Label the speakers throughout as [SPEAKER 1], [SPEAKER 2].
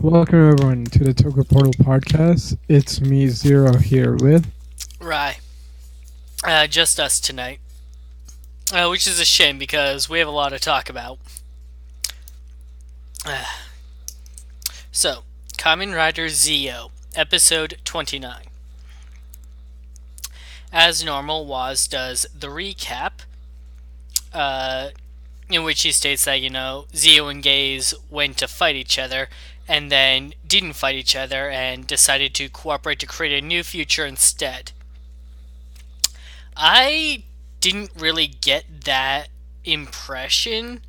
[SPEAKER 1] Welcome everyone to the Toku Portal podcast. It's me, Zero, here with.
[SPEAKER 2] Right. Just us tonight. Which is a shame because we have a lot to talk about. So, Kamen Rider Zi-O, episode 29. As normal, Waz does the recap, uh, in which he states that, Zi-O and Gaze went to fight each other and then didn't fight each other and decided to cooperate to create a new future instead. I didn't really get that impression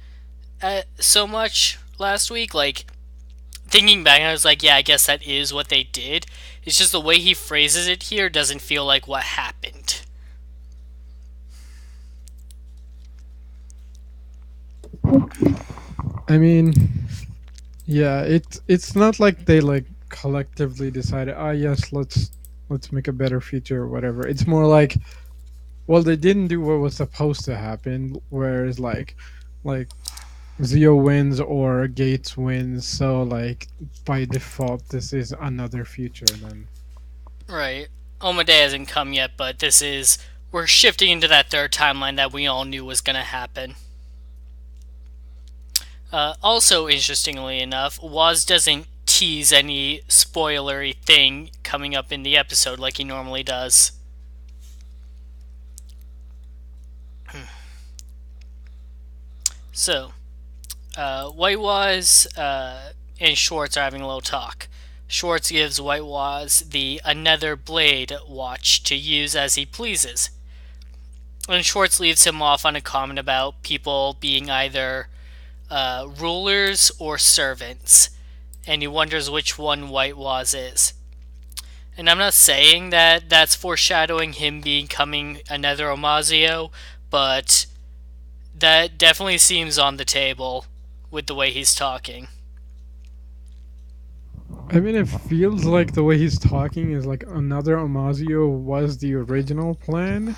[SPEAKER 2] so much last week. Like, thinking back, I was like, yeah, I guess that is what they did. It's just the way he phrases it here doesn't feel like what happened.
[SPEAKER 1] I mean, yeah, it's not like they like collectively decided, yes, let's make a better future or whatever. It's more like, well, they didn't do what was supposed to happen, whereas like Zio wins or Gates wins, so like by default this is another future then.
[SPEAKER 2] Right. Omade hasn't come yet, but we're shifting into that third timeline that we all knew was going to happen. Also, interestingly enough, Waz doesn't tease any spoilery thing coming up in the episode like he normally does. So, White Waz and Schwartz are having a little talk. Schwartz gives White Waz the Another Blade watch to use as he pleases. And Schwartz leaves him off on a comment about people being either rulers or servants. And he wonders which one White Waz is. And I'm not saying that that's foreshadowing him becoming another Omazio, but that definitely seems on the table with the way he's talking.
[SPEAKER 1] I mean, it feels like the way he's talking is like another Omazio was the original plan,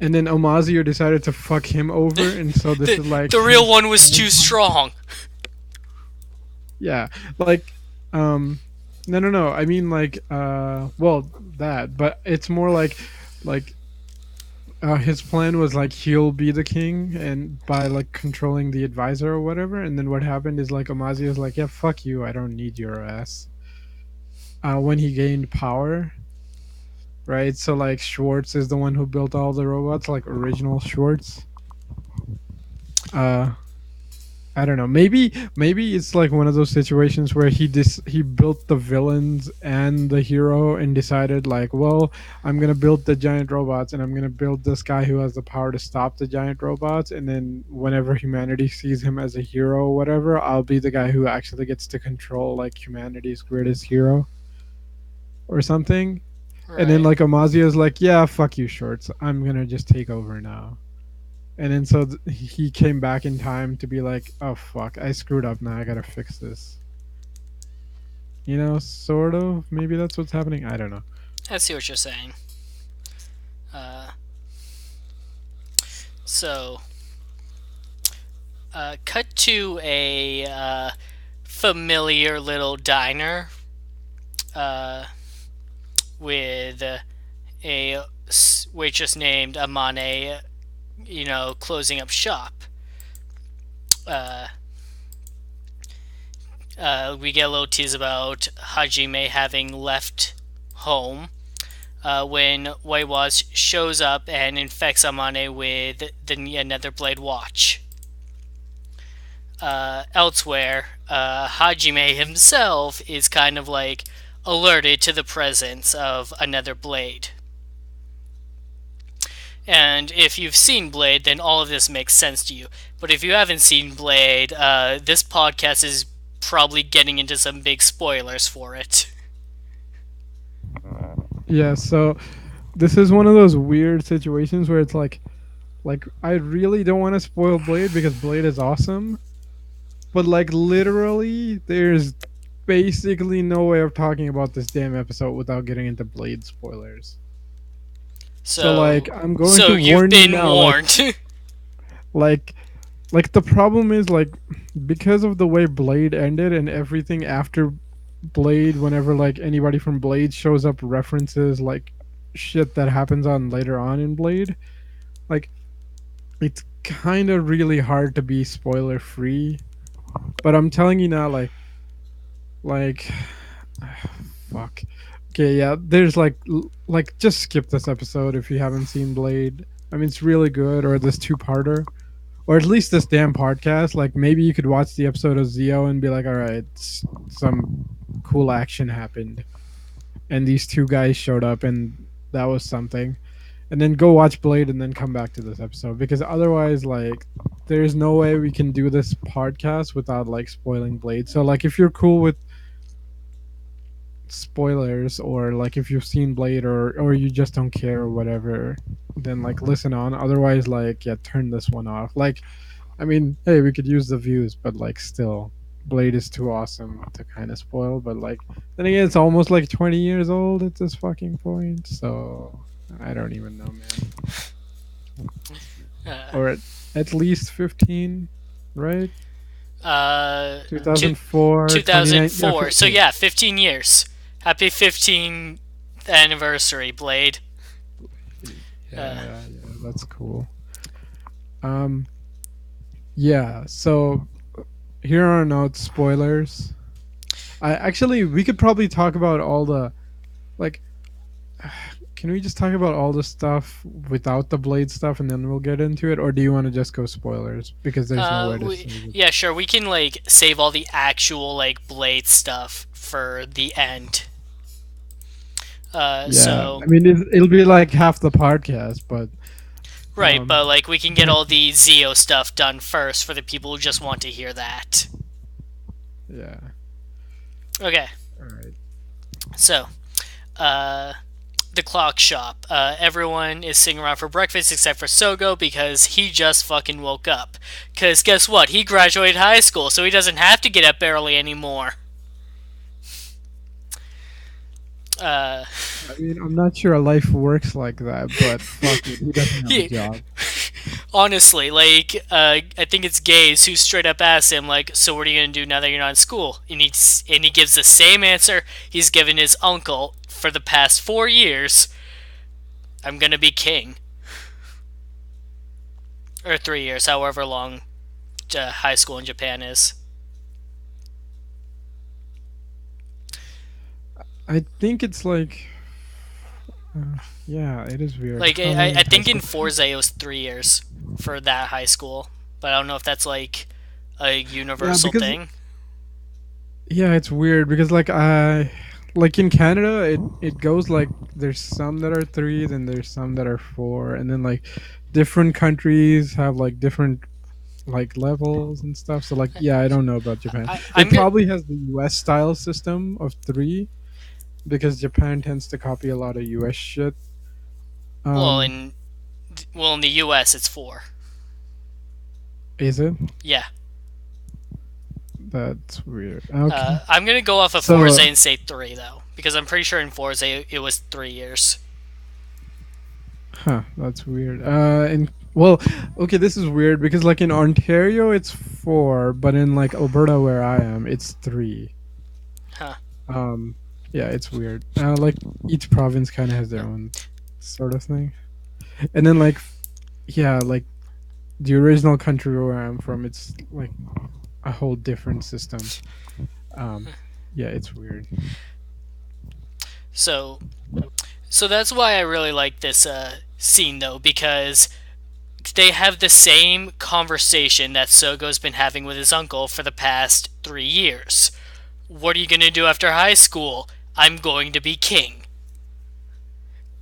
[SPEAKER 1] and then Omazio decided to fuck him over, and so this
[SPEAKER 2] the
[SPEAKER 1] is like
[SPEAKER 2] the real
[SPEAKER 1] his
[SPEAKER 2] one was too strong.
[SPEAKER 1] yeah, like no. I mean like well that, but it's more like his plan was like he'll be the king and by like controlling the advisor or whatever, and then what happened is like Omazio's like, yeah, fuck you, I don't need your ass. When he gained power, right? So like Schwartz is the one who built all the robots, like original Schwartz. Uh, I don't know. Maybe it's like one of those situations where he built the villains and the hero and decided like, well, I'm gonna build the giant robots and I'm gonna build this guy who has the power to stop the giant robots, and then whenever humanity sees him as a hero or whatever, I'll be the guy who actually gets to control like humanity's greatest hero or something. And then
[SPEAKER 2] Right.
[SPEAKER 1] like Amazia is like, yeah, fuck you, Shorts. I'm gonna just take over now. And then so he came back in time to be like, oh fuck, I screwed up now. I gotta fix this. You know, sort of. Maybe that's what's happening. I don't know.
[SPEAKER 2] I see what you're saying. Uh, so, cut to a familiar little diner uh, with a waitress named Amane, closing up shop. Uh, we get a little tease about Hajime having left home when White Waz shows up and infects Amane with the Another Blade watch. Elsewhere, Hajime himself is kind of like alerted to the presence of Another Blade. And if you've seen Blade, then all of this makes sense to you. But if you haven't seen Blade, this podcast is probably getting into some big spoilers for it.
[SPEAKER 1] Yeah, so this is one of those weird situations where it's like I really don't want to spoil Blade because Blade is awesome, but like literally there's basically no way of talking about this damn episode without getting into Blade spoilers. So
[SPEAKER 2] So,
[SPEAKER 1] like I'm going
[SPEAKER 2] so
[SPEAKER 1] to
[SPEAKER 2] you've
[SPEAKER 1] warn you
[SPEAKER 2] been
[SPEAKER 1] now,
[SPEAKER 2] warned.
[SPEAKER 1] like like the problem is like because of the way Blade ended and everything after Blade, whenever like anybody from Blade shows up, references like shit that happens on later on in Blade. Like it's kind of really hard to be spoiler free. But I'm telling you now, like fuck. Okay, yeah. There's like just skip this episode if you haven't seen Blade. I mean, it's really good, or this two-parter, or at least this damn podcast. Like maybe you could watch the episode of Zi-O and be like, all right, some cool action happened, and these two guys showed up, and that was something. And then go watch Blade, and then come back to this episode because otherwise, like, there's no way we can do this podcast without like spoiling Blade. So like, if you're cool with spoilers, or like if you've seen Blade, or you just don't care or whatever, then like listen on. Otherwise, like, yeah, turn this one off. Like, I mean, hey, we could use the views, but like still, Blade is too awesome to kind of spoil. But like, then again, it's almost like 20 years old at this fucking point, so I don't even know, man.
[SPEAKER 2] Uh,
[SPEAKER 1] Or at least 15, right?
[SPEAKER 2] uh, two,
[SPEAKER 1] 2004, 29, yeah,
[SPEAKER 2] 2004. So
[SPEAKER 1] 15.
[SPEAKER 2] yeah, 15 years. Happy 15th anniversary, Blade.
[SPEAKER 1] Yeah,
[SPEAKER 2] Uh,
[SPEAKER 1] yeah, that's cool. Um, yeah, so here are notes, spoilers. I actually we could probably talk about all the like can we just talk about all the stuff without the Blade stuff and then we'll get into it, or do you want to just go spoilers because there's nowhere to save it?
[SPEAKER 2] yeah, sure. We can like save all the actual like Blade stuff for the end.
[SPEAKER 1] Yeah,
[SPEAKER 2] So
[SPEAKER 1] I mean it'll be like half the podcast, but
[SPEAKER 2] right, but like we can get
[SPEAKER 1] but
[SPEAKER 2] all the Zi-O stuff done first for the people who just want to hear that.
[SPEAKER 1] yeah.
[SPEAKER 2] Okay,
[SPEAKER 1] All right.
[SPEAKER 2] so uh, the clock shop. Everyone is sitting around for breakfast except for Sogo because he just fucking woke up. Because guess what? He graduated high school, so he doesn't have to get up early anymore. Uh,
[SPEAKER 1] I mean, I'm not sure life works like that, but fuck it, he doesn't have a
[SPEAKER 2] he,
[SPEAKER 1] job.
[SPEAKER 2] honestly, like, I think it's Gaze who straight up asks him, like, so what are you gonna do now that you're not in school? And he gives the same answer he's given his uncle for the past 4 years. I'm gonna be king. Or 3 years, however long high school in Japan is.
[SPEAKER 1] I think it's like, yeah, it is weird.
[SPEAKER 2] Like,
[SPEAKER 1] How long
[SPEAKER 2] I
[SPEAKER 1] is high
[SPEAKER 2] think in
[SPEAKER 1] school?
[SPEAKER 2] Forza it was 3 years for that high school. But I don't know if that's, like, a
[SPEAKER 1] Yeah,
[SPEAKER 2] universal
[SPEAKER 1] because
[SPEAKER 2] thing.
[SPEAKER 1] yeah, it's weird because like I like in Canada, it goes like there's some that are three, then there's some that are four, and then like different countries have like different like levels and stuff. So like, yeah, I don't know about Japan.
[SPEAKER 2] I'm
[SPEAKER 1] It
[SPEAKER 2] good.
[SPEAKER 1] probably has the U.S. style system of three because Japan tends to copy a lot of U.S. shit.
[SPEAKER 2] Well,
[SPEAKER 1] Um,
[SPEAKER 2] in the U.S. it's 4.
[SPEAKER 1] is it?
[SPEAKER 2] Yeah.
[SPEAKER 1] That's weird. Okay.
[SPEAKER 2] I'm gonna go off of Forza
[SPEAKER 1] So,
[SPEAKER 2] and say 3 though, because I'm pretty sure in Forza it was 3 years.
[SPEAKER 1] huh, that's weird. And well, okay, this is weird because like in Ontario it's four, but in like Alberta where I am, it's three.
[SPEAKER 2] Huh.
[SPEAKER 1] Um, yeah, it's weird. Like each province kind of has their own sort of thing, and then like, yeah, like the original country where I'm from, it's like a whole different system. Um, yeah, it's weird.
[SPEAKER 2] So, so that's why I really like this scene though, because they have the same conversation that Sogo's been having with his uncle for the past 3 years. What are you gonna do after high school? I'm going to be king.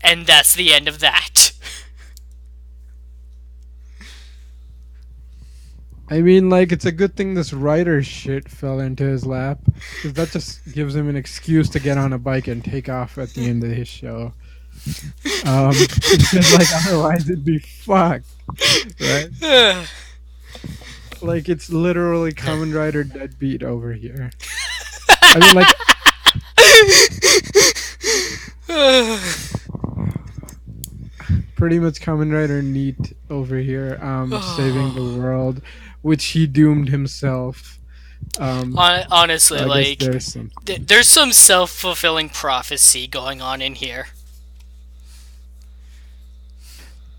[SPEAKER 2] And that's the end of that.
[SPEAKER 1] I mean, like, it's a good thing this writer shit fell into his lap, because that just gives him an excuse to get on a bike and take off at the end of his show. Because, like, otherwise it'd be fucked, right? Like, it's literally Kamen Rider Deadbeat over here. I mean, like, pretty much Kamen Rider Neat over here, saving the world. which he doomed himself. So
[SPEAKER 2] Honestly,
[SPEAKER 1] I guess
[SPEAKER 2] like,
[SPEAKER 1] there's something.
[SPEAKER 2] there's some self-fulfilling prophecy going on in here.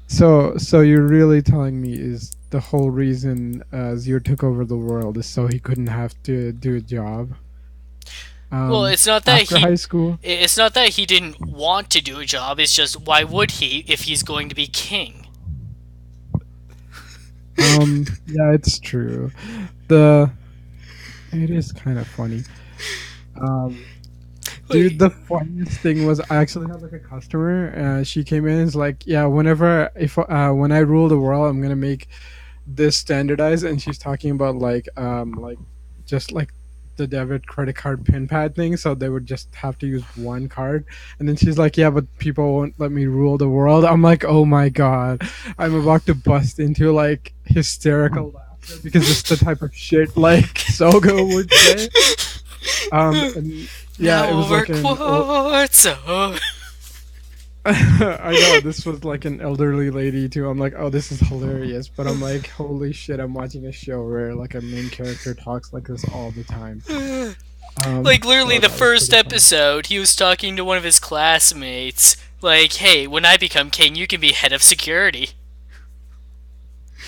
[SPEAKER 1] So you're really telling me is the whole reason Zero took over the world is so he couldn't have to do a job
[SPEAKER 2] Well,
[SPEAKER 1] after high school?
[SPEAKER 2] it's not that he didn't want to do a job. It's just why would he if he's going to be king?
[SPEAKER 1] Yeah, it's true. The It is kind of funny. Um, Dude,
[SPEAKER 2] Like,
[SPEAKER 1] the funniest thing was I actually had like a customer. She came in and is like, "Yeah, whenever if when I rule the world, I'm gonna make this standardized." And she's talking about like just like the debit credit card pin pad thing, so they would just have to use one card. And then she's like, "Yeah, but people won't let me rule the world." I'm like, "Oh my god, I'm about to bust into like hysterical laughter because it's the type of shit like Sogo would say." And yeah,
[SPEAKER 2] now
[SPEAKER 1] it was
[SPEAKER 2] over
[SPEAKER 1] like
[SPEAKER 2] quartz.
[SPEAKER 1] I know this was like an elderly lady too. I'm like, oh, this is hilarious, but I'm like, holy shit, I'm watching a show where like a main character talks like this all the time.
[SPEAKER 2] Like literally
[SPEAKER 1] So
[SPEAKER 2] the
[SPEAKER 1] that was
[SPEAKER 2] first
[SPEAKER 1] pretty funny.
[SPEAKER 2] episode, he was talking to one of his classmates. Like, hey, when I become king, you can be head of security.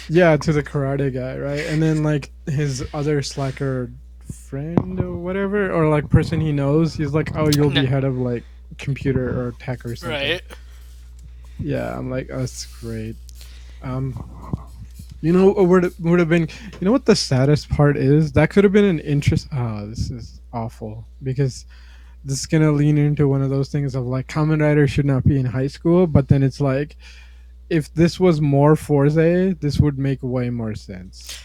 [SPEAKER 1] Yeah, to the karate guy, right? And then like his other slacker friend or whatever, or like person he knows, he's like, oh, you'll
[SPEAKER 2] No,
[SPEAKER 1] be head of like computer or tech or something.
[SPEAKER 2] right?
[SPEAKER 1] Yeah, I'm like, oh, that's great. Um, You know, it would have been. You know what the saddest part is? That could have been an interest. Oh, this is awful because this is gonna lean into one of those things of like Kamen Rider should not be in high school. But then it's like if this was more Forze, this would make way more sense.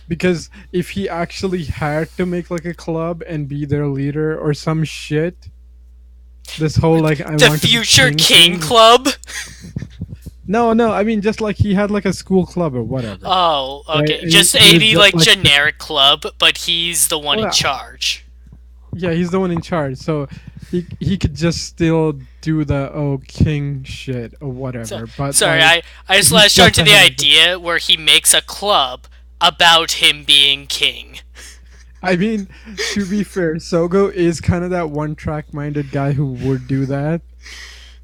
[SPEAKER 1] Because if he actually had to make like a club and be their leader or some shit, this whole like I
[SPEAKER 2] The
[SPEAKER 1] want to be
[SPEAKER 2] Future
[SPEAKER 1] king
[SPEAKER 2] King
[SPEAKER 1] thing.
[SPEAKER 2] Club.
[SPEAKER 1] No, no, I mean just like he had like a school club or whatever,
[SPEAKER 2] Oh,
[SPEAKER 1] right?
[SPEAKER 2] okay.
[SPEAKER 1] And
[SPEAKER 2] Just
[SPEAKER 1] he was
[SPEAKER 2] any
[SPEAKER 1] just
[SPEAKER 2] like
[SPEAKER 1] like
[SPEAKER 2] generic club, but he's the one in
[SPEAKER 1] well,
[SPEAKER 2] charge.
[SPEAKER 1] yeah, he's the one in charge, so he could just still do the oh king shit or
[SPEAKER 2] So,
[SPEAKER 1] whatever. But
[SPEAKER 2] sorry,
[SPEAKER 1] like
[SPEAKER 2] I just
[SPEAKER 1] he's
[SPEAKER 2] latched on
[SPEAKER 1] just
[SPEAKER 2] to the
[SPEAKER 1] ahead of the.
[SPEAKER 2] idea where he makes a club about him being king.
[SPEAKER 1] I mean, to be fair, Sogo is kind of that one track minded guy who would do that.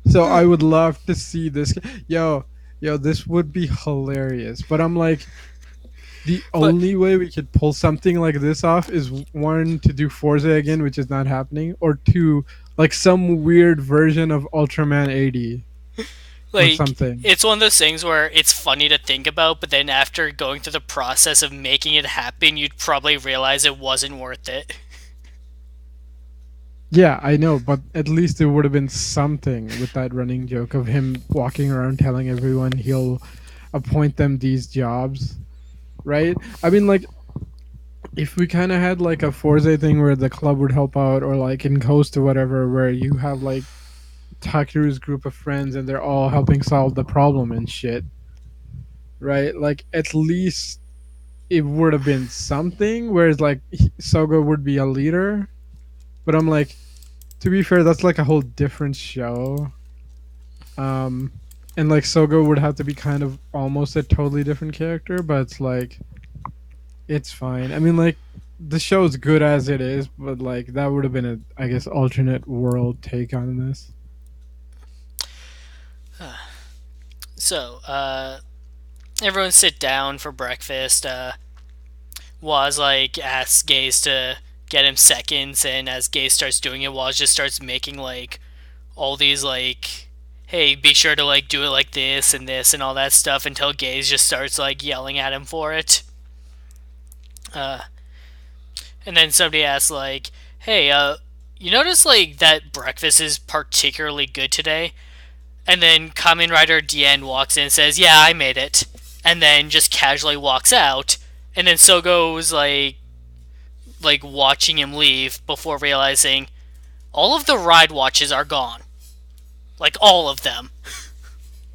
[SPEAKER 1] So I would love to see this. Yo, yo, this would be hilarious. But I'm like, the
[SPEAKER 2] But
[SPEAKER 1] only way we could pull something like this off is one to do Forza again, which is not happening, or two, like some weird version of Ultraman 80 or
[SPEAKER 2] like
[SPEAKER 1] something.
[SPEAKER 2] it's one of those things where it's funny to think about, but then after going through the process of making it happen, you'd probably realize it wasn't worth it.
[SPEAKER 1] Yeah, I know, but at least there would have been something with that running joke of him walking around telling everyone he'll appoint them these jobs, right? I mean, like, if we kind of had like a Forza thing where the club would help out, or like in Coast or whatever, where you have like Takeru's group of friends and they're all helping solve the problem and shit, right? Like, at least it would have been something, whereas like Soga would be a leader, but I'm like, to be fair, that's like a whole different show. Um, and like Sogo would have to be kind of almost a totally different character, but it's like it's fine. I mean, like the show's good as it is, but like that would have been a, I guess, alternate world take on this.
[SPEAKER 2] So, everyone sit down for breakfast. Waz like asks Gaze to get him seconds, and as Gaze starts doing it, Waz just starts making like all these like, hey, be sure to like do it like this and all that stuff until Gaze just starts like yelling at him for it. Uh, and then somebody asks like, hey, you notice like that breakfast is particularly good today? And then Kamen Rider Dien walks in and says, yeah, I made it. And then just casually walks out. And then Sogo's like watching him leave before realizing all of the ride watches are gone. Like all of them.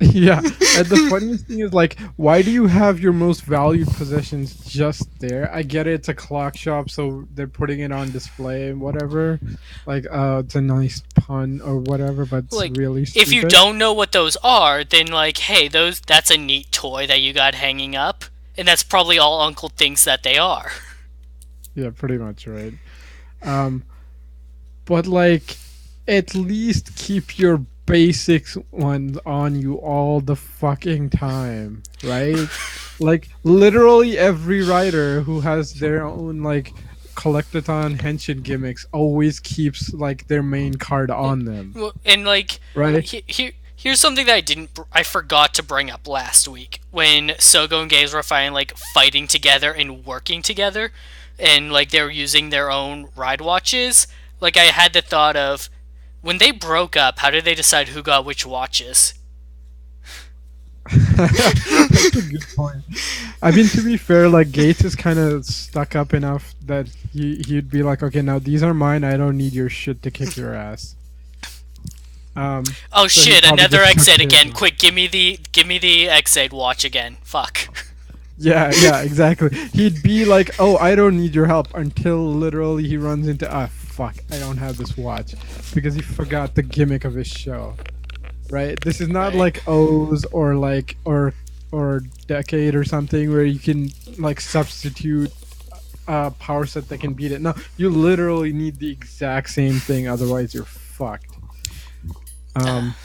[SPEAKER 1] Yeah, and the funniest thing is like, why do you have your most valued possessions just there? I get it, it's a clock shop, so they're putting it on display and whatever. Like, it's a nice pun or whatever, but it's
[SPEAKER 2] Like
[SPEAKER 1] really
[SPEAKER 2] if you
[SPEAKER 1] stupid.
[SPEAKER 2] don't know what those are, then like, hey, those that's a neat toy that you got hanging up. And that's probably all Uncle thinks that they are.
[SPEAKER 1] Yeah, pretty much, right? Um, but like, at least keep your basics ones on you all the fucking time, right? Like, literally every writer who has their own like collectathon henshin gimmicks always keeps like their main card on them,
[SPEAKER 2] And like,
[SPEAKER 1] right?
[SPEAKER 2] here's something that I forgot to bring up last week when Sogo and Gaze were finally like fighting together and working together, and like they were using their own ride watches. Like I had the thought of when they broke up, how did they decide who got which watches?
[SPEAKER 1] That's a good point. I mean, to be fair, like Gates is kind of stuck up enough that he'd be like, okay, now these are mine. I don't need your shit to kick your ass.
[SPEAKER 2] Oh
[SPEAKER 1] So he
[SPEAKER 2] shit!
[SPEAKER 1] probably
[SPEAKER 2] Another
[SPEAKER 1] just took
[SPEAKER 2] X8
[SPEAKER 1] his.
[SPEAKER 2] again. Quick, give me the X8 watch again. Fuck.
[SPEAKER 1] Yeah, yeah, exactly. He'd be like, "Oh, I don't need your help," until literally he runs into, "Ah, fuck, I don't have this watch," because he forgot the gimmick of his show. Right? This is not
[SPEAKER 2] Right.
[SPEAKER 1] like O's or like or Decade or something where you can like substitute a power set that can beat it. No, you literally need the exact same thing, otherwise you're fucked. Um,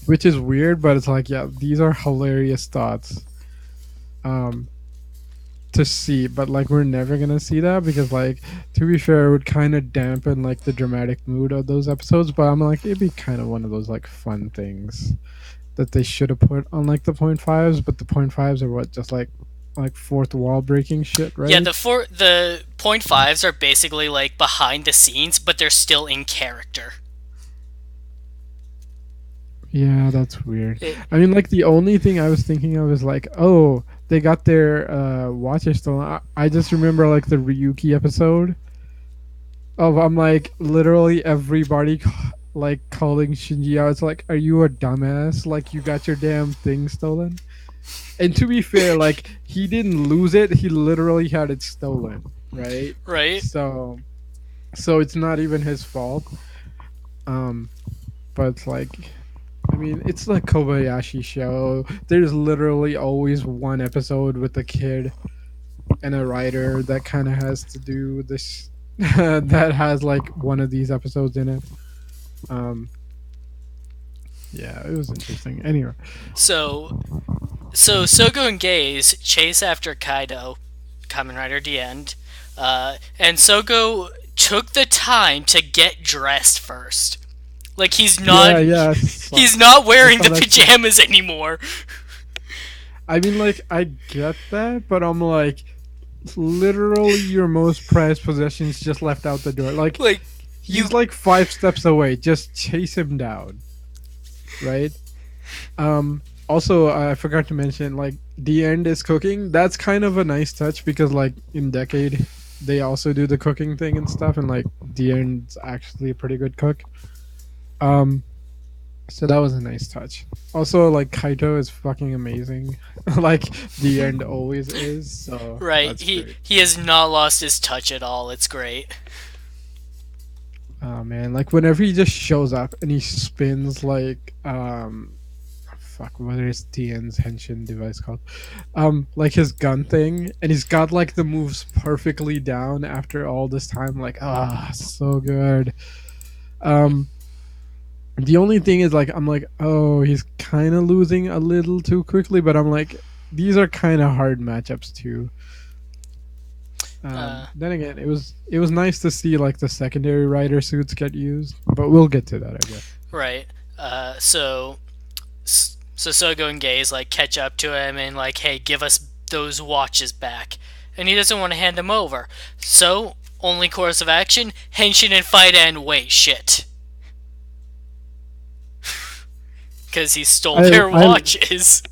[SPEAKER 1] which is weird, but it's like, yeah, these are hilarious thoughts. Um, to see, but like we're never gonna see that because like to be fair, it would kind of dampen like the dramatic mood of those episodes. But I'm like, it'd be kind of one of those like fun things that they should have put on like the point fives. But the point fives are what, just like fourth wall breaking shit,
[SPEAKER 2] Yeah,
[SPEAKER 1] right?
[SPEAKER 2] the point fives are basically like behind the scenes, but they're still in character.
[SPEAKER 1] Yeah, that's weird.
[SPEAKER 2] It,
[SPEAKER 1] I mean, like the only thing I was thinking of is like, oh, they got their watches stolen. I just remember like the Ryuki episode of, I'm like literally everybody like calling Shinji out. It's like, are you a dumbass? Like you got your damn thing stolen. And to be fair, like he didn't lose it. He literally had it stolen, right?
[SPEAKER 2] right?
[SPEAKER 1] So it's not even his fault. Um, but like, I mean, it's the Kobayashi show. There's literally always one episode with a kid and a writer that kind of has to do this. That has like one of these episodes in it. Um, yeah, it was interesting. Anyway,
[SPEAKER 2] So Sogo and Gaze chase after Kaido, Kamen Rider the End, and Sogo took the time to get dressed first. Like
[SPEAKER 1] yeah, yeah,
[SPEAKER 2] he's not
[SPEAKER 1] I
[SPEAKER 2] wearing
[SPEAKER 1] saw
[SPEAKER 2] the
[SPEAKER 1] that too.
[SPEAKER 2] pajamas anymore.
[SPEAKER 1] I mean, like, I get that, but I'm like, literally, your most prized possessions just left out the door. Like,
[SPEAKER 2] Like you
[SPEAKER 1] he's like 5 steps away. Just chase him down, right? Also, I forgot to mention, like, the end is cooking. That's kind of a nice touch because, like, in Decade, they also do the cooking thing and stuff, and like, the end's actually a pretty good cook. Um, So that was a nice touch. Also, like Kaito is fucking amazing. Like the end always is. So
[SPEAKER 2] right.
[SPEAKER 1] that's great.
[SPEAKER 2] He has not lost his touch at all. It's great.
[SPEAKER 1] Oh man, like whenever he just shows up and he spins like fuck, what is Tien's henshin device called? Like his gun thing, and he's got like the moves perfectly down after all this time. Like, so good. Um, The only thing is, like, I'm like, oh, he's kind of losing a little too quickly, but I'm like, these are kind of hard matchups too.
[SPEAKER 2] Uh,
[SPEAKER 1] Then again, it was nice to see like the secondary rider suits get used, but we'll get to that, I guess.
[SPEAKER 2] right. So Sogo and Gaze like catch up to him and like, hey, give us those watches back, and he doesn't want to hand them over. So only course of action: henshin and fight and wait. Shit, because he stole their
[SPEAKER 1] I
[SPEAKER 2] watches.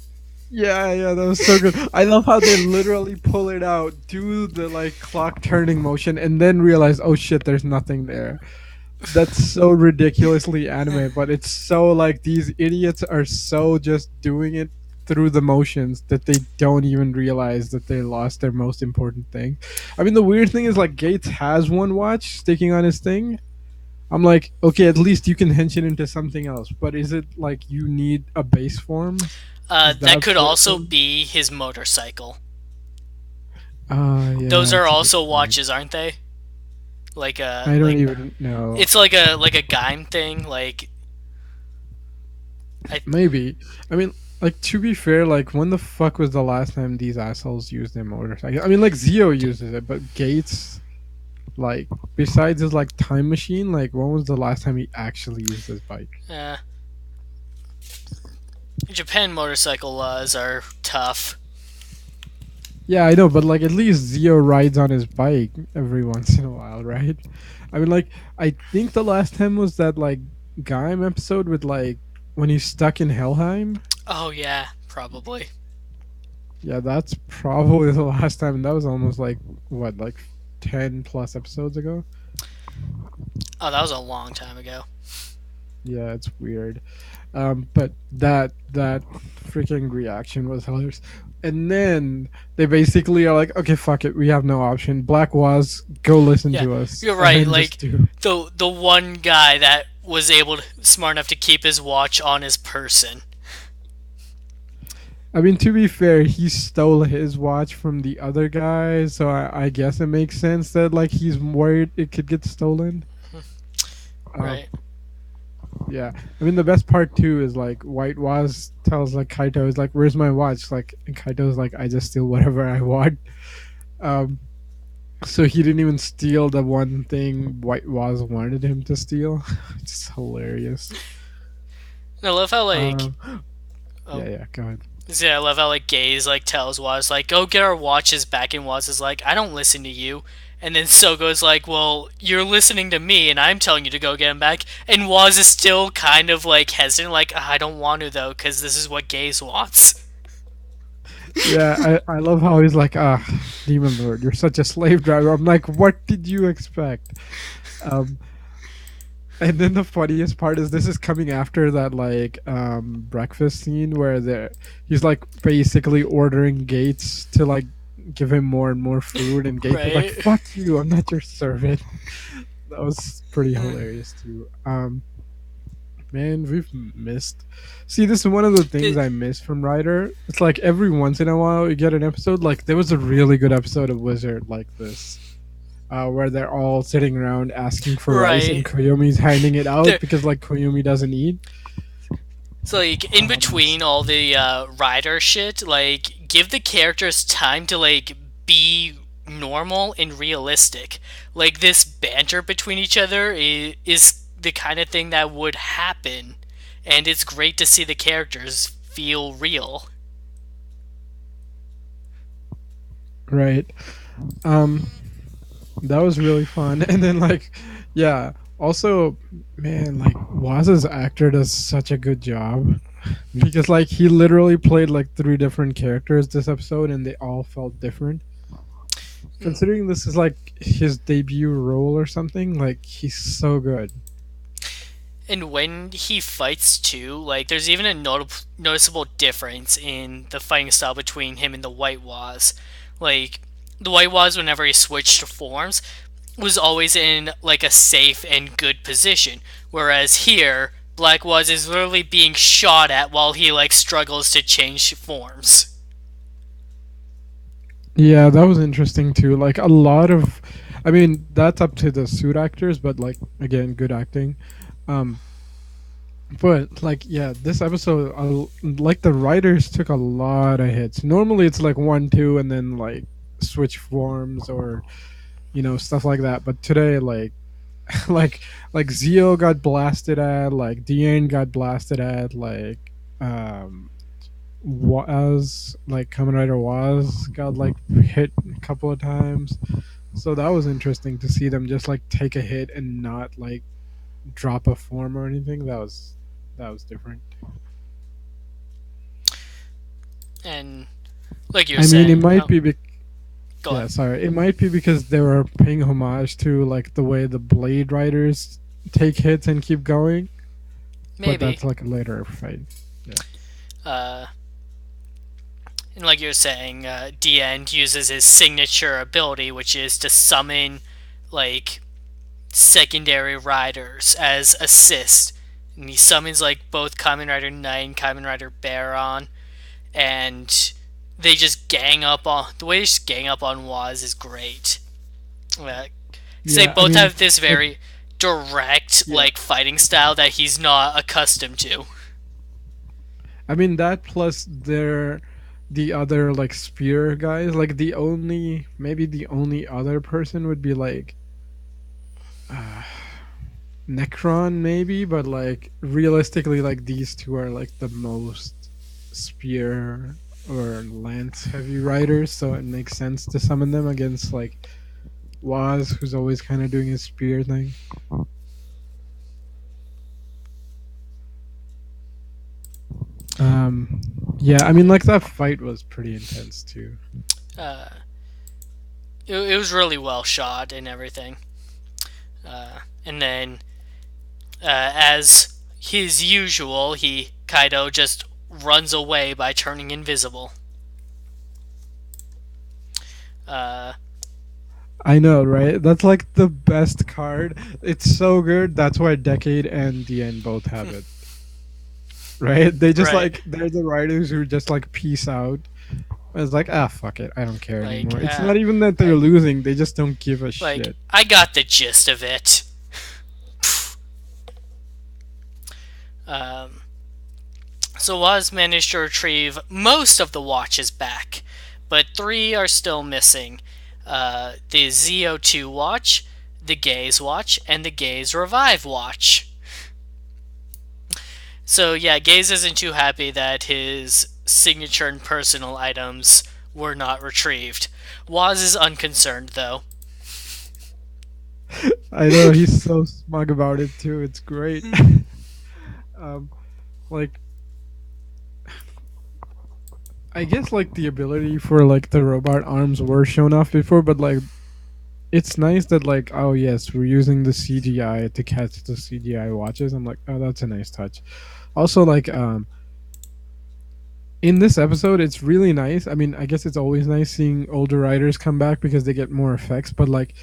[SPEAKER 1] Yeah, yeah, that was so good. I love how they literally pull it out, do the like clock turning motion, and then realize, oh shit, there's nothing there. That's so ridiculously anime, but it's so like these idiots are so just doing it through the motions that they don't even realize that they lost their most important thing. I mean, the weird thing is like Gates has one watch sticking on his thing. I'm like, okay, at least you can hench it into something else, but is it like you need a base form? Is
[SPEAKER 2] That
[SPEAKER 1] that
[SPEAKER 2] could
[SPEAKER 1] the
[SPEAKER 2] also
[SPEAKER 1] thing?
[SPEAKER 2] be his motorcycle.
[SPEAKER 1] Yeah,
[SPEAKER 2] Those are
[SPEAKER 1] that's a good
[SPEAKER 2] also
[SPEAKER 1] point.
[SPEAKER 2] watches, aren't they?
[SPEAKER 1] I don't
[SPEAKER 2] Like
[SPEAKER 1] even know.
[SPEAKER 2] it's like a Gaim thing. Like I
[SPEAKER 1] Maybe. I mean, like to be fair, like when the fuck was the last time these assholes used their motorcycle? I mean, like Zio uses it, but Gates, like, besides his like time machine, like when was the last time he actually used his bike?
[SPEAKER 2] uh, Japan motorcycle laws are tough.
[SPEAKER 1] Yeah, I know, but like at least Zio rides on his bike every once in a while, right? I mean, like I think the last time was that like Gaim episode with like when he's stuck in Helheim.
[SPEAKER 2] Oh yeah, probably.
[SPEAKER 1] Yeah, that's probably the last time. That was almost like what, like 10 plus episodes ago.
[SPEAKER 2] Oh, that was a long time ago.
[SPEAKER 1] Yeah, it's weird. But that freaking reaction was hilarious. And then they basically are like, okay, fuck it, we have no option. Black Waz, go listen
[SPEAKER 2] Yeah,
[SPEAKER 1] to us,
[SPEAKER 2] you're
[SPEAKER 1] and
[SPEAKER 2] right.
[SPEAKER 1] then just
[SPEAKER 2] Like
[SPEAKER 1] do.
[SPEAKER 2] the one guy that was smart enough to keep his watch on his person.
[SPEAKER 1] I mean, to be fair, he stole his watch from the other guy, so I guess it makes sense that like he's worried it could get stolen. Um,
[SPEAKER 2] Right.
[SPEAKER 1] yeah, I mean the best part too is like White Waz tells like Kaito is like, "Where's my watch?" Like, and Kaito's like, "I just steal whatever I want." Um, so he didn't even steal the one thing White Waz wanted him to steal. It's hilarious.
[SPEAKER 2] And I love how like
[SPEAKER 1] Um,
[SPEAKER 2] oh
[SPEAKER 1] yeah, go ahead.
[SPEAKER 2] yeah, I love how like Gaze like tells Waz like go get our watches back, and Waz is like I don't listen to you. And then Sogo's like, well, you're listening to me, and I'm telling you to go get him back. And Waz is still kind of like hesitant, like I don't want to though, because this is what Gaze wants.
[SPEAKER 1] Yeah, I love how he's like, Demon Lord, you're such a slave driver. I'm like, what did you expect? Um, and then the funniest part is this is coming after that like breakfast scene where he's like basically ordering Gates to like give him more and more food, and Gates is like,
[SPEAKER 2] Right?
[SPEAKER 1] fuck you, I'm not your servant. That was pretty hilarious too. Man, we've missed. See, this is one of the things
[SPEAKER 2] The-
[SPEAKER 1] I miss from Rider. It's like every once in a while you get an episode. Like there was a really good episode of Wizard like this, where they're all sitting around asking for rice, and
[SPEAKER 2] right.
[SPEAKER 1] Koyomi's handing it out
[SPEAKER 2] There,
[SPEAKER 1] because like Koyomi doesn't eat.
[SPEAKER 2] it's like in
[SPEAKER 1] That was
[SPEAKER 2] between all the rider shit, like give the characters time to like be normal and realistic. Like this banter between each other is the kind of thing that would happen, and it's great to see the characters feel real.
[SPEAKER 1] right. Um, that was really fun. And then like, yeah. Also, man, like Waz's actor does such a good job because like he literally played like three different characters this episode, and they all felt different. Considering this is like his debut role or something, like he's so good.
[SPEAKER 2] And when he fights too, like there's even a noticeable difference in the fighting style between him and the White Waz. Like the White Waz, whenever he switched forms, was always in like a safe and good position, whereas here Black Waz is literally being shot at while he like struggles to change forms.
[SPEAKER 1] Yeah, that was interesting too. Like a lot of, I mean, that's up to the suit actors, but like again, good acting. Um, but like, yeah, this episode, like the writers took a lot of hits. Normally, it's like one, two, and then like switch forms or stuff like that. But today, like, like Zio got blasted at, like Deanne got blasted at, like was like Kamen Rider was got like hit a couple of times. So that was interesting to see them just like take a hit and not like drop a form or anything. That was different.
[SPEAKER 2] And like you were
[SPEAKER 1] I mean, it
[SPEAKER 2] saying,
[SPEAKER 1] might
[SPEAKER 2] oh,
[SPEAKER 1] be
[SPEAKER 2] go
[SPEAKER 1] yeah,
[SPEAKER 2] on.
[SPEAKER 1] sorry. It might be because they were paying homage to like the way the Blade Riders take hits and keep going, but
[SPEAKER 2] Maybe.
[SPEAKER 1] that's like a later fight. Yeah.
[SPEAKER 2] Uh, and like you were saying, D End uses his signature ability, which is to summon like secondary riders as assist. And he summons like both Kamen Rider Knight and Kamen Rider Baron, and they just gang up on the way they just gang up on Waz is great. Because they
[SPEAKER 1] Yeah, I
[SPEAKER 2] both
[SPEAKER 1] mean,
[SPEAKER 2] have this
[SPEAKER 1] like,
[SPEAKER 2] very direct
[SPEAKER 1] yeah,
[SPEAKER 2] like fighting style that he's not accustomed to.
[SPEAKER 1] I mean that plus the other like spear guys. Like the only maybe the only other person would be like uh, Necron maybe, but like realistically, like these two are like the most spear or lance heavy riders, so it makes sense to summon them against like Waz, who's always kind of doing his spear thing. Um, yeah, I mean, like that fight was pretty intense too.
[SPEAKER 2] Uh, it was really well shot and everything. And then, as his usual, he Kaido just runs away by turning invisible. Uh,
[SPEAKER 1] I know, right? That's like the best card. It's so good. That's why Decade and the End both have it. Right? They just
[SPEAKER 2] right.
[SPEAKER 1] like they're the writers who just like peace out. It's like, ah, fuck it, I don't care
[SPEAKER 2] Like,
[SPEAKER 1] anymore. It's not even that they're
[SPEAKER 2] like,
[SPEAKER 1] losing; they just don't give a
[SPEAKER 2] like,
[SPEAKER 1] shit.
[SPEAKER 2] I got the gist of it. Um, so Waz managed to retrieve most of the watches back, but three are still missing. The Zi-O watch, the Gaze watch, and the Gaze Revive watch. So yeah, Gaze isn't too happy that his signature and personal items were not retrieved. Waz is unconcerned though.
[SPEAKER 1] I know he's so smug about it too. It's great. um, like I guess like the ability for like the robot arms were shown off before, but like it's nice that like oh yes we're using the CGI to catch the CGI watches. I'm like oh that's a nice touch. Also like in this episode it's really nice. I mean I guess it's always nice seeing older writers come back because they get more effects, but like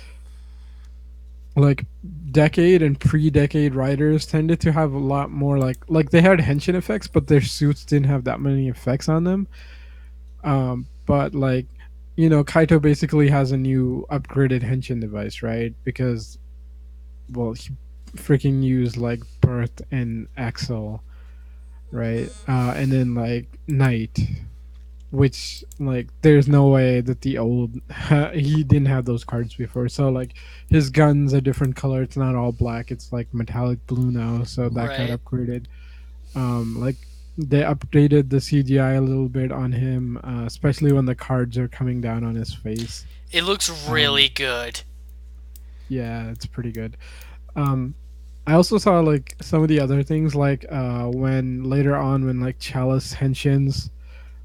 [SPEAKER 1] decade and pre-decade writers tended to have a lot more like they had henshin effects but their suits didn't have that many effects on them. But like Kaito basically has a new upgraded henshin device, right? Because well he freaking used like birth and axel, right? And then like night, which like there's no way that the old he didn't have those cards before, so like his gun's a different color. It's not all black, it's like metallic blue now, so that got
[SPEAKER 2] Right.
[SPEAKER 1] upgraded. Like they updated the CGI a little bit on him, especially when the cards are coming down on his face.
[SPEAKER 2] It looks
[SPEAKER 1] um
[SPEAKER 2] really good.
[SPEAKER 1] yeah, it's pretty good. um I also saw like some of the other things, like when later on when like Chalice henshins,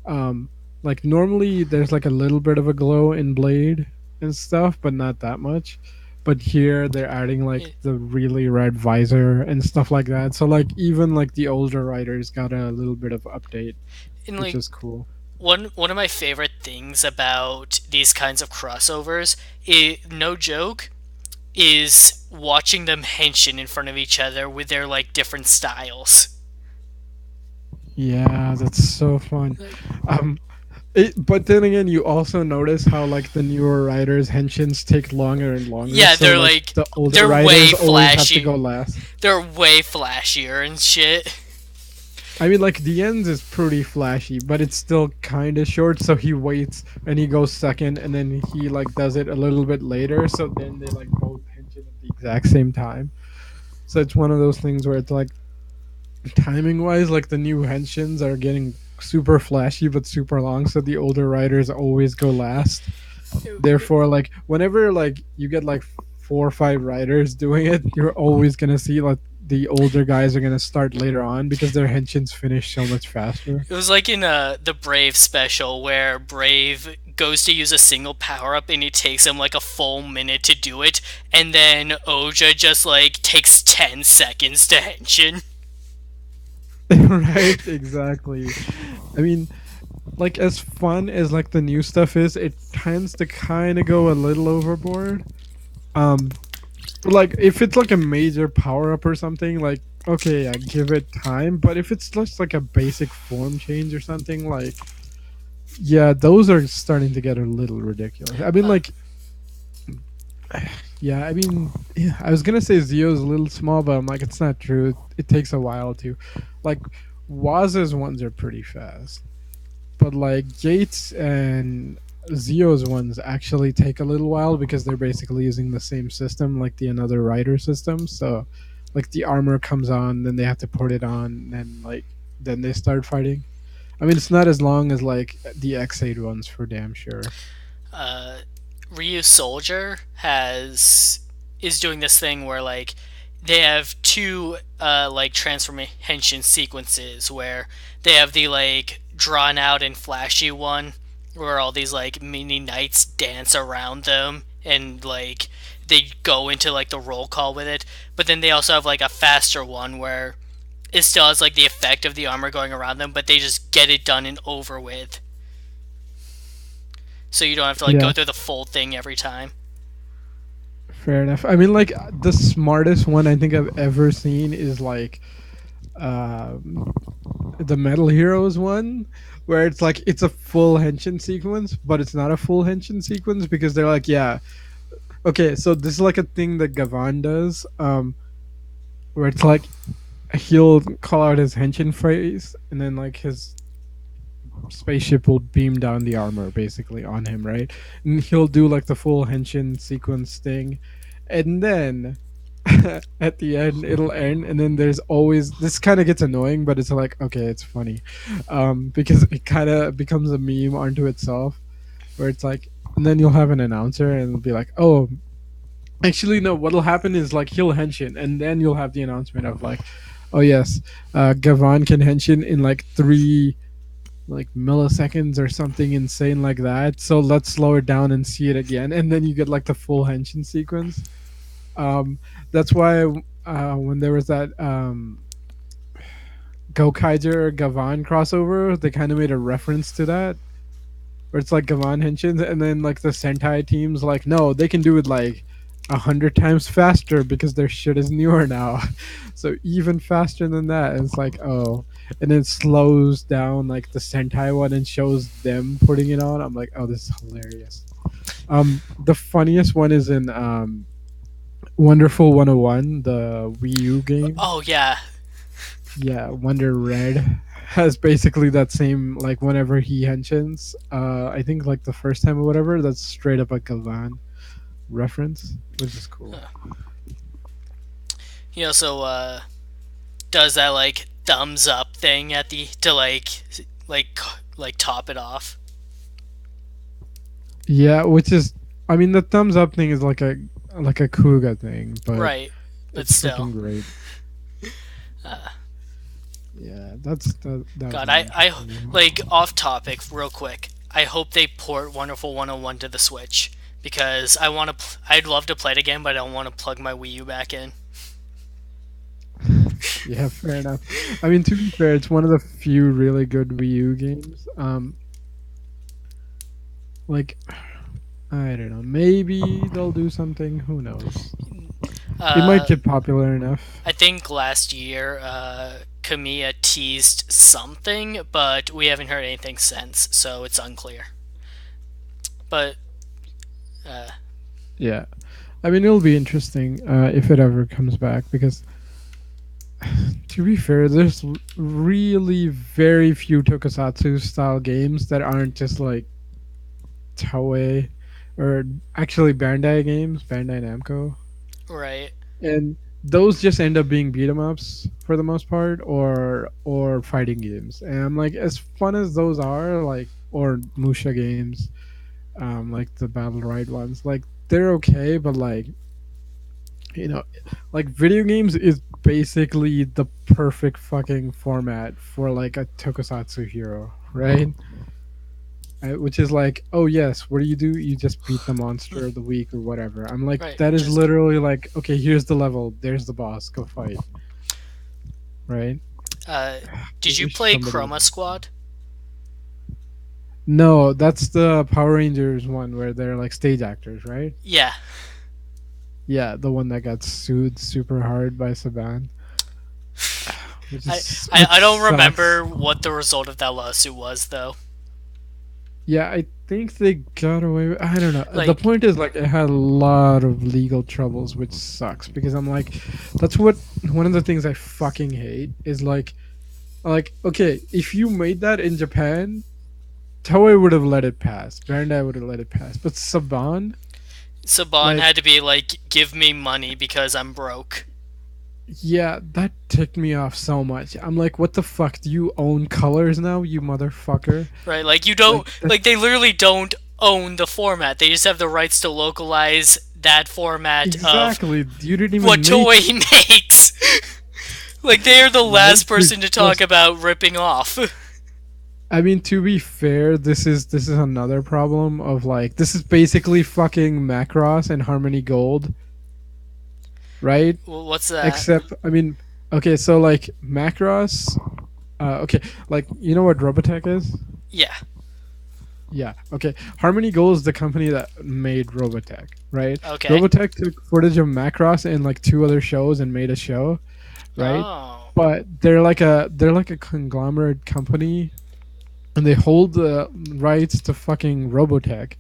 [SPEAKER 1] um like normally there's like a little bit of a glow in blade and stuff but not that much, but here they're adding like
[SPEAKER 2] It,
[SPEAKER 1] the really red visor and stuff like that, so like even like the older writers got a little bit of update,
[SPEAKER 2] and
[SPEAKER 1] which
[SPEAKER 2] like
[SPEAKER 1] is cool.
[SPEAKER 2] one of my favorite things about these kinds of crossovers, no joke, is watching them henshin in front of each other with their like different styles.
[SPEAKER 1] Yeah, that's so fun.
[SPEAKER 2] Like,
[SPEAKER 1] um but then again you also notice how like the newer writers henshins take longer and longer,
[SPEAKER 2] yeah,
[SPEAKER 1] so like the older
[SPEAKER 2] they're way
[SPEAKER 1] writers always have to
[SPEAKER 2] flashy.
[SPEAKER 1] go last.
[SPEAKER 2] They're way flashier and shit.
[SPEAKER 1] I mean, like the ends is pretty flashy, but it's still kind of short. So he waits and he goes second, and then he like does it a little bit later. So then they like both tension at the exact same time. So it's one of those things where it's like timing wise, like the new henshins are getting super flashy but super long. So the older writers always go last. Therefore, like whenever like you get like 4 or 5 writers doing it, you're always gonna see like the older guys are gonna start later on because their henshins finish so much faster.
[SPEAKER 2] It was like in the Brave special where Brave goes to use a single power up and it takes him like a full minute to do it, and then Oja just like takes 10 seconds to henshin.
[SPEAKER 1] Right, exactly. I mean, like as fun as like the new stuff is, it tends to kind of go a little overboard. Um, like if it's like a major power up or something, like okay, I give it time. But if it's just like a basic form change or something, like Yeah, those are starting to get a little ridiculous. I mean,
[SPEAKER 2] Uh,
[SPEAKER 1] like, yeah, I mean, yeah, I was gonna say Zio is a little small, but I'm like, it's not true. It takes a while to, like, Waz's ones are pretty fast, but like Gates and Zio's ones actually take a little while because they're basically using the same system, like the another rider system. So, like, the armor comes on, then they have to put it on, and like then they start fighting. I mean, it's not as long as like the X8 ones for damn sure.
[SPEAKER 2] uh, Ryu Soldier has is doing this thing where like they have two like transformation sequences where they have the like drawn out and flashy one where all these like mini knights dance around them and like they go into like the roll call with it, but then they also have like a faster one where it still has like the effect of the armor going around them, but they just get it done and over with, so you don't have to like go
[SPEAKER 1] Yeah,
[SPEAKER 2] through the full thing every time.
[SPEAKER 1] fair enough. I mean, like, the smartest one I think I've ever seen is like um, the Metal Heroes one, where it's like it's a full henshin sequence, but it's not a full henshin sequence because they're like, yeah, okay, so this is like a thing that Gavan does, where it's like he'll call out his henshin phrase, and then like his spaceship will beam down the armor basically on him, right? And he'll do like the full henshin sequence thing, and then at the end it'll end, and then there's always this kind of gets annoying, but it's like okay, it's funny, because it kind of becomes a meme onto itself, where it's like, and then you'll have an announcer and it'll be like, oh, actually no, what'll happen is like he'll henshin, and then you'll have the announcement of like, oh yes, Gavan can henshin in like 3 milliseconds or something insane like that. So let's slow it down and see it again, and then you get like the full henshin sequence. Um, that's why when there was that Gokaiger Gavan crossover, they kind of made a reference to that, where it's like Gavan henshins, and then like the Sentai teams like, no, they can do it like 100 times faster because their shit is newer now, so even faster than that. And it's like, oh, and then slows down like the Sentai one and shows them putting it on. I'm like, oh, this is hilarious. The funniest one is in Wonderful 101, the Wii U game.
[SPEAKER 2] Oh yeah,
[SPEAKER 1] Yeah, Wonder Red has basically that same, like, whenever he henshins, I think like the first time or whatever, that's straight up a Gavan reference, which is cool.
[SPEAKER 2] he also does that like thumbs up thing at the to like like top it off.
[SPEAKER 1] Yeah, which is, I mean, the thumbs up thing is like a Kuga thing, but
[SPEAKER 2] Right, but
[SPEAKER 1] it's
[SPEAKER 2] still.
[SPEAKER 1] freaking great.
[SPEAKER 2] Uh,
[SPEAKER 1] Yeah, that was
[SPEAKER 2] God,
[SPEAKER 1] an
[SPEAKER 2] I
[SPEAKER 1] interesting one.
[SPEAKER 2] like off topic real quick. I hope they port Wonderful 101 to the Switch because I want to. I'd love to play it again, but I don't want to plug my Wii U back in.
[SPEAKER 1] Yeah, fair enough. I mean, to be fair, it's one of the few really good Wii U games. Like, I don't know, maybe they'll do something. Who knows? It might
[SPEAKER 2] Uh,
[SPEAKER 1] get popular enough.
[SPEAKER 2] I think last year, Kamiya teased something, but we haven't heard anything since, so it's unclear. But uh,
[SPEAKER 1] Yeah, I mean, it'll be interesting if it ever comes back because, to be fair, there's really very few tokusatsu style games that aren't just like Toei, or actually Bandai games, Bandai Namco,
[SPEAKER 2] right,
[SPEAKER 1] and those just end up being beat 'em ups for the most part, or fighting games. And I'm like, as fun as those are, like, or Musha games, like the Battle Ride ones, like, they're okay, but like, like, video games is basically the perfect fucking format for like a tokusatsu hero, right? Which is like, oh yes, what do? You just beat the monster of the week or whatever. I'm like,
[SPEAKER 2] right.
[SPEAKER 1] that is
[SPEAKER 2] Just
[SPEAKER 1] literally like, okay, here's the level, there's the boss, go fight, right? I
[SPEAKER 2] did you
[SPEAKER 1] wish
[SPEAKER 2] play
[SPEAKER 1] somebody would.
[SPEAKER 2] Chroma Squad?
[SPEAKER 1] No, that's the Power Rangers one where they're like stage actors, right?
[SPEAKER 2] Yeah,
[SPEAKER 1] Yeah, the one that got sued super hard by Saban,
[SPEAKER 2] I,
[SPEAKER 1] which
[SPEAKER 2] I don't
[SPEAKER 1] sucks.
[SPEAKER 2] remember what the result of that lawsuit was though.
[SPEAKER 1] Yeah, I think they got away with, I don't know. The
[SPEAKER 2] Like,
[SPEAKER 1] point is like it had a lot of legal troubles, which sucks because I'm like that's what one of the things I fucking hate is like okay, if you made that in Japan, Toei would have let it pass. Bandai would have let it pass. But Saban,
[SPEAKER 2] Saban
[SPEAKER 1] like
[SPEAKER 2] had to be like, give me money because I'm broke.
[SPEAKER 1] yeah, that ticked me off so much. I'm like, what the fuck? Do you own colors now, you motherfucker?
[SPEAKER 2] Right? Like, you
[SPEAKER 1] Like
[SPEAKER 2] don't,
[SPEAKER 1] that
[SPEAKER 2] like, they literally don't own the format. They just have the rights to localize that format of
[SPEAKER 1] exactly. You didn't
[SPEAKER 2] what
[SPEAKER 1] even make
[SPEAKER 2] Toei makes. Like, they are the
[SPEAKER 1] right.
[SPEAKER 2] last
[SPEAKER 1] You're
[SPEAKER 2] person to talk
[SPEAKER 1] just
[SPEAKER 2] about ripping off.
[SPEAKER 1] I mean, to be fair, this is another problem of like this is basically fucking Macross and Harmony Gold, right?
[SPEAKER 2] What's that?
[SPEAKER 1] Except, I mean, okay, so like Macross, okay, like you know what Robotech is?
[SPEAKER 2] Yeah.
[SPEAKER 1] Yeah, okay. Harmony Gold is the company that made Robotech, right?
[SPEAKER 2] Okay.
[SPEAKER 1] Robotech took footage of Macross and like two other shows and made a show, right?
[SPEAKER 2] Oh.
[SPEAKER 1] But they're like a conglomerate company, and they hold the rights to fucking Robotech,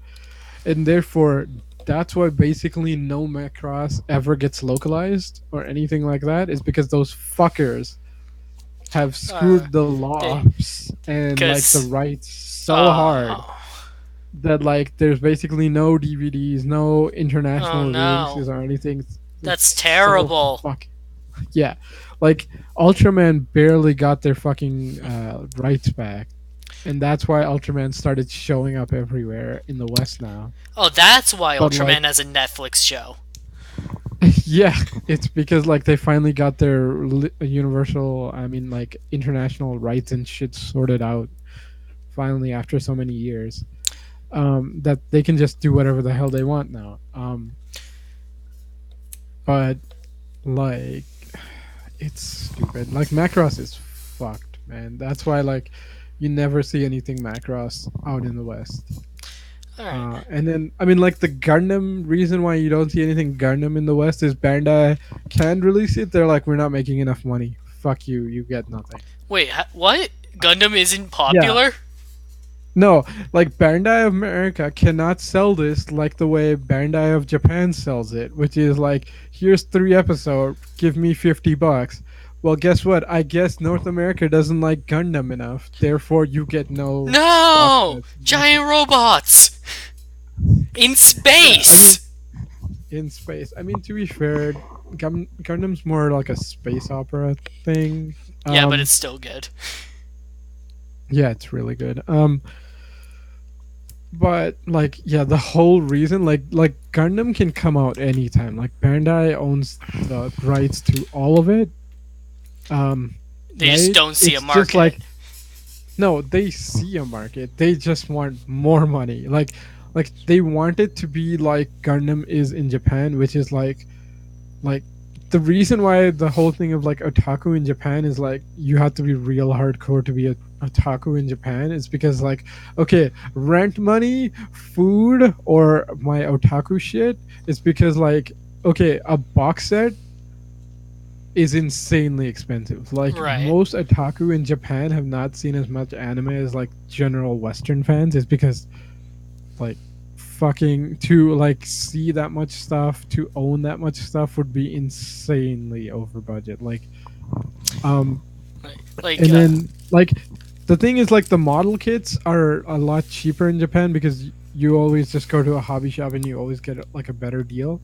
[SPEAKER 1] and therefore that's why basically no Macross ever gets localized or anything like that is because those fuckers have
[SPEAKER 2] Uh,
[SPEAKER 1] screwed the
[SPEAKER 2] they,
[SPEAKER 1] laws and like the
[SPEAKER 2] cause,
[SPEAKER 1] rights so hard
[SPEAKER 2] oh,
[SPEAKER 1] that like there's basically no DVDs, no
[SPEAKER 2] oh
[SPEAKER 1] international
[SPEAKER 2] no.
[SPEAKER 1] releases or anything. It's
[SPEAKER 2] That's
[SPEAKER 1] so
[SPEAKER 2] terrible.
[SPEAKER 1] fuck yeah. Like Ultraman barely got their fucking rights back, and that's why Ultraman started showing up everywhere in the West now.
[SPEAKER 2] Oh, that's why
[SPEAKER 1] But like
[SPEAKER 2] Ultraman has a Netflix show.
[SPEAKER 1] yeah, it's because like they finally got their universal, I mean like international rights and shit sorted out finally after so many years. That they can just do whatever the hell they want now. But like it's stupid. Like Macross is fucked, man. That's why like you never see anything Macross out in the West.
[SPEAKER 2] Alright.
[SPEAKER 1] And then I mean like the Gundam reason why you don't see anything Gundam in the West is Bandai can release it. They're like we're not making enough money. Fuck you. You get nothing.
[SPEAKER 2] Wait, what? Gundam isn't
[SPEAKER 1] Yeah.
[SPEAKER 2] popular?
[SPEAKER 1] No, like Bandai of America cannot sell this like the way Bandai of Japan sells it, which is like, here's 3 episodes, give me $50. Well, guess what? I guess North America doesn't like Gundam enough, therefore you get no box
[SPEAKER 2] No!
[SPEAKER 1] sets, nothing.
[SPEAKER 2] Giant robots! In
[SPEAKER 1] Yeah, I mean,
[SPEAKER 2] space!
[SPEAKER 1] in space. I mean, to be fair, Gundam's more like a space opera thing.
[SPEAKER 2] Yeah, but it's
[SPEAKER 1] Um,
[SPEAKER 2] still good.
[SPEAKER 1] yeah, it's really good. But like yeah, the whole reason like Gundam can come out anytime. Like Bandai owns the rights to all of it. Um
[SPEAKER 2] They just
[SPEAKER 1] right?
[SPEAKER 2] don't see a
[SPEAKER 1] It's just
[SPEAKER 2] market.
[SPEAKER 1] like no, they see a market. They just want more money. Like they want it to be like Gundam is in Japan, which is like the reason why the whole thing of like otaku in Japan is like you have to be real hardcore to be a otaku in Japan is because like okay, rent money, food, or my otaku shit is because like okay, a box set is insanely expensive. Like
[SPEAKER 2] Right.
[SPEAKER 1] most otaku in Japan have not seen as much anime as like general Western fans is because like fucking to like see that much stuff, to own that much stuff would be insanely over budget. Um
[SPEAKER 2] Like,
[SPEAKER 1] and then like the thing is like the model kits are a lot cheaper in Japan because you always just go to a hobby shop and you always get like a better deal.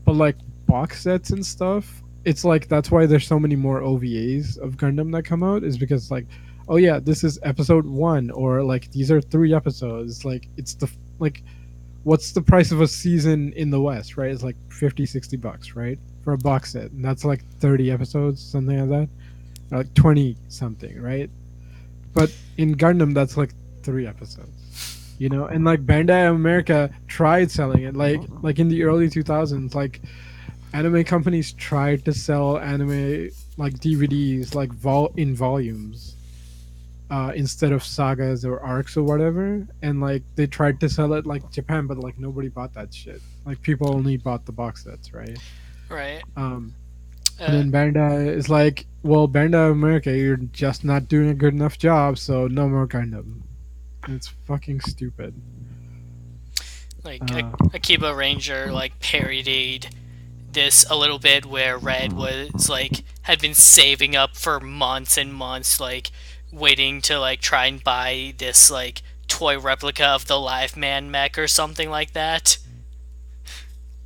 [SPEAKER 1] But like box sets and stuff, it's like that's why there's so many more OVAs of Gundam that come out is because like oh yeah, this is episode 1 or like these are 3 episodes. Like it's the like what's the price of a season in the West, right? It's like 50, $60, right? For a box set. And that's like 30 episodes, something like that. Or like 20 something, right? But in Gundam, that's like 3 episodes. You know, and like Bandai America tried selling it, like in the early 2000s, like anime companies tried to sell anime like DVDs, like in volumes, instead of sagas or arcs or whatever. And like they tried to sell it like Japan, but like nobody bought that shit. Like people only bought the box sets, right?
[SPEAKER 2] right.
[SPEAKER 1] Um, and
[SPEAKER 2] Uh,
[SPEAKER 1] then Bandai is like, well, Bandai America, you're just not doing a good enough job, so no more Gundam. and it's fucking stupid.
[SPEAKER 2] Like
[SPEAKER 1] Uh,
[SPEAKER 2] Akiba Ranger like parodied this a little bit where Red was like had been saving up for months and months, like waiting to like try and buy this like toy replica of the live man mech or something like that.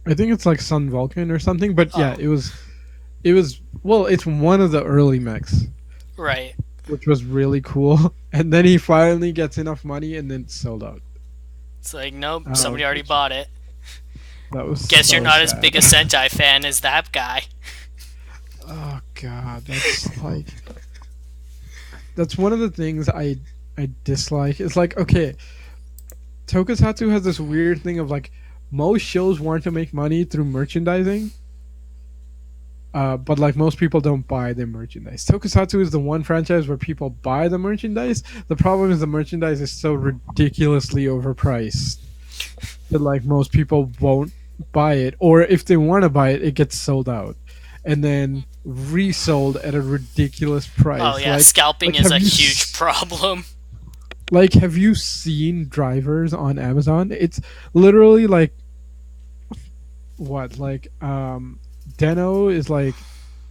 [SPEAKER 1] I think it's like Sun Vulcan or something, but yeah,
[SPEAKER 2] Oh,
[SPEAKER 1] it was well, it's one of the early mechs,
[SPEAKER 2] right.
[SPEAKER 1] which was really cool. And then he finally gets enough money, and then it's sold out.
[SPEAKER 2] It's like nope, somebody already
[SPEAKER 1] Which
[SPEAKER 2] bought it.
[SPEAKER 1] that was
[SPEAKER 2] Guess
[SPEAKER 1] that
[SPEAKER 2] you're
[SPEAKER 1] was
[SPEAKER 2] not as
[SPEAKER 1] sad.
[SPEAKER 2] big a Sentai fan as that guy.
[SPEAKER 1] Oh god, that's one of the things I dislike. It's like, okay, Tokusatsu has this weird thing of like most shows want to make money through merchandising, but like most people don't buy the merchandise. Tokusatsu is the one franchise where people buy the merchandise. The problem is the merchandise is so ridiculously overpriced that like most people won't buy it, or if they want to buy it, it gets sold out and then resold at a ridiculous
[SPEAKER 2] Oh
[SPEAKER 1] price.
[SPEAKER 2] yeah, scalping
[SPEAKER 1] Like
[SPEAKER 2] is a huge problem.
[SPEAKER 1] have you seen drivers on Amazon? It's literally like what Deno is like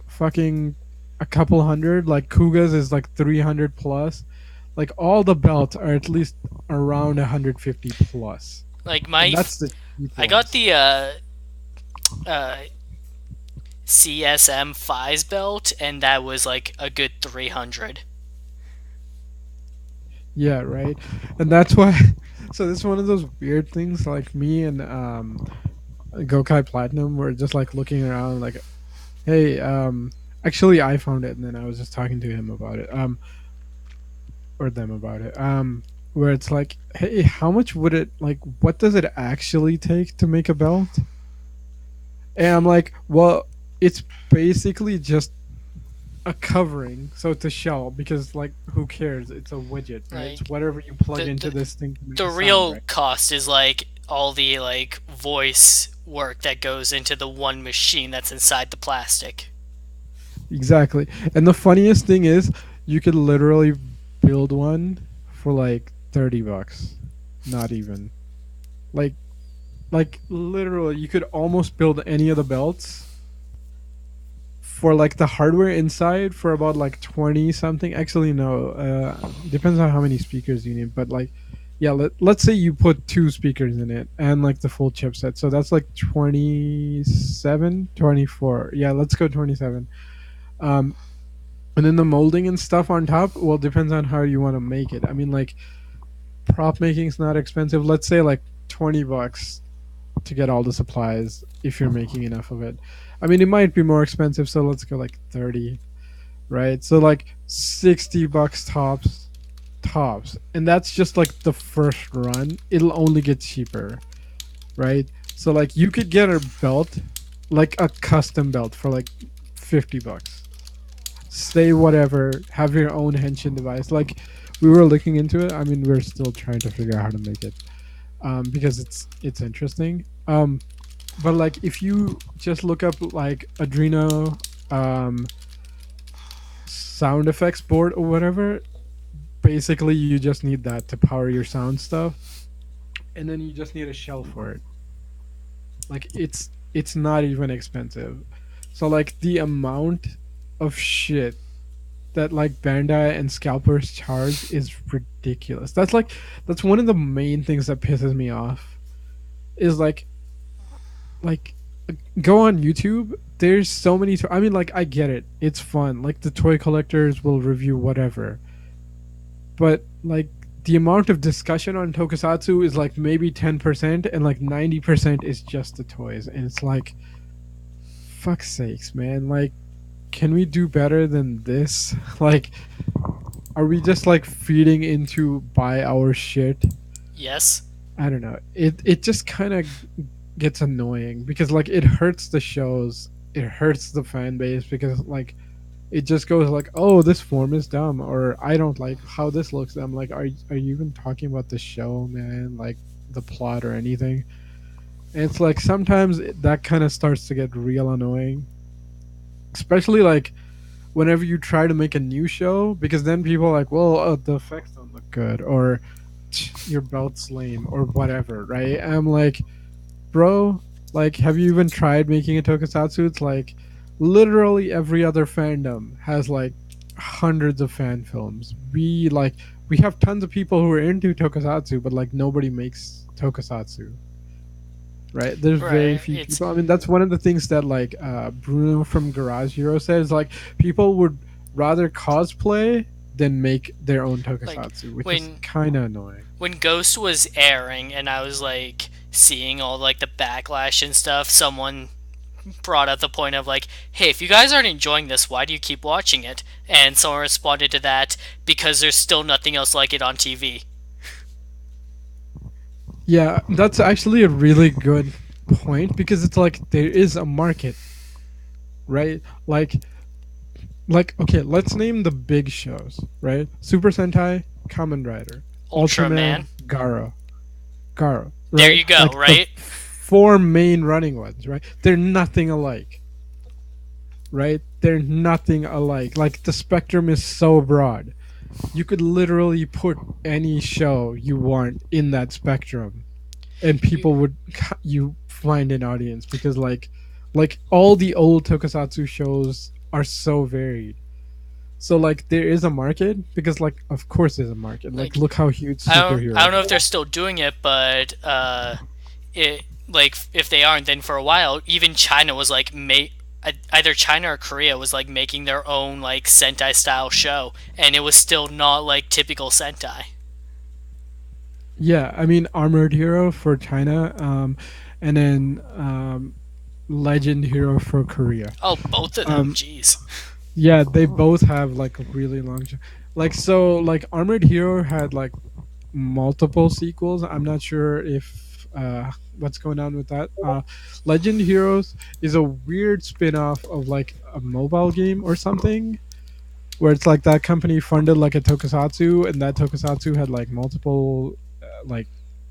[SPEAKER 1] fucking a couple hundred, like Kugas is like 300 plus. Like all the belts are at least around 150 plus.
[SPEAKER 2] Like
[SPEAKER 1] And that's the cheap
[SPEAKER 2] I got
[SPEAKER 1] ones.
[SPEAKER 2] the uh, CSM Fies belt, and that was like a good 300.
[SPEAKER 1] Yeah, right. And that's why so this is one of those weird things like me and Gokai Platinum were just like looking around like, hey, actually I found it and then I was just talking to him about it. Or them about it. Where it's like, hey, how much would it like what does it actually take to make a belt? And I'm like, well, it's basically just a covering, so it's a shell because like who cares? It's a widget, right? It's
[SPEAKER 2] Like
[SPEAKER 1] whatever you plug
[SPEAKER 2] the
[SPEAKER 1] into
[SPEAKER 2] the,
[SPEAKER 1] this thing to make
[SPEAKER 2] the
[SPEAKER 1] a sound,
[SPEAKER 2] real
[SPEAKER 1] right?
[SPEAKER 2] cost is like all the like voice work that goes into the one machine that's inside the plastic.
[SPEAKER 1] Exactly. And the funniest thing is you could literally build one for like $30. Not even. Like literally you could almost build any of the belts for like the hardware inside for about like 20 something. Actually no, depends on how many speakers you need, but like yeah, let's say you put two speakers in it and like the full chipset, so that's like 27, 24. Yeah, let's go 27. um and then the molding and stuff on top, well, depends on how you want to make it. I mean, like, prop making is not expensive. Let's say like $20 to get all the supplies if you're making enough of it. I mean, it might be more expensive, so let's go like 30, right? So like $60 tops, tops, and that's just like the first run. It'll only get cheaper, right? So like you could get a belt, like a custom belt for like $50. Stay whatever, have your own henshin device. Like we were looking into it. I mean, we're still trying to figure out how to make it, because it's interesting. But like if you just look up like Adreno sound effects board or whatever, basically you just need that to power your sound stuff, and then you just need a shell for it. Like it's not even expensive. So like the amount of shit that like Bandai and scalpers charge is ridiculous. That's one of the main things that pisses me off. Is like go on YouTube. There's so many. I mean, like I get it. It's fun. Like the toy collectors will review whatever, but like the amount of discussion on Tokusatsu is like maybe 10%, and like 90% is just the toys, and it's like, fuck sakes, man. Like, can we do better than this? Like, are we just like feeding into buy our shit?
[SPEAKER 2] Yes.
[SPEAKER 1] I don't know. It just kind of gets annoying because like it hurts the shows. It hurts the fan base because like it just goes like, oh, this form is dumb, or I don't like how this looks. I'm like, are you even talking about the show, man? Like the plot or anything? And it's like sometimes that kind of starts to get real annoying, especially like whenever you try to make a new show, because then people are like, well, the effects don't look good, or Your belt's lame or whatever, right? And I'm like, bro, like, have you even tried making a tokusatsu? It's like literally every other fandom has like hundreds of fan films. We have tons of people who are into tokusatsu, but like nobody makes tokusatsu, right? There's very
[SPEAKER 2] Right.
[SPEAKER 1] few people. I mean, that's one of the things that like Bruno from Garage Hero says. Like, people would rather cosplay than make their own
[SPEAKER 2] Like
[SPEAKER 1] tokusatsu, which is
[SPEAKER 2] when
[SPEAKER 1] kind of annoying.
[SPEAKER 2] Ghost was airing and I was like seeing all like the backlash and stuff, someone brought up the point of like, hey, if you guys aren't enjoying this, why do you keep watching it? And someone responded to that, because there's still nothing else like it on TV.
[SPEAKER 1] Yeah, that's actually a really good point because it's like there is a market, right? Like okay, let's name the big shows, right? Super Sentai, Kamen Rider,
[SPEAKER 2] Ultraman.
[SPEAKER 1] Ultraman, Garo,
[SPEAKER 2] There
[SPEAKER 1] right?
[SPEAKER 2] you go,
[SPEAKER 1] Like the
[SPEAKER 2] right?
[SPEAKER 1] four main running ones, right? They're nothing alike, right? They're nothing alike. Like the spectrum is so broad. You could literally put any show you want in that spectrum and people would you find an audience because like all the old tokusatsu shows are so varied. So like there is a market because like of course there's a market. Like
[SPEAKER 2] Like
[SPEAKER 1] look how huge
[SPEAKER 2] I
[SPEAKER 1] superheroes
[SPEAKER 2] don't know if they're
[SPEAKER 1] are.
[SPEAKER 2] still doing it, but it like if they aren't, then for a while, even China was like either China or Korea was like making their own like Sentai style show, and it was still not like typical Sentai.
[SPEAKER 1] Yeah, I mean Armored Hero for China, and then Legend Hero for Korea.
[SPEAKER 2] Oh, both of them.
[SPEAKER 1] Um,
[SPEAKER 2] Jeez.
[SPEAKER 1] yeah, they both have like a really long, like so like Armored Hero had like multiple sequels. I'm not sure if what's going on with that. Legend Heroes is a weird spin-off of like a mobile game or something where it's like that company funded like a tokusatsu and that tokusatsu had like multiple like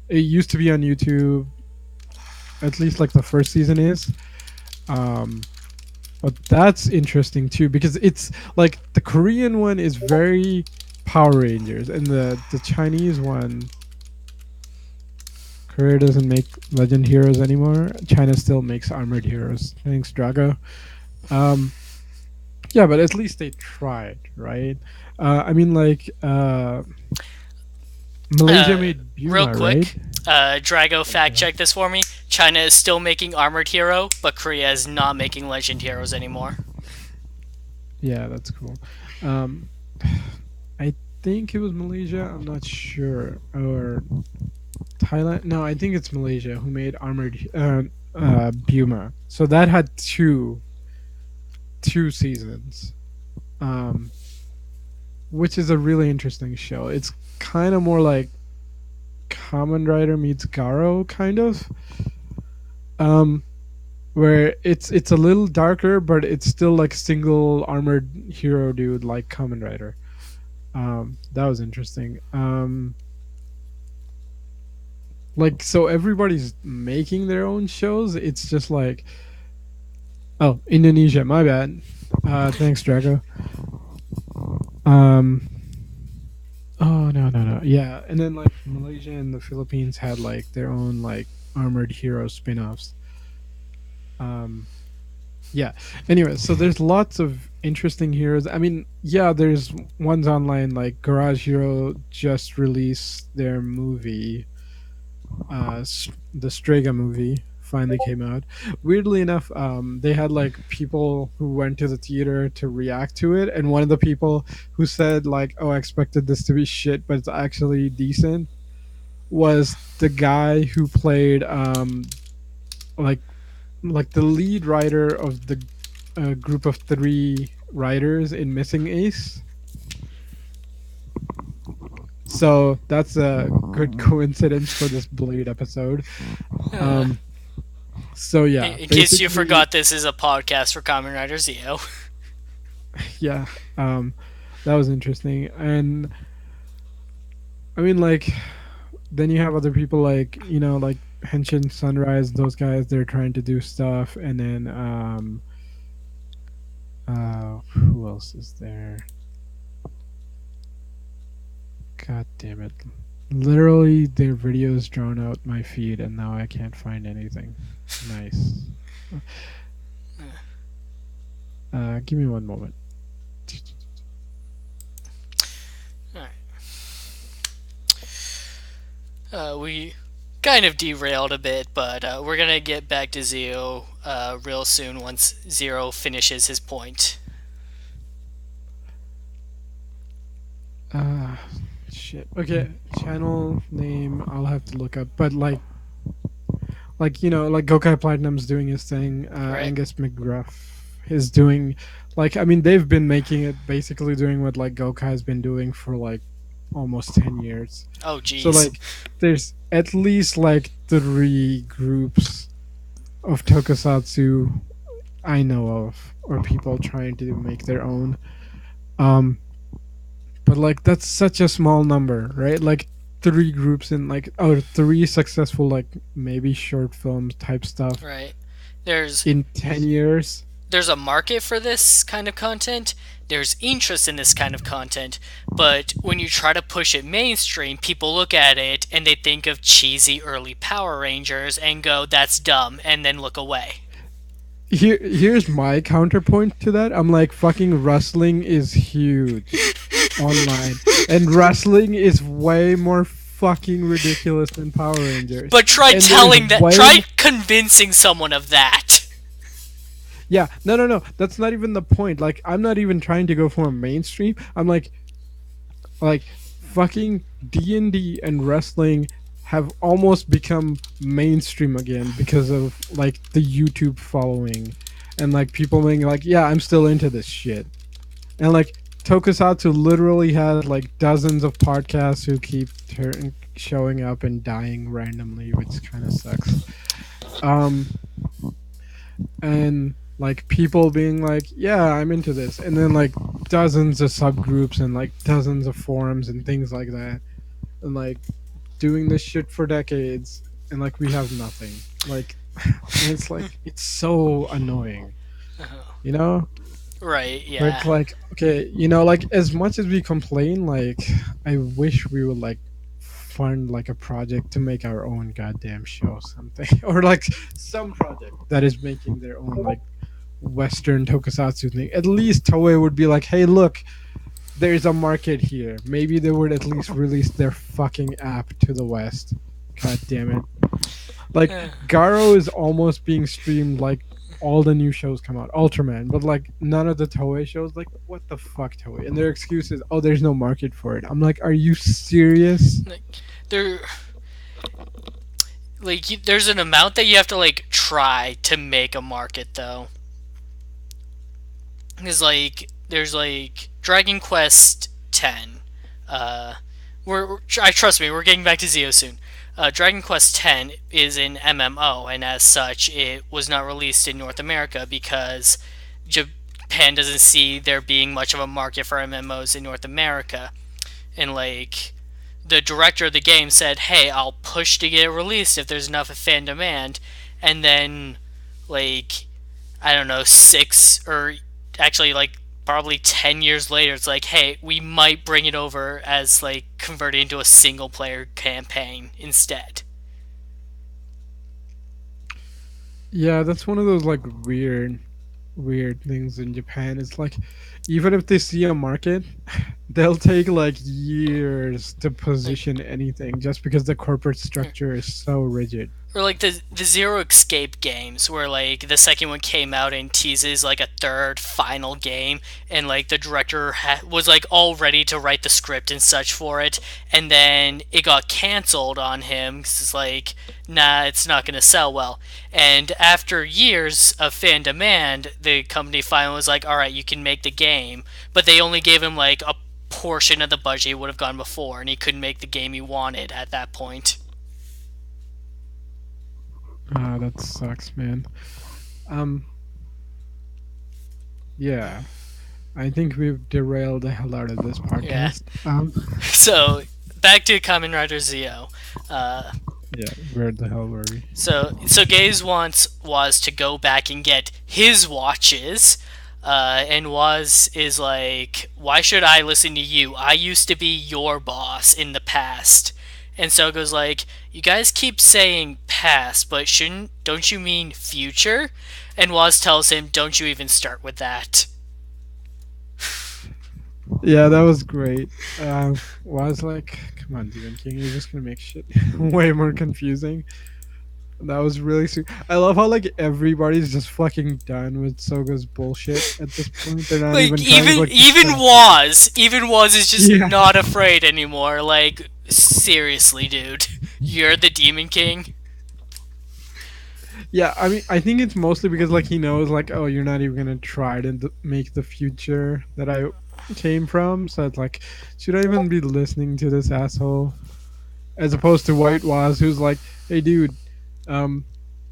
[SPEAKER 1] it used to be on YouTube, at least like the first season is. Um but that's interesting too because it's like the Korean one is very Power Rangers and the Chinese one, Korea doesn't make Legend Heroes anymore. China still makes Armored Heroes. Thanks, Drago. Um, yeah, but at least they tried, right? I mean, like Malaysia
[SPEAKER 2] Uh,
[SPEAKER 1] made
[SPEAKER 2] Real
[SPEAKER 1] Buma, right?
[SPEAKER 2] quick, Drago, fact
[SPEAKER 1] Yeah,
[SPEAKER 2] check this for me. China is still making Armored Hero, but Korea is not making Legend Heroes anymore.
[SPEAKER 1] yeah, that's cool. Um, I think it was Malaysia. I'm not sure, or Thailand. No, I think it's Malaysia who made Armored Buma. So that had two seasons. Um, which is a really interesting show. It's kind of more like Kamen Rider meets Garo, kind of. Um, where it's a little darker, but it's still like single armored hero dude like Kamen Rider. That was interesting. Like so everybody's making their own shows. It's just like oh Indonesia, my bad. Thanks, Drago. Um, Oh no. Yeah, and then like Malaysia and the Philippines had like their own like armored hero spin-offs. Um yeah. Anyway, so there's lots of interesting heroes. I mean, yeah, there's ones online like Garage Hero just released their movie. The Strega movie finally came out. Weirdly enough, they had like people who went to the theater to react to it, and one of the people who said like, "Oh, I expected this to be shit, but it's actually decent," was the guy who played like the lead writer of the group of three writers in Missing Ace. So that's a good coincidence for this Blade episode.
[SPEAKER 2] Uh,
[SPEAKER 1] Um, so yeah,
[SPEAKER 2] in case you
[SPEAKER 1] basically,
[SPEAKER 2] forgot, this is a podcast for Kamen Rider Zi-O.
[SPEAKER 1] yeah, that was interesting. And I mean, like, then you have other people like like Henshin Sunrise. Those guys, they're trying to do stuff, and then who else is there? God damn it. Literally, their videos drawn out my feed, and now I can't find anything. Nice. Give me one moment.
[SPEAKER 2] All right. We kind of derailed a bit, but we're gonna get back to Zi-O real soon once Zero finishes his point.
[SPEAKER 1] Uh, Shit. Okay, channel name I'll have to look up, but like Gokai Platinum's doing his thing.
[SPEAKER 2] Right?
[SPEAKER 1] Angus McGruff is doing, like, I mean, they've been making it basically doing what like Gokai's been doing for like almost 10 years.
[SPEAKER 2] Oh,
[SPEAKER 1] So
[SPEAKER 2] geez.
[SPEAKER 1] like, there's at least like three groups of tokusatsu I know of, or people trying to make their own. Um, but like that's such a small number, right? Like three groups in like, or three successful like maybe short films type stuff
[SPEAKER 2] Right. There's
[SPEAKER 1] in 10 years.
[SPEAKER 2] there's a market for this kind of content. There's interest in this kind of content, but when you try to push it mainstream, people look at it and they think of cheesy early Power Rangers and go, "That's dumb," and then look away.
[SPEAKER 1] Here's my counterpoint to that. I'm like, fucking wrestling is huge online, and wrestling is way more fucking ridiculous than Power Rangers.
[SPEAKER 2] But try
[SPEAKER 1] And there's
[SPEAKER 2] telling that,
[SPEAKER 1] way
[SPEAKER 2] try convincing someone of that.
[SPEAKER 1] Yeah, no, no, no. That's not even the point. Like, I'm not even trying to go for a mainstream. I'm like, fucking D&D and wrestling have almost become mainstream again because of like the YouTube following, and like people being like, yeah, I'm still into this shit. And like Tokusatsu literally has like dozens of podcasts who keep showing up and dying randomly, which kind of sucks. Um, and like people being like, yeah, I'm into this, and then like dozens of subgroups and like dozens of forums and things like that, and like doing this shit for decades, and like we have nothing. Like, and it's like it's so annoying, you know?
[SPEAKER 2] Right,
[SPEAKER 1] Where
[SPEAKER 2] yeah.
[SPEAKER 1] it's like, okay, like as much as we complain, like I wish we would like fund like a project to make our own goddamn show, something, or like some project that is making their own like Western tokusatsu thing. At least Toei would be like, hey, look, there's a market here. Maybe they would at least release their fucking app to the West. God damn it. Like, Garo is almost being streamed like all the new shows come out. Ultraman, but like none of the Toei shows. Like, what the fuck, Toei? And their excuse is, oh, there's no market for it. I'm like, are you serious?
[SPEAKER 2] Like, there, there's an amount that you have to like try to make a market though. Is like there's like Dragon Quest X. Uh, I trust me, we're getting back to Zi-O soon. Dragon Quest X is an MMO, and as such, it was not released in North America because Japan doesn't see there being much of a market for MMOs in North America. And like the director of the game said, "Hey, I'll push to get it released if there's enough fan demand," and then like I don't know, six or actually like probably 10 years later, it's like, hey, we might bring it over as like converted into a single player campaign instead.
[SPEAKER 1] Yeah, that's one of those like weird things in Japan. It's like, even if they see a market, they'll take like years to
[SPEAKER 2] Like,
[SPEAKER 1] position anything just because the corporate structure is so rigid.
[SPEAKER 2] or like the Zero Escape games, where like the second one came out and teases like a third final game, and like the director was like all ready to write the script and such for it, and then it got canceled on him because it's like, nah, it's not gonna sell well. And after years of fan demand, the company finally was like, all right, you can make the game, but they only gave him like a portion of the budget he would have gone before, and he couldn't make the game he wanted at that point.
[SPEAKER 1] Ah, that sucks, man. Um, yeah, I think we've derailed the hell out of this
[SPEAKER 2] Yeah.
[SPEAKER 1] podcast.
[SPEAKER 2] So back to Kamen Rider Zi-O. Uh,
[SPEAKER 1] Yeah, where the hell were we?
[SPEAKER 2] so Gaze wants Waz to go back and get his watches. And Waz is like, why should I listen to you? I used to be your boss in the past. And Sogo's like, "You guys keep saying past, but shouldn't don't you mean future?" And Waz tells him, "Don't you even start with that."
[SPEAKER 1] Yeah, that was great. Was like, come on, Demon King, you're just gonna make shit way more confusing. That was really sweet. I love how like everybody's just fucking done with Soga's bullshit at this point. They're not
[SPEAKER 2] Like
[SPEAKER 1] even trying to like defend him.
[SPEAKER 2] Even Waz is just
[SPEAKER 1] Yeah,
[SPEAKER 2] not afraid anymore. Like seriously, dude, you're the Demon King.
[SPEAKER 1] yeah. I mean, I think it's mostly because like he knows like, oh, you're not even gonna try to make the future that I came from. So it's like, should I even be listening to this asshole? As opposed to White Waz, who's like, hey, dude, um,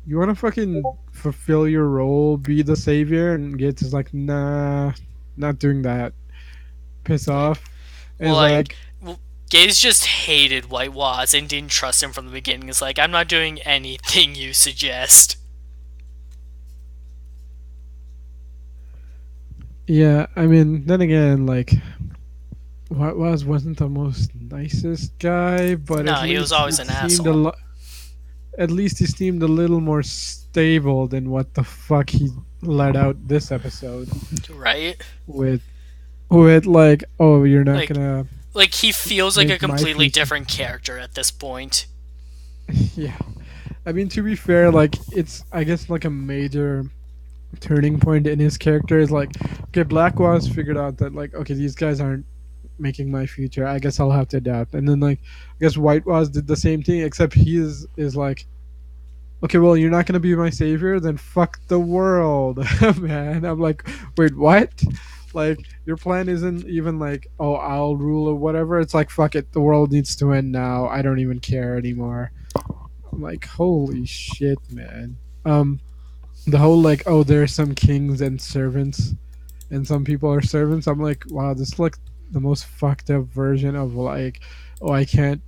[SPEAKER 1] you want to fucking fulfill your role, be the savior, and Gates is like, nah, not doing that. Piss
[SPEAKER 2] Like,
[SPEAKER 1] off. And
[SPEAKER 2] well,
[SPEAKER 1] it's
[SPEAKER 2] like,
[SPEAKER 1] like,
[SPEAKER 2] Gaze just hated White Waz and didn't trust him from the beginning. It's like, I'm not doing anything you suggest.
[SPEAKER 1] yeah. I mean, then again, like, White Waz wasn't the most nicest guy, but
[SPEAKER 2] No, he was always an asshole,
[SPEAKER 1] at least he seemed a little more stable than what the fuck he let out this episode
[SPEAKER 2] right?
[SPEAKER 1] with like, oh, you're not
[SPEAKER 2] Like,
[SPEAKER 1] gonna
[SPEAKER 2] like he feels like a
[SPEAKER 1] make my
[SPEAKER 2] completely
[SPEAKER 1] future.
[SPEAKER 2] different character at this point.
[SPEAKER 1] Yeah. I mean, to be fair, like it's I guess like a major turning point in his character is like, okay, Black was figured out that like, okay, these guys aren't making my future. I guess I'll have to adapt. And then like, I guess White was did the same thing, except he is like, okay, well, you're not gonna be my savior, then fuck the world, man. I'm like, wait, what? Like, your plan isn't even like, oh, I'll rule or whatever. It's like, fuck it, the world needs to end now. I don't even care anymore. I'm like, holy shit, man. The whole like, oh, there are some kings and servants, and some people are servants. I'm like, wow, this is like the most fucked up version of like, oh, I can't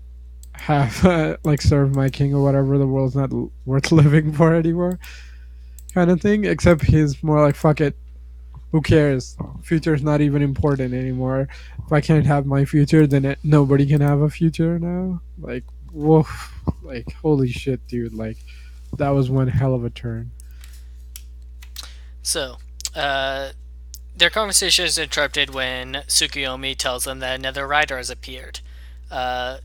[SPEAKER 1] have like serve my king or whatever. The world's not worth living for anymore, kind of thing. Except he's more like, fuck it, who cares? Future's not even important anymore. If I can't have my future, then nobody can have a future now. Like, whoa, like holy shit, dude. Like that was one hell of a turn.
[SPEAKER 2] So, uh, their conversation is interrupted when Tsukuyomi tells them that another rider has appeared.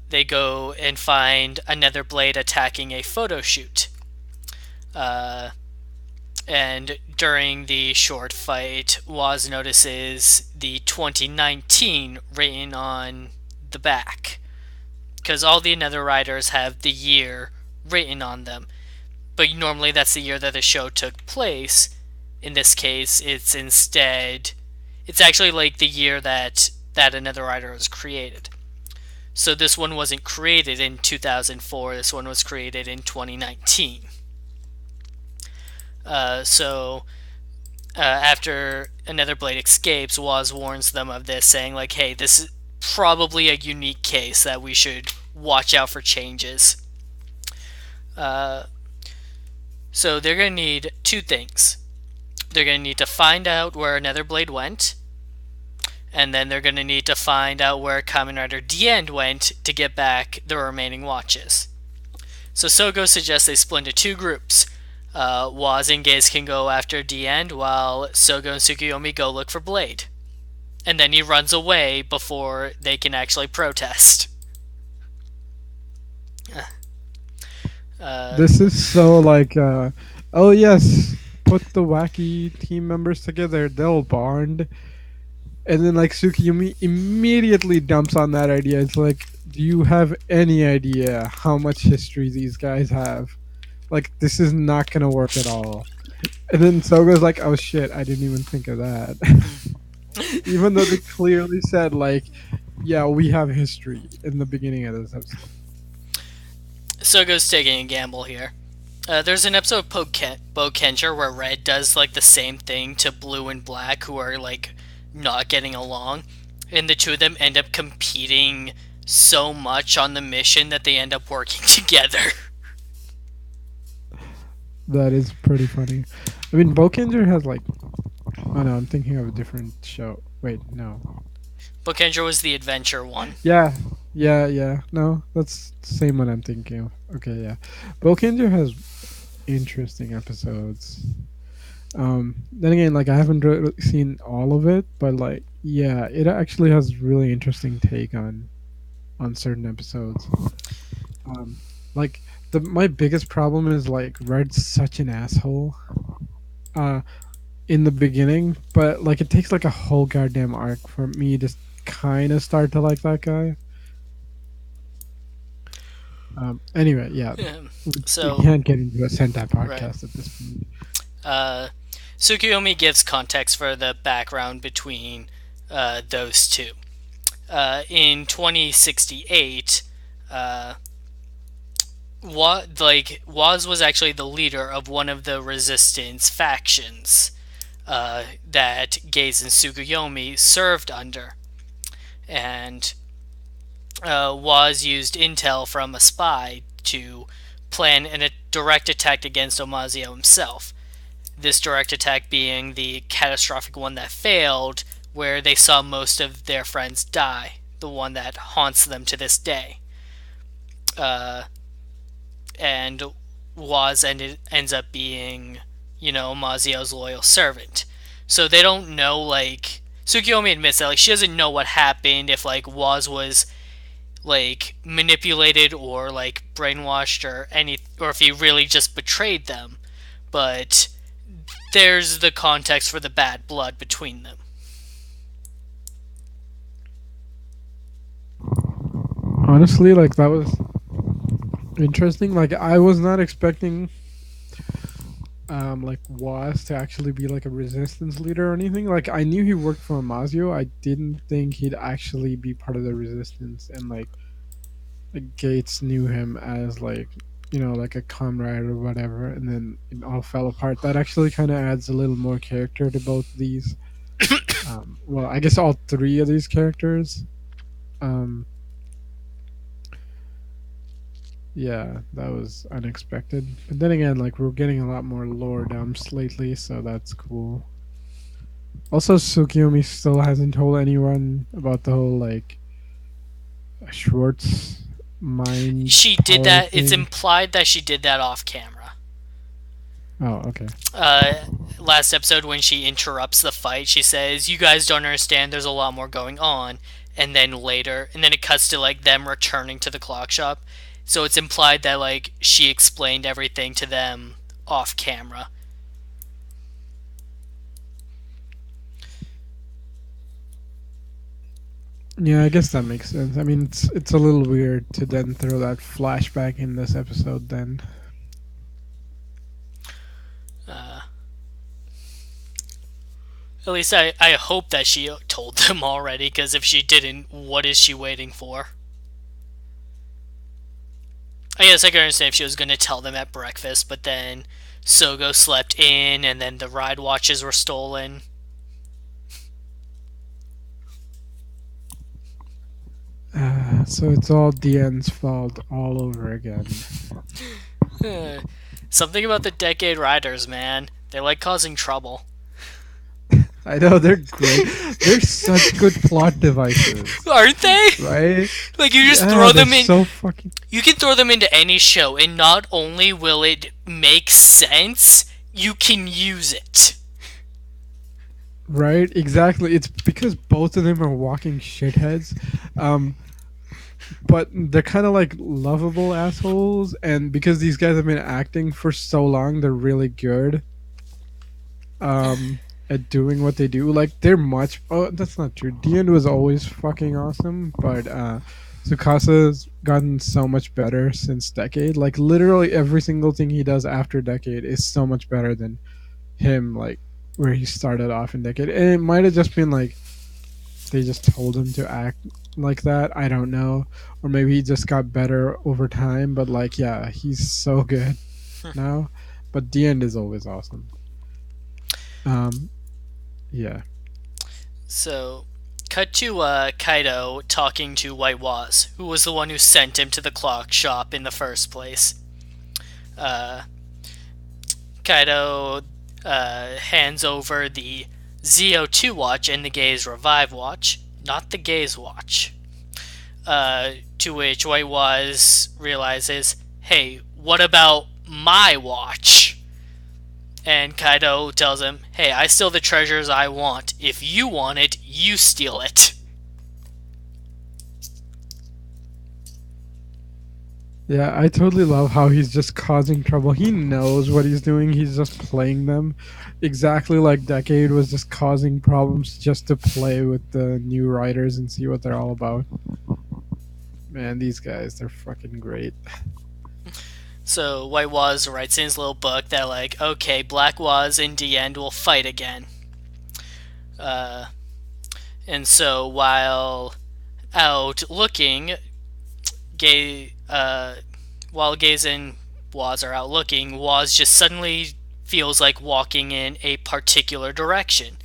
[SPEAKER 2] They go and find another blade attacking a photo shoot. Uh, and during the short fight, Waz notices the 2019 written on the back. Because all the Nether Riders have the year written on them. But normally that's the year that the show took place. In this case, it's actually like the year that Another Rider was created. So this one wasn't created in 2004. This one was created in 2019. After Another Blade escapes, Waz warns them of this, saying like, "Hey, this is probably a unique case that we should watch out for changes." Uh, so they're gonna need two things. They're gonna need to find out where Another Blade went, and then they're gonna need to find out where Kamen Rider Zi-O went to get back the remaining watches. So Sogo suggests they split into two groups. Waz and Gaze can go after Zi-O, while Sogo and Tsukuyomi go look for Blade. And then he runs away before they can actually protest. Uh,
[SPEAKER 1] This is so like, oh yes, put the wacky team members together, they'll bond. And then like Tsukiyumi immediately dumps on that idea. It's like, do you have any idea how much history these guys have? Like, this is not gonna work at all. And then Sogo's like, oh shit, I didn't even think of that. Even though they clearly said like, yeah, we have history in the beginning of this episode.
[SPEAKER 2] Sogo's taking a gamble here. There's an episode of Bokenger where Red does like the same thing to Blue and Black, who are like not getting along, and the two of them end up competing so much on the mission that they end up working together.
[SPEAKER 1] That is pretty funny. I mean, Bokenger has like, oh no, I'm thinking of a different show. Wait, no.
[SPEAKER 2] Bokenger was the adventure one.
[SPEAKER 1] Yeah, Yeah. No, that's the same one I'm thinking of. Okay, yeah. Bokenjo has interesting episodes. Then again, like I haven't really seen all of it, but like yeah, it actually has really interesting take on certain episodes. Um, like the my biggest problem is like Red's such an asshole. Uh, in the beginning, but like it takes like a whole goddamn arc for me to kind of start to like that guy. Anyway, yeah, we
[SPEAKER 2] So,
[SPEAKER 1] can't get into a Sentai
[SPEAKER 2] right.
[SPEAKER 1] podcast at this point.
[SPEAKER 2] Uh, Tsukuyomi gives context for the background between those two. In 2068, uh, Waz was actually the leader of one of the resistance factions that Gaze and Tsukuyomi served under, and Waz used intel from a spy to plan a direct attack against Omazio himself. This direct attack being the catastrophic one that failed, where they saw most of their friends die, the one that haunts them to this day. Uh, and ends up being, Mazio's loyal servant. So they don't know, like, Tsukiyomi admits that, like, she doesn't know what happened, if, like, Waz was, like, manipulated or, like, brainwashed or if he really just betrayed them. But there's the context for the bad blood between them.
[SPEAKER 1] Honestly, like that was interesting. Like I was not expecting like Was to actually be like a resistance leader or anything. Like I knew he worked for Amazio. I didn't think he'd actually be part of the resistance, and like Gates knew him as like like a comrade or whatever, and then it all fell apart. That actually kind of adds a little more character to both these. Well, I guess all three of these characters. Um, yeah, that was unexpected. But then again, like we're getting a lot more lore dumps lately, so that's cool. Also, Tsukiyomi still hasn't told anyone about the whole like Schwartz mind
[SPEAKER 2] She did
[SPEAKER 1] power
[SPEAKER 2] that. It's
[SPEAKER 1] thing.
[SPEAKER 2] implied that she did that off camera.
[SPEAKER 1] Oh, okay.
[SPEAKER 2] uh, Last episode, when she interrupts the fight, she says, "You guys don't understand. There's a lot more going on." And then it cuts to like them returning to the clock shop. So it's implied that like she explained everything to them off camera.
[SPEAKER 1] Yeah, I guess that makes sense. I mean, it's a little weird to then throw that flashback in this episode. Then,
[SPEAKER 2] Uh, at least I hope that she told them already, because if she didn't, what is she waiting for? I guess I could understand if she was going to tell them at breakfast, but then Sogo slept in, and then the ride watches were stolen.
[SPEAKER 1] so it's all Diane's fault all over again.
[SPEAKER 2] Something about the Decade Riders, man. They like causing trouble.
[SPEAKER 1] I know they're great. They're such good plot devices,
[SPEAKER 2] Aren't they?
[SPEAKER 1] right?
[SPEAKER 2] Like, you just
[SPEAKER 1] Yeah,
[SPEAKER 2] throw
[SPEAKER 1] they're
[SPEAKER 2] them in.
[SPEAKER 1] so fucking
[SPEAKER 2] You can throw them into any show, and not only will it make sense, you can use it.
[SPEAKER 1] right. Exactly. It's because both of them are walking shitheads. Um, but they're kind of like lovable assholes, and because these guys have been acting for so long, they're really good um at doing what they do. Like they're much oh that's not true. Dian was always fucking awesome, but Tsukasa's gotten so much better since Decade. Like literally every single thing he does after Decade is so much better than him, like where he started off in Decade. And it might have just been like they just told him to act like that. I don't know. Or maybe he just got better over time, but like yeah, he's so good now. But the end is always awesome. Um yeah.
[SPEAKER 2] So, cut to Kaido talking to White Waz, who was the one who sent him to the clock shop in the first place. Uh, Kaido hands over the Zi-O 2 watch and the Gaze Revive watch, not the Gaze watch. To which White Waz realizes, hey, what about my watch? And Kaido tells him, hey, I steal the treasures I want. If you want it, you steal it.
[SPEAKER 1] Yeah, I totally love how he's just causing trouble. He knows what he's doing. He's just playing them, exactly like Decade was just causing problems just to play with the new writers and see what they're all about. Man, these guys, they're fucking great.
[SPEAKER 2] So White Waz writes in his little book that, like, okay, Black Waz and the end will fight again. Uh, and so while out looking, Gay, while Gaze and Waz are out looking, Waz just suddenly feels like walking in a particular direction.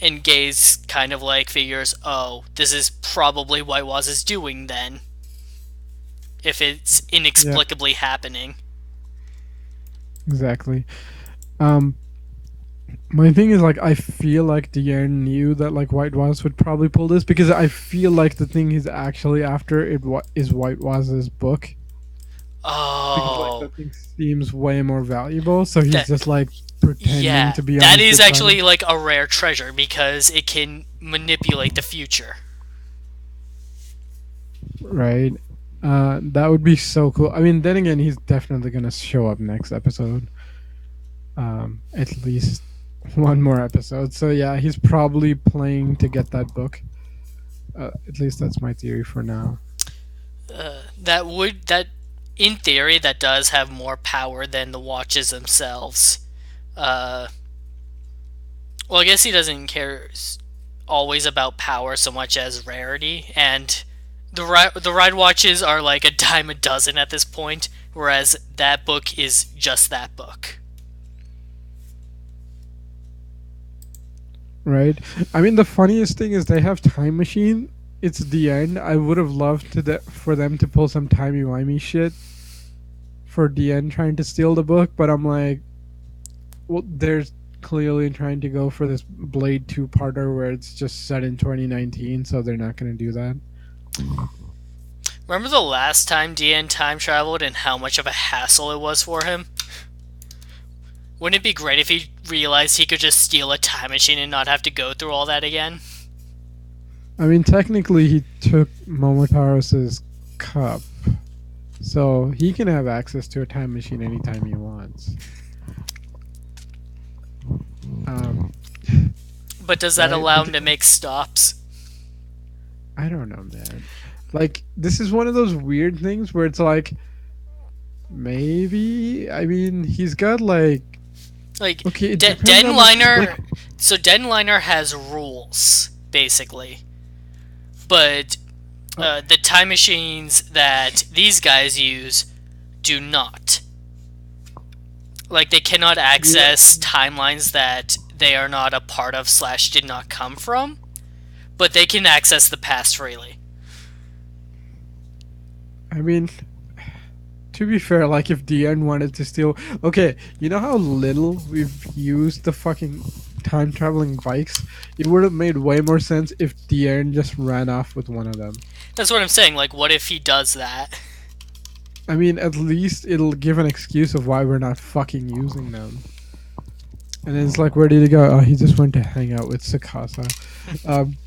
[SPEAKER 2] And Gaze kind of like figures, oh, this is probably what Waz is doing then, if it's
[SPEAKER 1] Yeah,
[SPEAKER 2] inexplicably happening.
[SPEAKER 1] exactly. Um, my thing is like I feel like De'Aaron knew that like White Waz would probably pull this because I feel like the thing he's actually after is White Waz's book because like
[SPEAKER 2] Oh,
[SPEAKER 1] that thing seems way more valuable. So he's
[SPEAKER 2] that
[SPEAKER 1] just like pretending
[SPEAKER 2] yeah,
[SPEAKER 1] to be on
[SPEAKER 2] that
[SPEAKER 1] his
[SPEAKER 2] is
[SPEAKER 1] good side,
[SPEAKER 2] actually like a rare treasure because it can manipulate the future.
[SPEAKER 1] right? That would be so cool. I mean, then again, he's definitely gonna show up next episode. At least one more episode. So yeah, he's probably playing to get that book. At least that's my theory for now.
[SPEAKER 2] That in theory that does have more power than the watches themselves. Uh, well, I guess he doesn't care always about power so much as rarity, and the ride watches are like a dime a dozen at this point, whereas that book is just that book.
[SPEAKER 1] Right? I mean, the funniest thing is they have time machine. It's the end. I would have loved for them to pull some timey wimey shit for the end trying to steal the book, but I'm like, well, they're clearly trying to go for this Blade two-parter where it's just set in 2019, so they're not going to do that.
[SPEAKER 2] Remember the last time DN time traveled and how much of a hassle it was for him? Wouldn't it be great if he realized he could just steal a time machine and not have to go through all that again?
[SPEAKER 1] I mean, technically, he took Momotaro's cup, so he can have access to a time machine anytime he wants. Um,
[SPEAKER 2] But does that
[SPEAKER 1] right?
[SPEAKER 2] allow him to make stops?
[SPEAKER 1] I don't know, man. Like, this is one of those weird things where it's like, maybe. I mean, he's got like,
[SPEAKER 2] Like,
[SPEAKER 1] okay, it depends on like,
[SPEAKER 2] So Denliner has rules, basically. But the time machines that these guys use do not. Like, they cannot
[SPEAKER 1] yeah.
[SPEAKER 2] access timelines that they are not a part of slash did not come from, but they can access the past freely.
[SPEAKER 1] I mean, to be fair, like if DN wanted to steal, okay, you know how little we've used the fucking time traveling bikes? It would have made way more sense if DN just ran off with one of them.
[SPEAKER 2] That's what I'm saying. Like, what if he does that?
[SPEAKER 1] I mean, at least it'll give an excuse of why we're not fucking using them. And then it's like, where did he go? Oh, he just went to hang out with Sakasa. Um,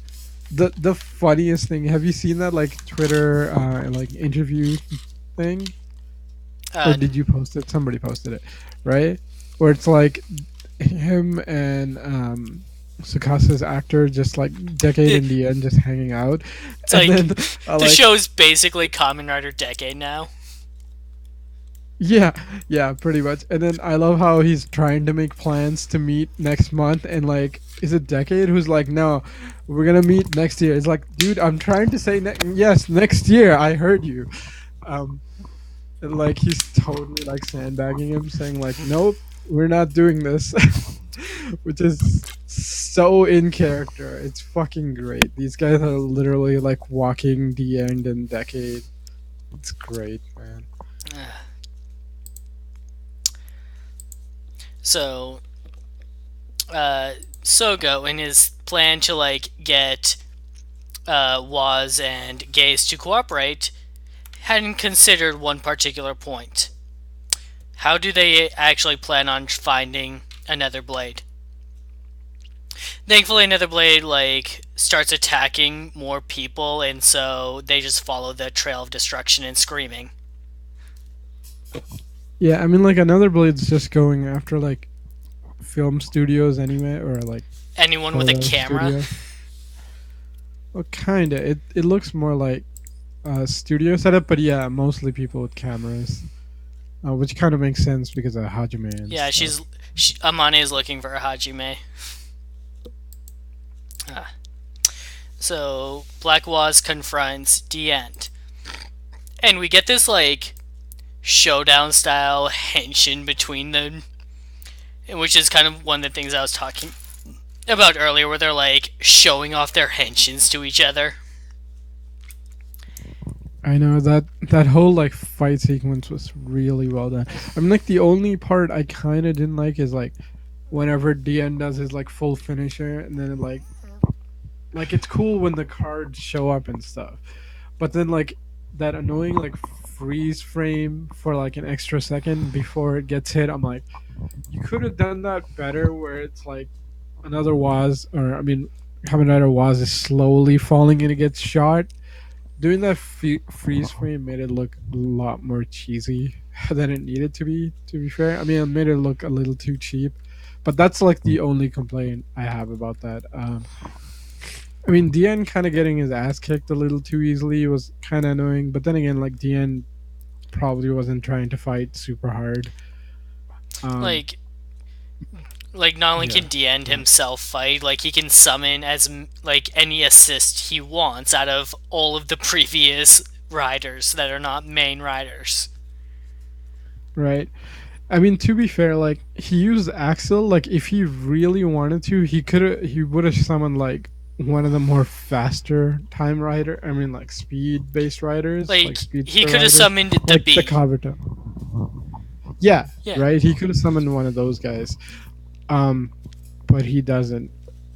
[SPEAKER 1] the funniest thing, have you seen that like Twitter like interview thing? Or
[SPEAKER 2] Uh,
[SPEAKER 1] did you post it? Somebody posted it, right? Where it's like him and Sukasa's actor just like decade in the end just hanging out,
[SPEAKER 2] it's
[SPEAKER 1] and
[SPEAKER 2] like
[SPEAKER 1] then
[SPEAKER 2] the
[SPEAKER 1] like
[SPEAKER 2] show's basically Kamen Rider Decade now.
[SPEAKER 1] yeah, yeah, pretty much. And then I love how he's trying to make plans to meet next month, and like, is it Decade who's like, no, we're gonna meet next year? It's like, dude, I'm trying to say yes, next year. I heard you. Um, and like he's totally like sandbagging him, saying like, nope, we're not doing this, which is so in character. It's fucking great. These guys are literally like walking the end and Decade. It's great, man.
[SPEAKER 2] So, Sogo, in his plan to like get Waz and Gaze to cooperate, hadn't considered one particular point. How do they actually plan on finding another blade? Thankfully, another blade starts attacking more people, and so they just follow the trail of destruction and screaming.
[SPEAKER 1] Yeah, I mean, like another blade's just going after like film studios anyway, or like
[SPEAKER 2] Anyone with a
[SPEAKER 1] photo
[SPEAKER 2] camera,
[SPEAKER 1] studio. Well, kinda. It looks more like a studio setup, but yeah, mostly people with cameras, which kind of makes sense because of Hajime and
[SPEAKER 2] yeah,
[SPEAKER 1] stuff.
[SPEAKER 2] Amane is looking for a Hajime. Ah. So Black Waz confronts End, and we get this showdown style henshin between them, which is kind of one of the things I was talking about earlier, where they're showing off their henshins to each other.
[SPEAKER 1] I know that whole like fight sequence was really well done. I mean, like the only part I kind of didn't like is like whenever DN does his like full finisher, and then like it's cool when the cards show up and stuff, but then like that annoying like freeze frame for like an extra second before it gets hit. I'm like, you could have done that better, where it's like another Waz, or I mean, Kamen Rider Waz is slowly falling and it gets shot. Doing that freeze frame made it look a lot more cheesy than it needed to be. To be fair, I mean, it made it look a little too cheap. But that's like the only complaint I have about that. I mean, DN kind of getting his ass kicked a little too easily was kind of annoying. But then again, like DN probably wasn't trying to fight super hard. Um,
[SPEAKER 2] Like not only
[SPEAKER 1] yeah,
[SPEAKER 2] can End himself fight, he can summon as any assist he wants out of all of the previous riders that are not main riders.
[SPEAKER 1] right. I mean, to be fair, like he used Axel. Like if he really wanted to, he would have summoned like one of the more faster time rider. I mean, like speed based riders, like
[SPEAKER 2] He
[SPEAKER 1] speedster
[SPEAKER 2] could have
[SPEAKER 1] riders,
[SPEAKER 2] summoned the
[SPEAKER 1] like the
[SPEAKER 2] bee.
[SPEAKER 1] Kabuto. Yeah,
[SPEAKER 2] Yeah.
[SPEAKER 1] right. He could have summoned one of those guys. Um, but he doesn't.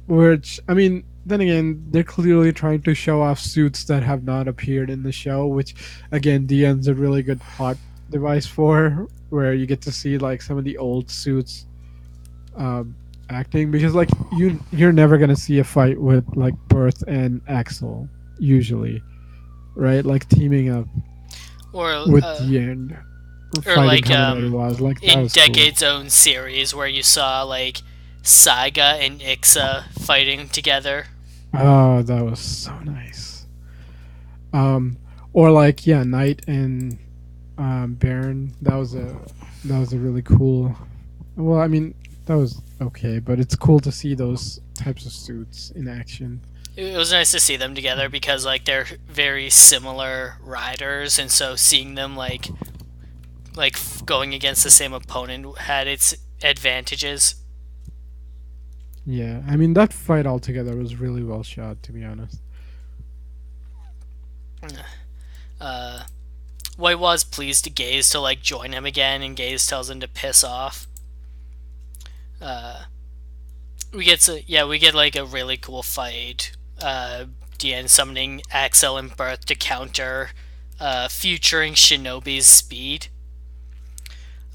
[SPEAKER 1] Which I mean, then again, they're clearly trying to show off suits that have not appeared in the show. Which, again, DN's a really good plot device for, where you get to see like some of the old suits um, acting, because like you're never gonna see a fight with like Birth and Axel usually, right? Like teaming up
[SPEAKER 2] Or
[SPEAKER 1] with DN
[SPEAKER 2] or
[SPEAKER 1] fighting Kamen Rider was like that
[SPEAKER 2] in
[SPEAKER 1] was cool.
[SPEAKER 2] Decade's own series where you saw Saiga and Ixa fighting together.
[SPEAKER 1] Oh, that was so nice. Um, or like yeah, Knight and Baron. That was a really cool. Well, I mean that was okay, but it's cool to see those types of suits in action.
[SPEAKER 2] It was nice to see them together because they're very similar riders, and so seeing them going against the same opponent had its advantages.
[SPEAKER 1] Yeah, I mean that fight altogether was really well shot, to be honest.
[SPEAKER 2] Uh, White was pleased to Gaze to join him again, and Gaze tells him to piss off. Uh, we get a really cool fight. DN summoning Axel and Birth to counter, featuring Shinobi's speed.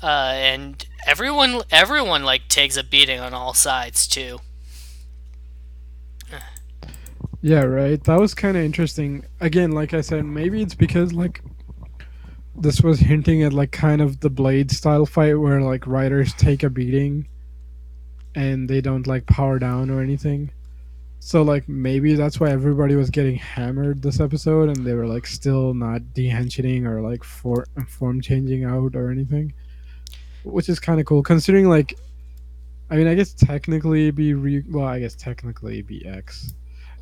[SPEAKER 2] And everyone takes a beating on all sides too.
[SPEAKER 1] Yeah, right. That was kind of interesting. Again, like I said, maybe it's because like this was hinting at like kind of the Blade style fight where like riders take a beating and they don't like power down or anything. So like maybe that's why everybody was getting hammered this episode, and they were like still not dehensioning or like form changing out or anything, which is kind of cool considering like I mean I guess technically it'd be well I guess technically it'd be X,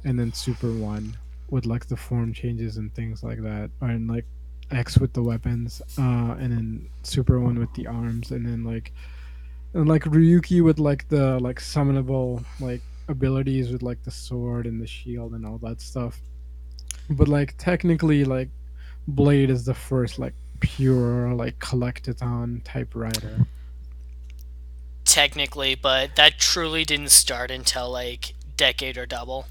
[SPEAKER 1] and then Super One with like the form changes and things like that, and like X with the weapons, and then Super One with the arms, and like Ryuki with like the like summonable like abilities with like the sword and the shield and all that stuff. But like technically like Blade is the first like pure like collectathon type rider.
[SPEAKER 2] Technically, but that truly didn't start until Decade or Double.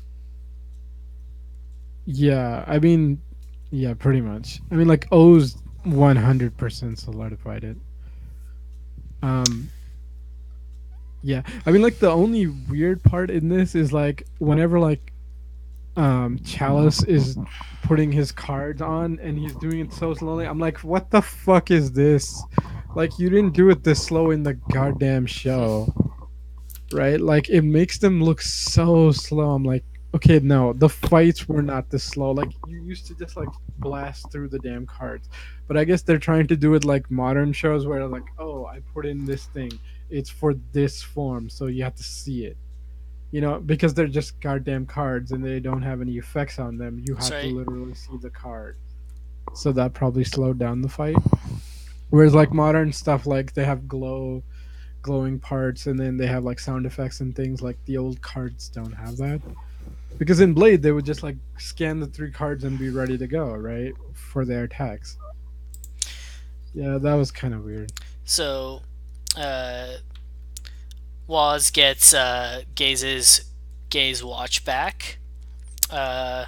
[SPEAKER 1] Yeah, I mean, yeah, pretty much. I mean, like O's 100% solidified it. Um, yeah, I mean, like the only weird part in this is like whenever like Chalice is putting his cards on and he's doing it so slowly. I'm like, what the fuck is this? Like, you didn't do it this slow in the goddamn show, right? Like, it makes them look so slow. I'm like, okay, no, the fights were not this slow. Like, you used to just like blast through the damn cards, but I guess they're trying to do it like modern shows where like, oh, I put in this thing, it's for this form, so you have to see it, because they're just goddamn cards and they don't have any effects on them. You
[SPEAKER 2] That's
[SPEAKER 1] have to
[SPEAKER 2] right.
[SPEAKER 1] literally see the card. So that probably slowed down the fight. Whereas like modern stuff, like they have glowing parts and then they have like sound effects and things. Like the old cards don't have that. Because in Blade they would just like scan the three cards and be ready to go, right? For their attacks. Yeah, that was kind of weird.
[SPEAKER 2] So, uh, Waz gets Gaze's watch back. Uh,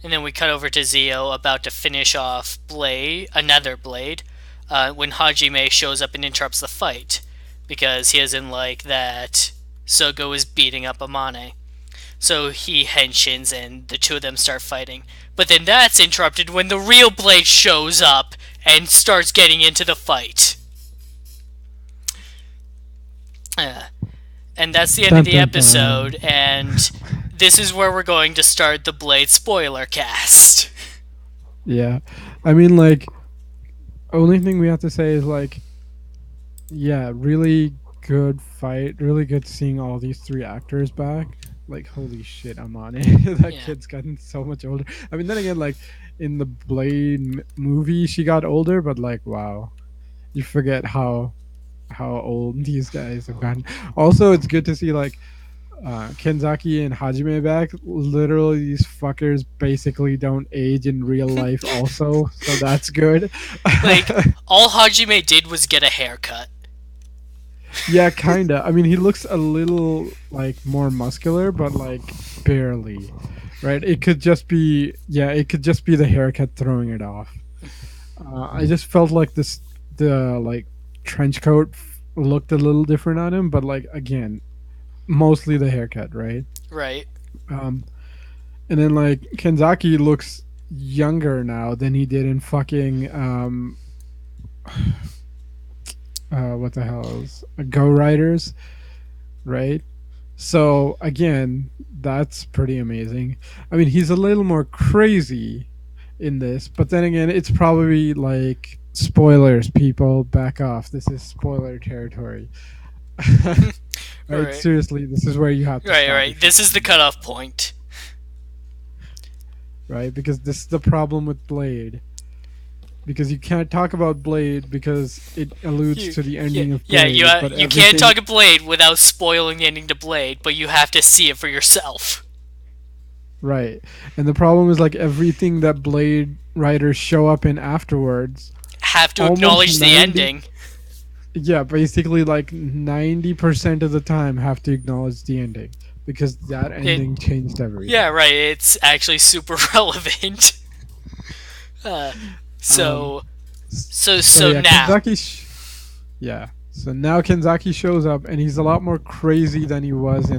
[SPEAKER 2] and then we cut over to Zi-O about to finish off another Blade, when Hajime shows up and interrupts the fight because he doesn't like that Sogo is beating up Amane. So he henshins and the two of them start fighting. But then that's interrupted when the real Blade shows up and starts getting into the fight. Uh, and that's the end of
[SPEAKER 1] Dun
[SPEAKER 2] the
[SPEAKER 1] dun dun.
[SPEAKER 2] episode, and this is where we're going to start the Blade spoiler cast.
[SPEAKER 1] Yeah. I mean, like, only thing we have to say is like, yeah, really good fight. Really good seeing all these three actors back. Like, holy shit, I'm on it. That
[SPEAKER 2] Yeah.
[SPEAKER 1] kid's gotten so much older. I mean, then again, like in the Blade movie, she got older, but like, wow, you forget how old these guys have gotten. Also, it's good to see like Kenzaki and Hajime back. Literally, these fuckers basically don't age in real life. Also, so that's good.
[SPEAKER 2] Like, all Hajime did was get a haircut.
[SPEAKER 1] Yeah, kinda. I mean, he looks a little like more muscular, but like barely, right? It could just be, yeah, it could just be the haircut throwing it off. I just felt like the like trench coat looked a little different on him, but like again, mostly the haircut, right?
[SPEAKER 2] Right.
[SPEAKER 1] Um, and then like Kenzaki looks younger now than he did in fucking what the hell is Go Riders, right? So again, that's pretty amazing. I mean, he's a little more crazy in this, but then again, it's probably like spoilers. People, back off. This is spoiler territory. Right?
[SPEAKER 2] Right.
[SPEAKER 1] Seriously, this is where you have to
[SPEAKER 2] Right,
[SPEAKER 1] stop
[SPEAKER 2] right.
[SPEAKER 1] if you
[SPEAKER 2] This is the
[SPEAKER 1] can,
[SPEAKER 2] cutoff point.
[SPEAKER 1] right? Because this is the problem with Blade. Because you can't talk about Blade because it alludes
[SPEAKER 2] You,
[SPEAKER 1] to the
[SPEAKER 2] yeah,
[SPEAKER 1] ending of
[SPEAKER 2] yeah.
[SPEAKER 1] Blade, but
[SPEAKER 2] You can't
[SPEAKER 1] everything,
[SPEAKER 2] talk a Blade without spoiling the ending to Blade, but you have to see it for yourself.
[SPEAKER 1] right? And the problem is like everything that Blade writers show up in afterwards,
[SPEAKER 2] Have to
[SPEAKER 1] almost
[SPEAKER 2] acknowledge the
[SPEAKER 1] 90,
[SPEAKER 2] ending.
[SPEAKER 1] yeah, basically like 90% of the time have to acknowledge the ending because that
[SPEAKER 2] It,
[SPEAKER 1] ending changed
[SPEAKER 2] yeah,
[SPEAKER 1] everything.
[SPEAKER 2] right. It's actually super relevant. Uh,
[SPEAKER 1] Um,
[SPEAKER 2] so,
[SPEAKER 1] s-
[SPEAKER 2] so,
[SPEAKER 1] so
[SPEAKER 2] so
[SPEAKER 1] yeah,
[SPEAKER 2] now,
[SPEAKER 1] yeah. So now Kenzaki shows up and he's a lot more crazy than he was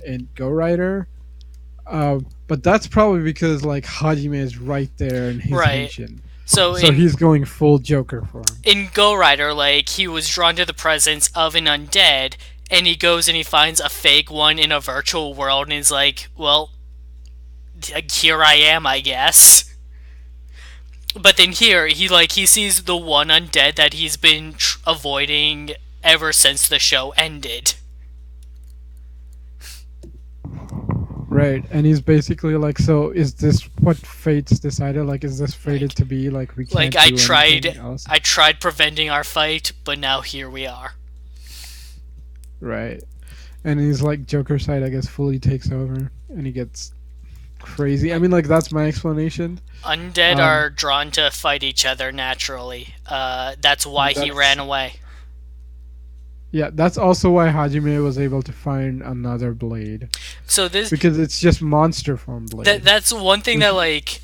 [SPEAKER 1] in Go Rider. But that's probably because like Hajime is right there in his
[SPEAKER 2] right.
[SPEAKER 1] henshin,
[SPEAKER 2] So
[SPEAKER 1] so he's going full Joker form.
[SPEAKER 2] in Go Rider, like he was drawn to the presence of an undead, and he goes and he finds a fake one in a virtual world, and he's like, "Well, here I am, I guess." But then here, he sees the one undead that he's been avoiding ever since the show ended.
[SPEAKER 1] Right, and he's basically like, so is this what fate's decided? Like, is this fated
[SPEAKER 2] Like,
[SPEAKER 1] to be? Like, we can't do anything else?
[SPEAKER 2] I tried preventing our fight, but now here we are.
[SPEAKER 1] Right, and he's like, Joker side, I guess, fully takes over, and he gets crazy. I
[SPEAKER 2] Like,
[SPEAKER 1] mean, like, that's my explanation.
[SPEAKER 2] undead
[SPEAKER 1] Um,
[SPEAKER 2] are drawn to fight each other naturally. That's why he ran
[SPEAKER 1] that's
[SPEAKER 2] away.
[SPEAKER 1] Yeah, that's also why Hajime was able to find another blade,
[SPEAKER 2] So this
[SPEAKER 1] because it's just monster form blade.
[SPEAKER 2] that's one thing that
[SPEAKER 1] Which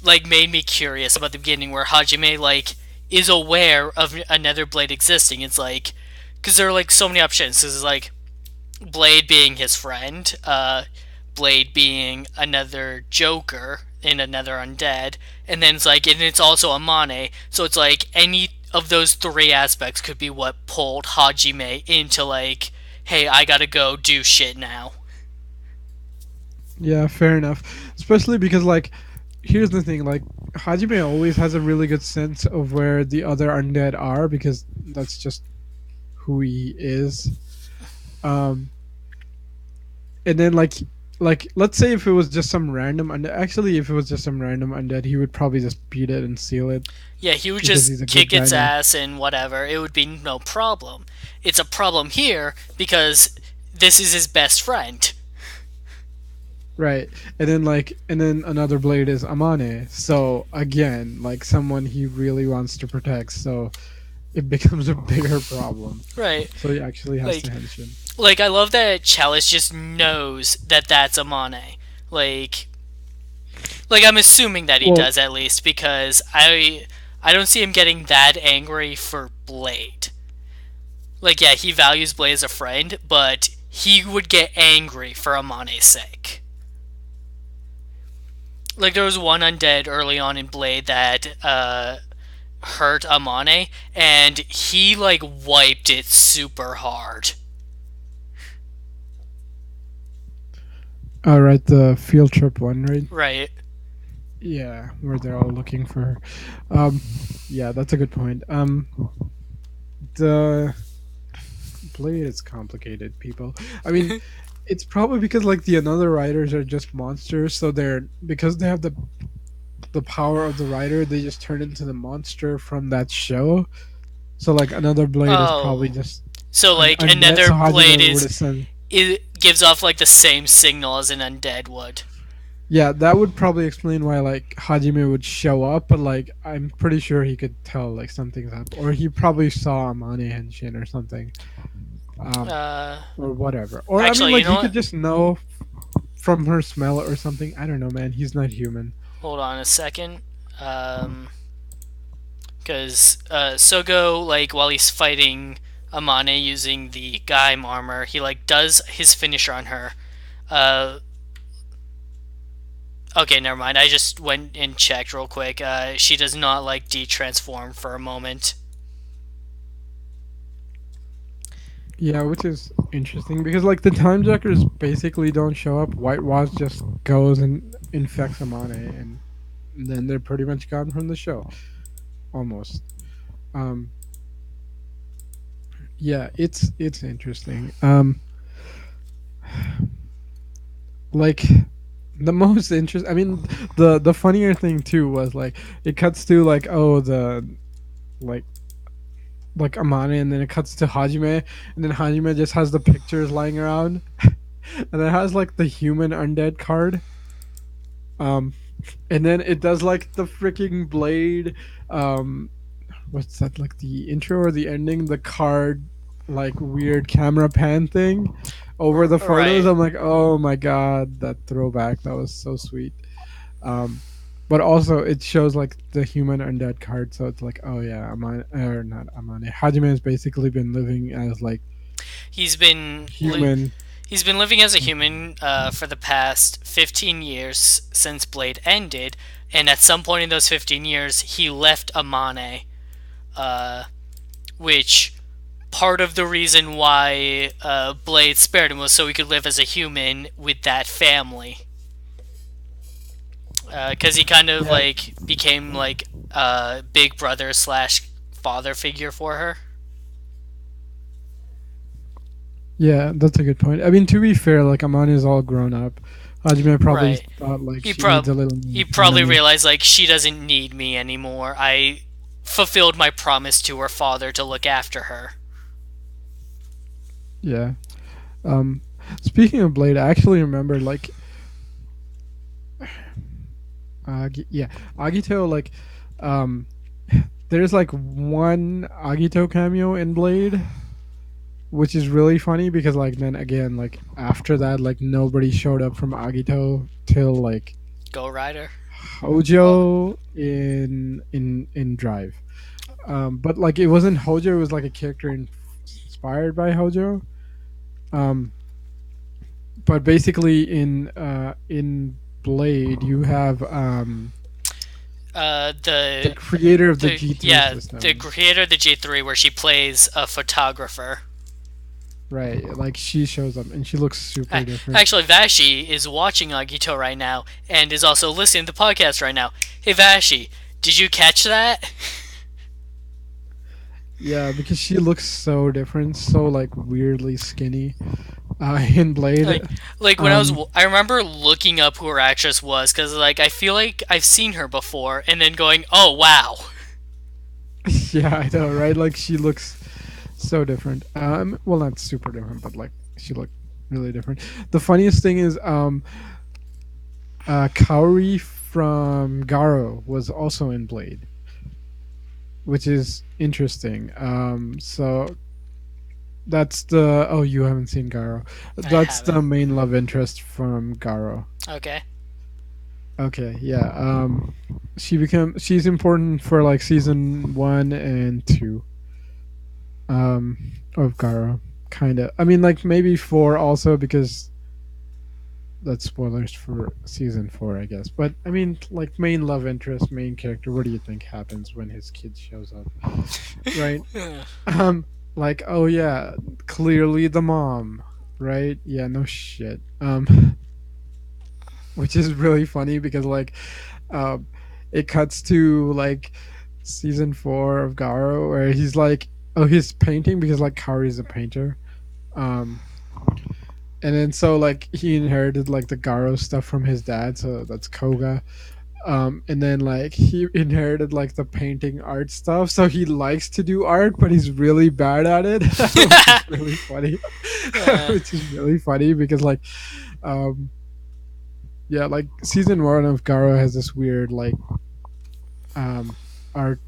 [SPEAKER 2] like made me curious about the beginning, where Hajime like is aware of another blade existing. It's like because there are like so many options. This is like Blade being his friend, Blade being another Joker in another undead, and then it's also Amane. So it's like any of those three aspects could be what pulled Hajime into like, hey, I gotta go do shit now.
[SPEAKER 1] yeah, fair enough. Especially because like here's the thing, like Hajime always has a really good sense of where the other undead are because that's just who he is. Um and then like let's say if it was just some random undead, actually if it was just some random undead, he would probably just beat it and seal it
[SPEAKER 2] Yeah, he would
[SPEAKER 1] because he's
[SPEAKER 2] just
[SPEAKER 1] a good
[SPEAKER 2] kick
[SPEAKER 1] guy
[SPEAKER 2] its
[SPEAKER 1] now.
[SPEAKER 2] ass and whatever. It would be no problem. It's a problem here because this is his best friend.
[SPEAKER 1] Right. And then another blade is Amane. So again, like someone he really wants to protect, so it becomes a bigger problem.
[SPEAKER 2] Right.
[SPEAKER 1] So he actually has to
[SPEAKER 2] Like
[SPEAKER 1] henchman.
[SPEAKER 2] like I love that Chalice just knows that that's Amane. Like like I'm assuming that he
[SPEAKER 1] Well,
[SPEAKER 2] does at least because I don't see him getting that angry for Blade. Like yeah, he values Blade as a friend, but he would get angry for Amane's sake. Like there was one undead early on in Blade that hurt Amane, and he like wiped it super hard.
[SPEAKER 1] all right, the field trip one, right?
[SPEAKER 2] Right.
[SPEAKER 1] Yeah, where they're all looking for her. Um, yeah, that's a good point. The blade is complicated, people. I mean, it's probably because like the another riders are just monsters, so they're because they have the power of the rider, they just turn into the monster from that show. So like another blade is probably
[SPEAKER 2] Oh,
[SPEAKER 1] just
[SPEAKER 2] so
[SPEAKER 1] an
[SPEAKER 2] like
[SPEAKER 1] undead.
[SPEAKER 2] another
[SPEAKER 1] So
[SPEAKER 2] blade
[SPEAKER 1] Hajime would
[SPEAKER 2] is
[SPEAKER 1] have sent.
[SPEAKER 2] it gives off like the same signal as an undead would.
[SPEAKER 1] Yeah, that would probably explain why like Hajime would show up, but like I'm pretty sure he could tell like something's up, or he probably saw Amane Henshin or something, um,
[SPEAKER 2] Uh,
[SPEAKER 1] or whatever. Or I mean,
[SPEAKER 2] actually, you
[SPEAKER 1] like
[SPEAKER 2] know
[SPEAKER 1] he could
[SPEAKER 2] what?
[SPEAKER 1] just know from her smell or something. I don't know, man. He's not human.
[SPEAKER 2] Hold on a second. Because Sogo, like while he's fighting Amane using the Gaim armor, he like does his finisher on her. Uh, okay, never mind. I just went and checked real quick. She does not like de-transform for a moment.
[SPEAKER 1] Yeah, which is interesting because like the time jackers basically don't show up. White Wasp just goes and infects Amane, and then they're pretty much gone from the show, almost. Um, yeah, it's interesting. Like the most interest. I mean, the funnier thing too was like it cuts to like oh the like Amane, and then it cuts to Hajime, and then Hajime just has the pictures lying around, and it has like the human undead card. Um, and then it does like the freaking blade. Um, what's that, like the intro or the ending? The card, like weird camera pan thing over the photos.
[SPEAKER 2] Right.
[SPEAKER 1] I'm like, oh my god, that throwback. That was so sweet. Um, but also it shows like the human undead card, so it's like, oh yeah, Amane or not Amane. Hajime has basically been living as like
[SPEAKER 2] He's been li-
[SPEAKER 1] human.
[SPEAKER 2] he's been living as a human for the past 15 years since Blade ended, and at some point in those 15 years, he left Amane, uh, which part of the reason why Blade spared him was so he could live as a human with that family. Because he kind of
[SPEAKER 1] Yeah,
[SPEAKER 2] like became like a big brother slash father figure for her.
[SPEAKER 1] yeah, that's a good point. I mean, to be fair, like Amane is all grown up. Hajime probably
[SPEAKER 2] Right.
[SPEAKER 1] thought like
[SPEAKER 2] He
[SPEAKER 1] she needs a
[SPEAKER 2] prob
[SPEAKER 1] little
[SPEAKER 2] he
[SPEAKER 1] more
[SPEAKER 2] probably
[SPEAKER 1] family.
[SPEAKER 2] realized like she doesn't need me anymore. I fulfilled my promise to her father to look after her.
[SPEAKER 1] Yeah. Um, speaking of Blade, I actually remember like yeah, Agito like um there's like one Agito cameo in Blade. which is really funny because like then again like after that like nobody showed up from Agito till like
[SPEAKER 2] Go Rider. Well,
[SPEAKER 1] Hojo in Drive. But like it wasn't Hojo, it was like a character inspired by Hojo. Um, but basically in Blade you have
[SPEAKER 2] uh,
[SPEAKER 1] the
[SPEAKER 2] the
[SPEAKER 1] creator of the
[SPEAKER 2] the
[SPEAKER 1] G3
[SPEAKER 2] yeah, the
[SPEAKER 1] system.
[SPEAKER 2] creator of the G3, where she plays a photographer.
[SPEAKER 1] Right, like she shows up and she looks super different.
[SPEAKER 2] Actually, Vashi is watching Agito right now and is also listening to the podcast right now. Hey, Vashi, did you catch that?
[SPEAKER 1] Yeah, because she looks so different, so like weirdly skinny. In Blade,
[SPEAKER 2] like, like when
[SPEAKER 1] um,
[SPEAKER 2] I remember looking up who her actress was because like I feel like I've seen her before, and then going, oh wow.
[SPEAKER 1] yeah, I know, right? Like she looks so different. Well, not super different, but like she looked really different. The funniest thing is, Kaori from Garo was also in Blade, which is interesting. So that's the oh, you haven't seen Garo.
[SPEAKER 2] I
[SPEAKER 1] That's the
[SPEAKER 2] haven't.
[SPEAKER 1] main love interest from Garo.
[SPEAKER 2] Okay.
[SPEAKER 1] Okay, yeah. She's important for like season 1 and 2 of Garo. Kind of. I mean, like maybe 4 also because that's spoilers for season 4, I guess. But I mean, like main love interest, main character. What do you think happens when his kid shows up? Right? Um, like oh yeah, clearly the mom. Right? Yeah, no shit. Which is really funny because like um, it cuts to like season 4 of Garo where he's like, oh, he's painting because like Kaori's a painter. Um, and then so like he inherited like the Garo stuff from his dad, so that's Koga. And then like he inherited like the painting art stuff, so he likes to do art, but he's really bad at it, which is really funny.
[SPEAKER 2] uh,
[SPEAKER 1] Which is really funny because like um yeah, like season 1 of Garo has this weird like um art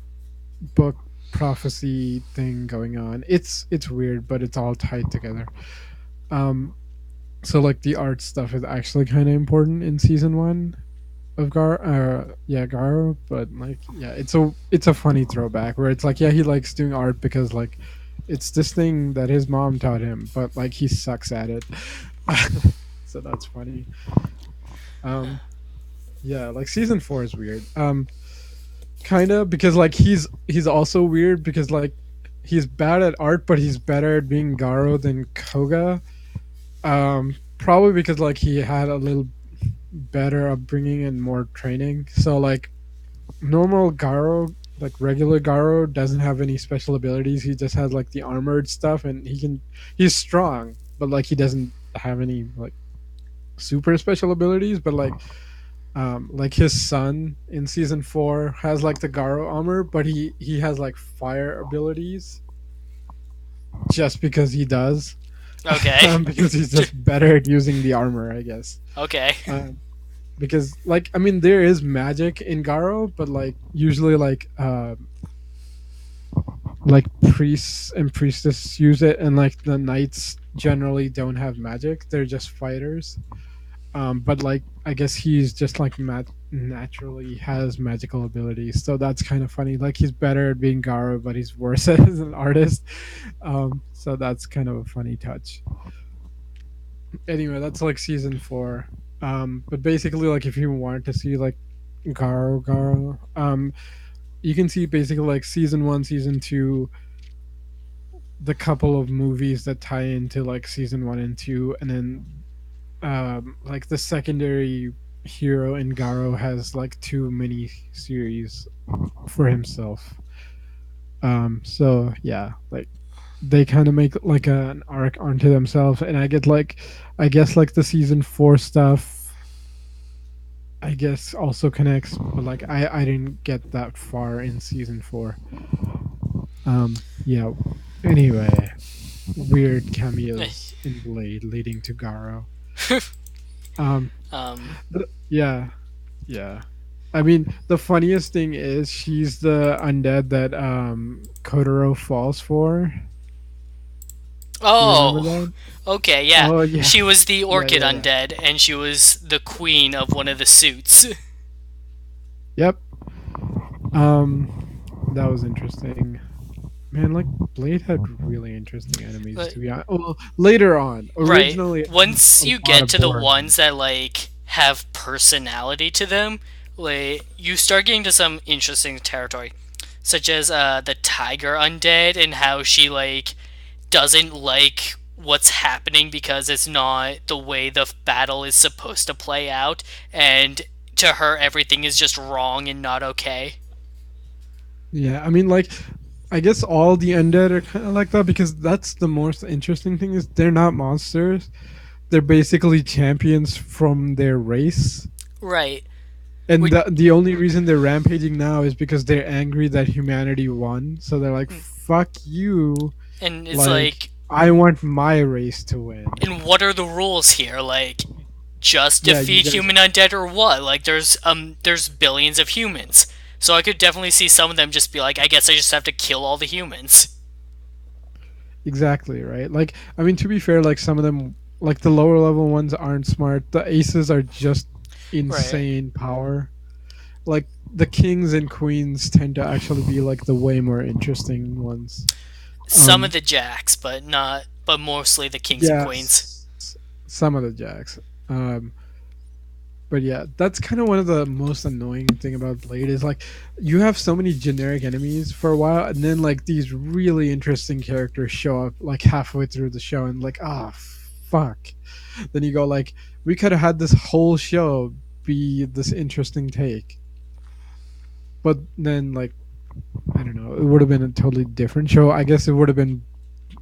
[SPEAKER 1] book prophecy thing going on. It's weird, but it's all tied together. Um, so like the art stuff is actually kind of important in season 1 of Garo, but like yeah, it's a funny throwback where it's like yeah, he likes doing art because like it's this thing that his mom taught him, but like he sucks at it. So that's funny. Um, yeah, like season 4 is weird. Kind of because like he's also weird because like he's bad at art but he's better at being Garo than Koga. Probably because like he had a little better upbringing and more training, so like normal Garo, like regular Garo, doesn't have any special abilities. He just has like the armored stuff and he's strong, but like he doesn't have any like super special abilities. But like his son in season 4 has like the Garo armor, but he has like fire abilities just because he does.
[SPEAKER 2] okay.
[SPEAKER 1] Because he's just better at using the armor, I guess.
[SPEAKER 2] Okay.
[SPEAKER 1] um, because like I mean there is magic in Garo, but like usually like priests and priestess use it, and like the knights generally don't have magic, they're just fighters. But like I guess he's just like naturally has magical abilities, so that's kind of funny. Like he's better at being Garo, but he's worse as an artist. So that's kind of a funny touch. Anyway, that's like season 4. But basically, like if you want to see like Garo, you can see basically like season 1, season 2, the couple of movies that tie into like season 1 and 2, and then like the secondary hero in Garo has like 2 mini series for himself. So yeah, like they kind of make like an arc onto themselves, and I guess like the season 4 stuff, I guess also connects, but like I didn't get that far in season 4. Yeah. Anyway, weird cameos in Blade leading to Garo. Um,
[SPEAKER 2] um.
[SPEAKER 1] yeah, yeah. I mean, the funniest thing is she's the undead that Kotaro falls for. Do you remember
[SPEAKER 2] Oh,
[SPEAKER 1] that?
[SPEAKER 2] okay, yeah.
[SPEAKER 1] Oh yeah,
[SPEAKER 2] She was the
[SPEAKER 1] yeah,
[SPEAKER 2] orchid
[SPEAKER 1] yeah, yeah.
[SPEAKER 2] undead, and she was the queen of one of the suits.
[SPEAKER 1] Yep. That was interesting. Man, like Blade had really interesting enemies
[SPEAKER 2] But
[SPEAKER 1] to be honest. Well, later on,
[SPEAKER 2] right.
[SPEAKER 1] originally it was
[SPEAKER 2] Once
[SPEAKER 1] a
[SPEAKER 2] you
[SPEAKER 1] lot
[SPEAKER 2] get
[SPEAKER 1] of
[SPEAKER 2] to the
[SPEAKER 1] boring.
[SPEAKER 2] ones that like have personality to them, like you start getting to some interesting territory, such as the tiger undead and how she like doesn't like what's happening because it's not the way the battle is supposed to play out, and to her everything is just wrong and not okay.
[SPEAKER 1] Yeah, I mean, like, I guess all the undead are kind of like that because that's the most interesting thing is they're not monsters. They're basically champions from their race.
[SPEAKER 2] Right.
[SPEAKER 1] And
[SPEAKER 2] Which,
[SPEAKER 1] the only reason they're rampaging now is because they're angry that humanity won. So they're like, "Fuck you!"
[SPEAKER 2] and it's
[SPEAKER 1] Like,
[SPEAKER 2] like,
[SPEAKER 1] I want my race to win.
[SPEAKER 2] and what are the rules here? Like, just
[SPEAKER 1] Yeah, you
[SPEAKER 2] defeat
[SPEAKER 1] guys.
[SPEAKER 2] human undead or what? Like, there's billions of humans, so I could definitely see some of them just be like, I guess I just have to kill all the humans.
[SPEAKER 1] Exactly, right? Like, I mean, to be fair, like some of them, like the lower level ones aren't smart. The aces are just
[SPEAKER 2] Right.
[SPEAKER 1] insane power. Like the kings and queens tend to actually be like the way more interesting ones.
[SPEAKER 2] Some of
[SPEAKER 1] Um,
[SPEAKER 2] the jacks, but not, but mostly the kings and
[SPEAKER 1] yeah,
[SPEAKER 2] queens.
[SPEAKER 1] some of the jacks. Um, but yeah, that's kind of one of the most annoying thing about Blade is like you have so many generic enemies for a while, and then like these really interesting characters show up like halfway through the show, and like, ah, fuck. Then you go like, we could have had this whole show be this interesting take, but then like, I don't know, it would have been a totally different show. I guess it would have been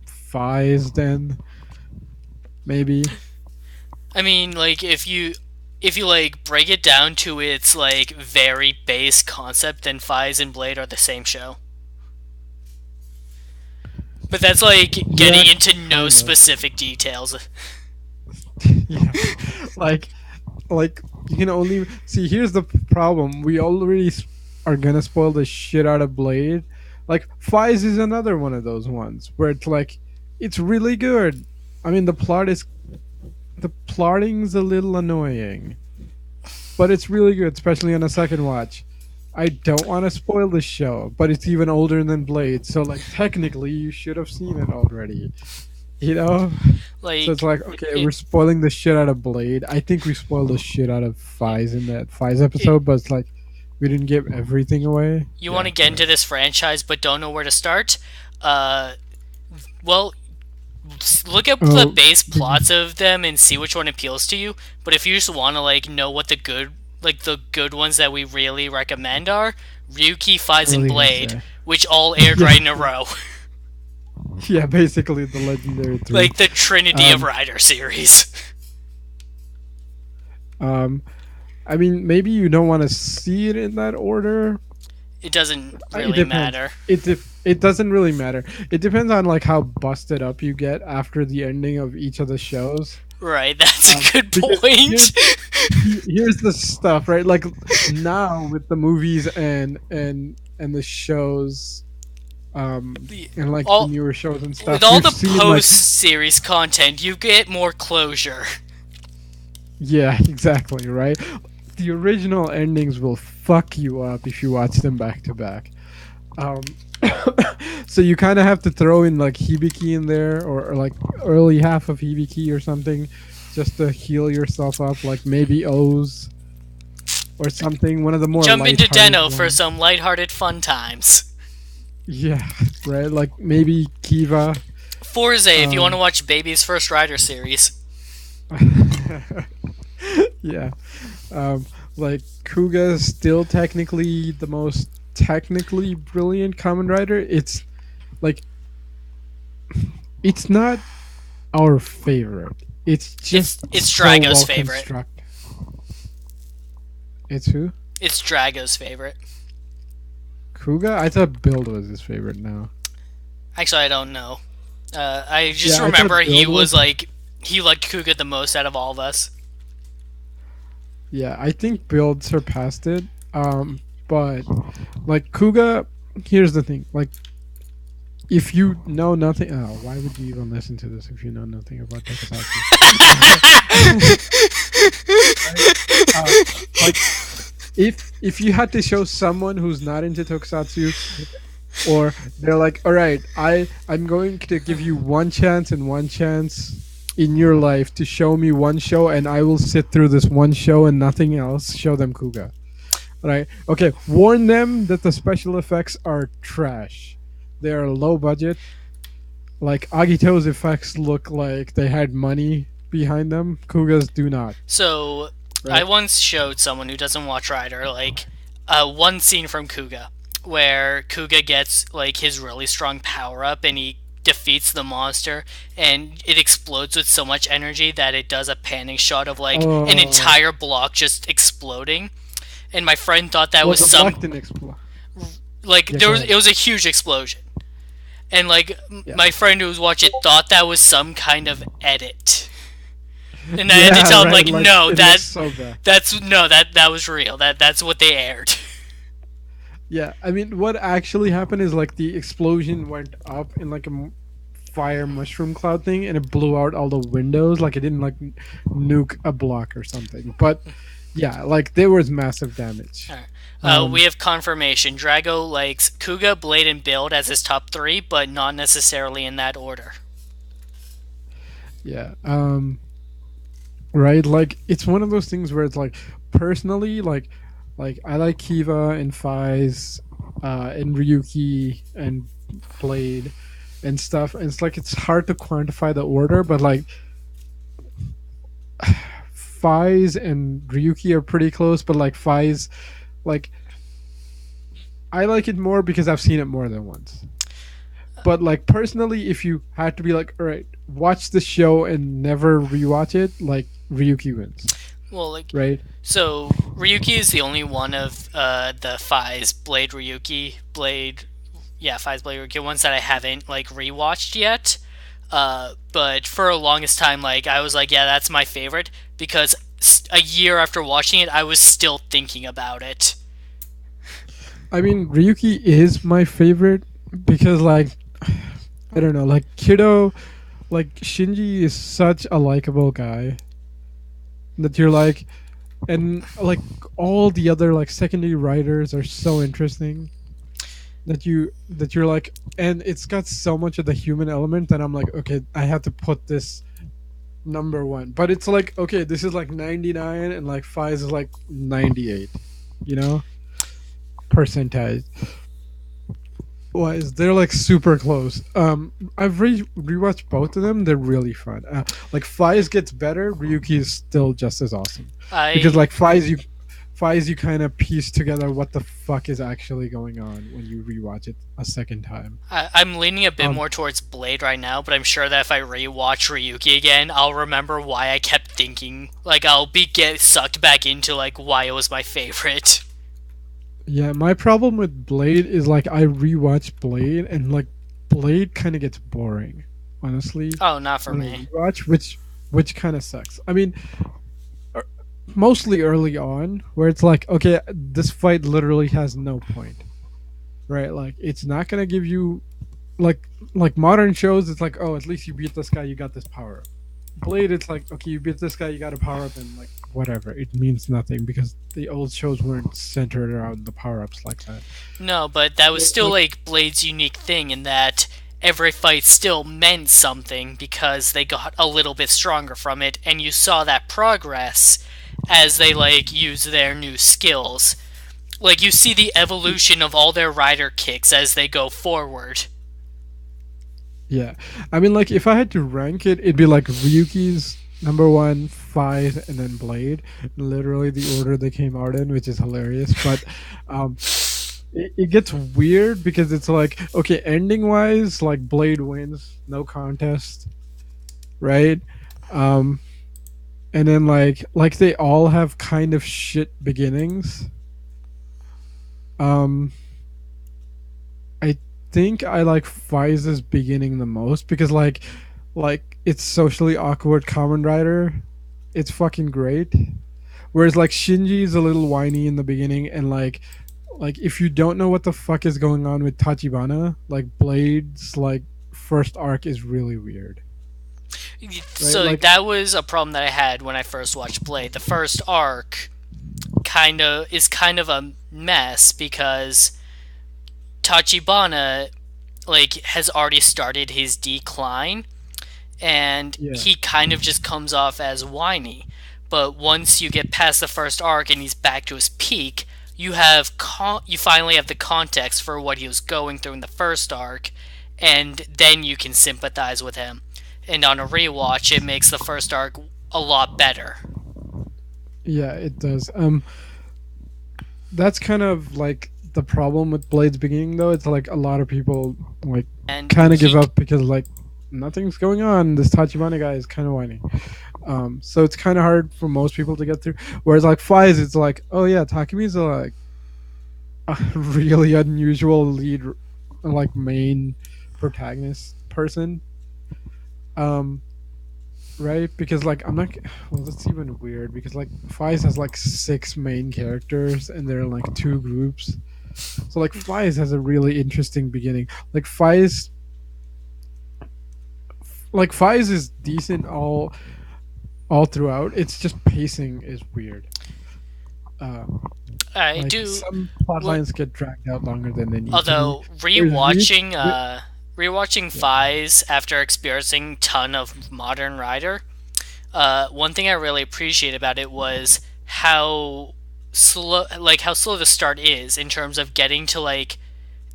[SPEAKER 1] Fies then, maybe.
[SPEAKER 2] I mean, like if you like break it down to its like very base concept, then Fies and Blade are the same show. But that's like
[SPEAKER 1] Yeah,
[SPEAKER 2] getting into no
[SPEAKER 1] kind of.
[SPEAKER 2] specific details.
[SPEAKER 1] Yeah, like like you can only see. Here's the problem: we already are gonna spoil the shit out of Blade. Like Fies is another one of those ones where it's like it's really good. I mean, the plotting's a little annoying, but it's really good, especially on a second watch. I don't want to spoil the show, but it's even older than Blade, so like technically you should have seen it already. You know, so it's
[SPEAKER 2] Like
[SPEAKER 1] like, okay,
[SPEAKER 2] it,
[SPEAKER 1] we're spoiling the shit out of Blade. I think we spoiled the shit out of Fies in that Fies
[SPEAKER 2] it,
[SPEAKER 1] episode, but it's like we didn't give everything away.
[SPEAKER 2] you want
[SPEAKER 1] Yeah,
[SPEAKER 2] to get
[SPEAKER 1] go
[SPEAKER 2] into
[SPEAKER 1] ahead.
[SPEAKER 2] this franchise but don't know where to start. Uh, well, look up the
[SPEAKER 1] Oh,
[SPEAKER 2] base
[SPEAKER 1] the,
[SPEAKER 2] plots of them and see which one appeals to you. But if you just want to like know what the good ones that we really recommend are Ryuki, Fies, and
[SPEAKER 1] early
[SPEAKER 2] Blade,
[SPEAKER 1] essay.
[SPEAKER 2] which all aired
[SPEAKER 1] Yeah,
[SPEAKER 2] right in a row,
[SPEAKER 1] yeah, basically the legendary three.
[SPEAKER 2] like the Trinity of
[SPEAKER 1] Um,
[SPEAKER 2] Rider series.
[SPEAKER 1] um, I mean, maybe you don't want to see it in that order.
[SPEAKER 2] It doesn't
[SPEAKER 1] It
[SPEAKER 2] really
[SPEAKER 1] depends.
[SPEAKER 2] matter.
[SPEAKER 1] It doesn't really matter. It depends on like how busted up you get after the ending of each of the shows.
[SPEAKER 2] Right, that's a good
[SPEAKER 1] Because
[SPEAKER 2] point.
[SPEAKER 1] here's the stuff, right? Like now with the movies and the shows,
[SPEAKER 2] The-
[SPEAKER 1] and like the
[SPEAKER 2] all
[SPEAKER 1] newer shows and
[SPEAKER 2] with
[SPEAKER 1] stuff,
[SPEAKER 2] all
[SPEAKER 1] we've
[SPEAKER 2] the
[SPEAKER 1] seen like,
[SPEAKER 2] post series content, you get more closure.
[SPEAKER 1] yeah, exactly, right. The original endings will fuck you up if you watch them back to back. Um, so you kind of have to throw in like Hibiki in there, or like early half of Hibiki or something, just to heal yourself up. Like maybe O's or something. One of the more
[SPEAKER 2] Jump into
[SPEAKER 1] lighthearted
[SPEAKER 2] Deno for
[SPEAKER 1] ones.
[SPEAKER 2] some lighthearted fun times.
[SPEAKER 1] Yeah, right. Like maybe Kiva.
[SPEAKER 2] Forze if you want to
[SPEAKER 1] Um,
[SPEAKER 2] watch Baby's First Rider series.
[SPEAKER 1] yeah. Um, like Kuga is still technically the most technically brilliant Kamen Rider. It's like it's not our favorite. It's just
[SPEAKER 2] It's
[SPEAKER 1] so
[SPEAKER 2] Drago's
[SPEAKER 1] well
[SPEAKER 2] favorite.
[SPEAKER 1] constructed. It's who?
[SPEAKER 2] It's Drago's favorite.
[SPEAKER 1] Kuga? I thought Build was his favorite now.
[SPEAKER 2] Actually, I don't know. I just
[SPEAKER 1] Yeah, I thought
[SPEAKER 2] remember he
[SPEAKER 1] Build
[SPEAKER 2] was
[SPEAKER 1] was.
[SPEAKER 2] like he liked Kuga the most out of all of us.
[SPEAKER 1] Yeah, I think Build surpassed it. But like Kuga, here's the thing. Like if you know nothing, oh, why would you even listen to this if you know nothing about Tokusatsu? Right? Uh, like if you had to show someone who's not into Tokusatsu, or they're like, all right, I'm going to give you one chance and one chance in your life to show me one show, and I will sit through this one show and nothing else. Show them Kuga, right? Okay, warn them that the special effects are trash. They are low budget. Like Agito's effects look like they had money behind them. Kuga's do not,
[SPEAKER 2] So I
[SPEAKER 1] right?
[SPEAKER 2] once showed someone who doesn't watch Rider like one scene from Kuga where Kuga gets like his really strong power up and he defeats the monster and it explodes with so much energy that it does a panning shot of like an
[SPEAKER 1] Oh,
[SPEAKER 2] entire block just exploding. And my friend thought that
[SPEAKER 1] well,
[SPEAKER 2] was
[SPEAKER 1] the
[SPEAKER 2] some
[SPEAKER 1] block didn't explode.
[SPEAKER 2] like
[SPEAKER 1] Yeah,
[SPEAKER 2] there
[SPEAKER 1] go
[SPEAKER 2] was
[SPEAKER 1] ahead.
[SPEAKER 2] it was a huge explosion. And like
[SPEAKER 1] Yeah,
[SPEAKER 2] my friend who was watching it thought that was some kind of edit. And I had to
[SPEAKER 1] yeah,
[SPEAKER 2] tell him
[SPEAKER 1] right.
[SPEAKER 2] like
[SPEAKER 1] Like
[SPEAKER 2] no,
[SPEAKER 1] it looks so bad.
[SPEAKER 2] that's no, that was real. That's what they aired.
[SPEAKER 1] Yeah, I mean, what actually happened is like the explosion went up in like a fire mushroom cloud thing, and it blew out all the windows. Like it didn't like nuke a block or something. But yeah, like there was massive damage.
[SPEAKER 2] Alright. We
[SPEAKER 1] Um,
[SPEAKER 2] have confirmation. Drago likes Kuga, Blade, and Build as his top three, but not necessarily in that order.
[SPEAKER 1] yeah. Right. Like it's one of those things where it's like personally, like I like Kiva and Faiz, and Ryuki and Blade and stuff. And it's like it's hard to quantify the order, but like Faiz and Ryuki are pretty close, but like Faiz, like I like it more because I've seen it more than once. But like personally, if you had to be like, all right, watch the show and never rewatch it, like Ryuki wins,
[SPEAKER 2] Well, like
[SPEAKER 1] right?
[SPEAKER 2] so, Ryuki is the only one of the Faiz Blade Ryuki Blade, yeah, Faiz Blade Ryuki ones that I haven't like rewatched yet. But for a longest time, like I was like, yeah, that's my favorite because a year after watching it, I was still thinking about it.
[SPEAKER 1] I mean, Ryuki is my favorite because like I don't know, like Kiddo, like Shinji is such a likable guy that you're like, and like all the other like secondary writers are so interesting that you're like, and it's got so much of the human element that I'm like, okay, I have to put this number one. But it's like, okay, this is like 99 and like Five is like 98, you know, percentage wise. They're like super close. I've rewatched both of them. They're really fun. Like Five gets better. Ryuki is still just as awesome because
[SPEAKER 2] I
[SPEAKER 1] like Five you kind of piece together what the fuck is actually going on when you rewatch it a second time.
[SPEAKER 2] I'm leaning a bit
[SPEAKER 1] Um,
[SPEAKER 2] more towards Blade right now, but I'm sure that if I rewatch Ryuki again, I'll remember why I kept thinking. Like I'll be get sucked back into like why it was my favorite.
[SPEAKER 1] yeah, my problem with Blade is like I rewatch Blade and like Blade kind of gets boring, honestly,
[SPEAKER 2] Oh, not for
[SPEAKER 1] when I
[SPEAKER 2] me.
[SPEAKER 1] rewatch, which kind of sucks. I mean, er, mostly early on, where it's like, okay, this fight literally has no point, right? Like it's not gonna give you like modern shows. It's like, oh, at least you beat this guy, you got this power. Blade, it's like, okay, you beat this guy, you got a power up, and like whatever. It means nothing because the old shows weren't centered around the power ups like that.
[SPEAKER 2] No, but that was still
[SPEAKER 1] Like,
[SPEAKER 2] like Blade's unique thing in that every fight still meant something because they got a little bit stronger from it, and you saw that progress as they like use their new skills. Like you see the evolution of all their rider kicks as they go forward.
[SPEAKER 1] yeah, I mean, like if I had to rank it, it'd be like Ryuki's number one, Five, and then Blade. Literally the order they came out in, which is hilarious. But um, it gets weird because it's like, okay, ending wise, like Blade wins, no contest, right? Um, and then like they all have kind of shit beginnings. Um, I think I like Fize's beginning the most because like it's socially awkward Kamen Rider. It's fucking great. Whereas like Shinji's a little whiny in the beginning, and like if you don't know what the fuck is going on with Tachibana, like Blade's like first arc is really weird, right?
[SPEAKER 2] So
[SPEAKER 1] Like
[SPEAKER 2] that was a problem that I had when I first watched Blade. The first arc kind of a mess because Tachibana like has already started his decline, and
[SPEAKER 1] yeah,
[SPEAKER 2] he kind of just comes off as whiny. But once you get past the first arc and he's back to his peak, you finally have the context for what he was going through in the first arc, and then you can sympathize with him. And on a rewatch, it makes the first arc a lot better.
[SPEAKER 1] yeah, it does. That's kind of like the problem with Blade's beginning, though. It's like a lot of people like
[SPEAKER 2] And
[SPEAKER 1] kind of give
[SPEAKER 2] he
[SPEAKER 1] up because like nothing's going on. This Tachibana guy is kind of whiny. So it's kind of hard for most people to get through. Whereas like Flies, it's like, oh yeah, Takemi's like a really unusual lead, like main protagonist person. Um, right? Because like I'm not. Well, that's even weird because like Flies has like six main characters and they're in like two groups. So like Flies has a really interesting beginning. Like Flies is decent all throughout. It's just pacing is weird. Uh,
[SPEAKER 2] I
[SPEAKER 1] like
[SPEAKER 2] do
[SPEAKER 1] some plot
[SPEAKER 2] like
[SPEAKER 1] lines get dragged out longer than they need to.
[SPEAKER 2] although
[SPEAKER 1] There's
[SPEAKER 2] rewatching
[SPEAKER 1] yeah,
[SPEAKER 2] Fies after experiencing ton of modern Rider, one thing I really appreciate about it was how slow the start is in terms of getting to like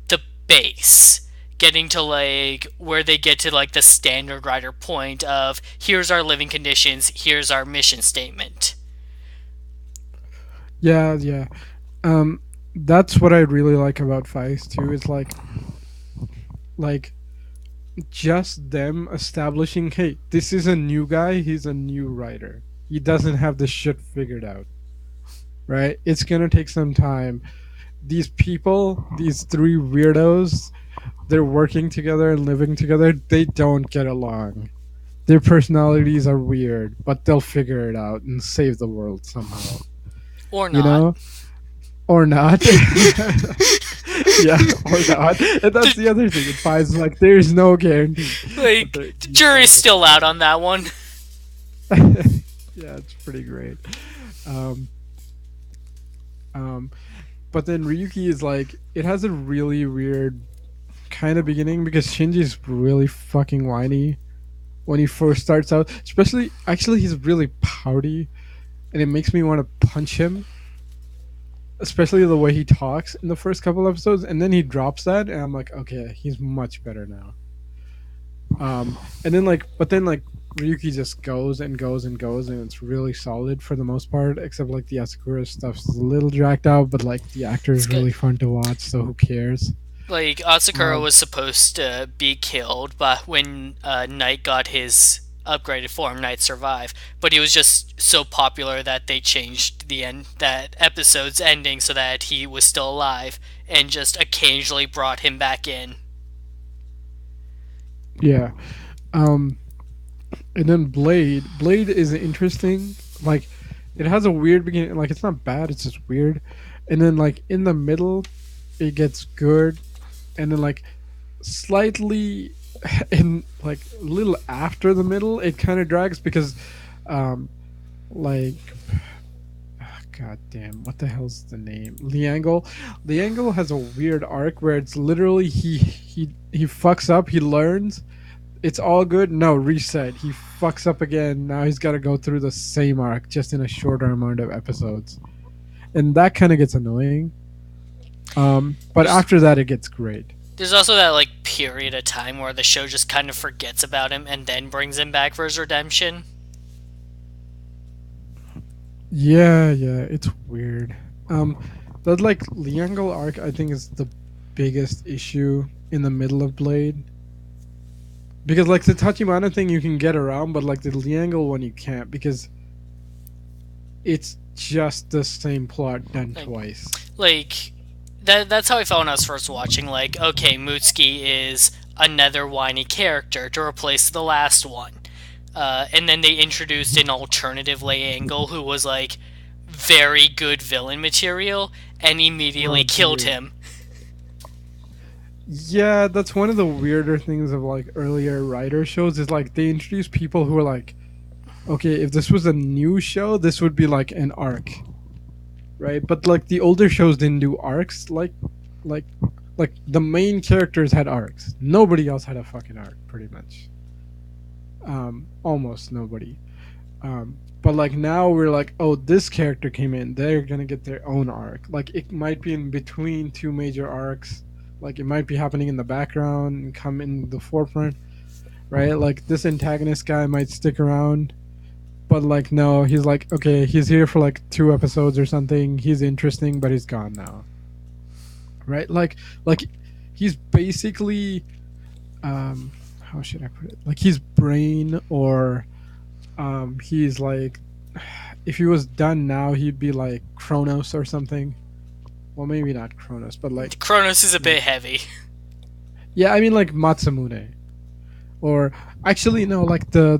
[SPEAKER 2] the base, getting to like where they get to like the standard Rider point of here's our living conditions, here's our mission statement.
[SPEAKER 1] yeah, yeah. Um, that's what I really like about Feist too. Is like just them establishing, hey, this is a new guy. He's a new writer. He doesn't have the shit figured out. Right? It's gonna take some time. These people, these three weirdos, they're working together and living together. They don't get along. Their personalities are weird, but they'll figure it out and save the world somehow.
[SPEAKER 2] Or
[SPEAKER 1] You
[SPEAKER 2] not.
[SPEAKER 1] know, or not. Yeah, or not. And that's the other thing. It finds like there's no guarantee that
[SPEAKER 2] Like the
[SPEAKER 1] these
[SPEAKER 2] jury's
[SPEAKER 1] guys
[SPEAKER 2] still out on that one.
[SPEAKER 1] are. Yeah, it's pretty great. Um, um, but then Ryuki is like, it has a really weird kind of beginning because Shinji's really fucking whiny when he first starts out. Especially, actually, he's really pouty, and it makes me want to punch him. Especially the way he talks in the first couple episodes, and then he drops that, and I'm like, okay, he's much better now. And then but then Ryuki just goes and goes and goes, and it's really solid for the most part, except like the Asakura stuff's a little dragged out, but like the actor
[SPEAKER 2] It's
[SPEAKER 1] is
[SPEAKER 2] good.
[SPEAKER 1] really fun to watch, so who cares?
[SPEAKER 2] Like Asakura
[SPEAKER 1] Um,
[SPEAKER 2] was supposed to be killed, but when Knight got his upgraded form, Knight survived. But he was just so popular that they changed the end that episode's ending so that he was still alive and just occasionally brought him back in.
[SPEAKER 1] yeah. Um, and then Blade is interesting. Like, it has a weird beginning. Like, it's not bad. It's just weird. And then like in the middle, it gets good, and then like slightly in like a little after the middle, it kind of drags because, um, like God damn, what the hell's the name? Liangle. Liangle has a weird arc where it's literally he fucks up, he learns, it's all good. No, reset. He fucks up again. Now he's got to go through the same arc just in a shorter amount of episodes, and that kind of gets annoying. But
[SPEAKER 2] There's
[SPEAKER 1] after that, it gets great.
[SPEAKER 2] there's also that like period of time where the show just kind of forgets about him and then brings him back for his redemption.
[SPEAKER 1] Yeah, yeah, it's weird. Um, that like Liangle arc, I think, is the biggest issue in the middle of Blade. Because like the Tachibana thing you can get around, but like the Liangle one you can't because it's just the same plot done
[SPEAKER 2] Like
[SPEAKER 1] twice.
[SPEAKER 2] like that's how I felt when I was first watching. Like, okay, Mutsuki is another whiny character to replace the last one. And then they introduced an alternative Lay Angle who was like very good villain material and
[SPEAKER 1] Oh,
[SPEAKER 2] immediately killed
[SPEAKER 1] dude.
[SPEAKER 2] him.
[SPEAKER 1] Yeah, that's one of the weirder things of like earlier writer shows is like they introduce people who are like, okay, if this was a new show, this would be like an arc, right? But like the older shows didn't do arcs like like the main characters had arcs. Nobody else had a fucking arc, pretty much. Almost nobody. But like now we're like, oh, this character came in, they're gonna get their own arc. Like it might be in between two major arcs. Like it might be happening in the background and come in the forefront, right? Like this antagonist guy might stick around, but like no, he's like, okay, he's here for like 2 episodes or something. He's interesting, but he's gone now, right? Like he's basically how should I put it? Like he's brain or he's like if he was done now, he'd be like Kronos or something. Well, maybe not Kronos, but like
[SPEAKER 2] Kronos is a bit heavy.
[SPEAKER 1] yeah, I mean like Matsumune or actually no, like the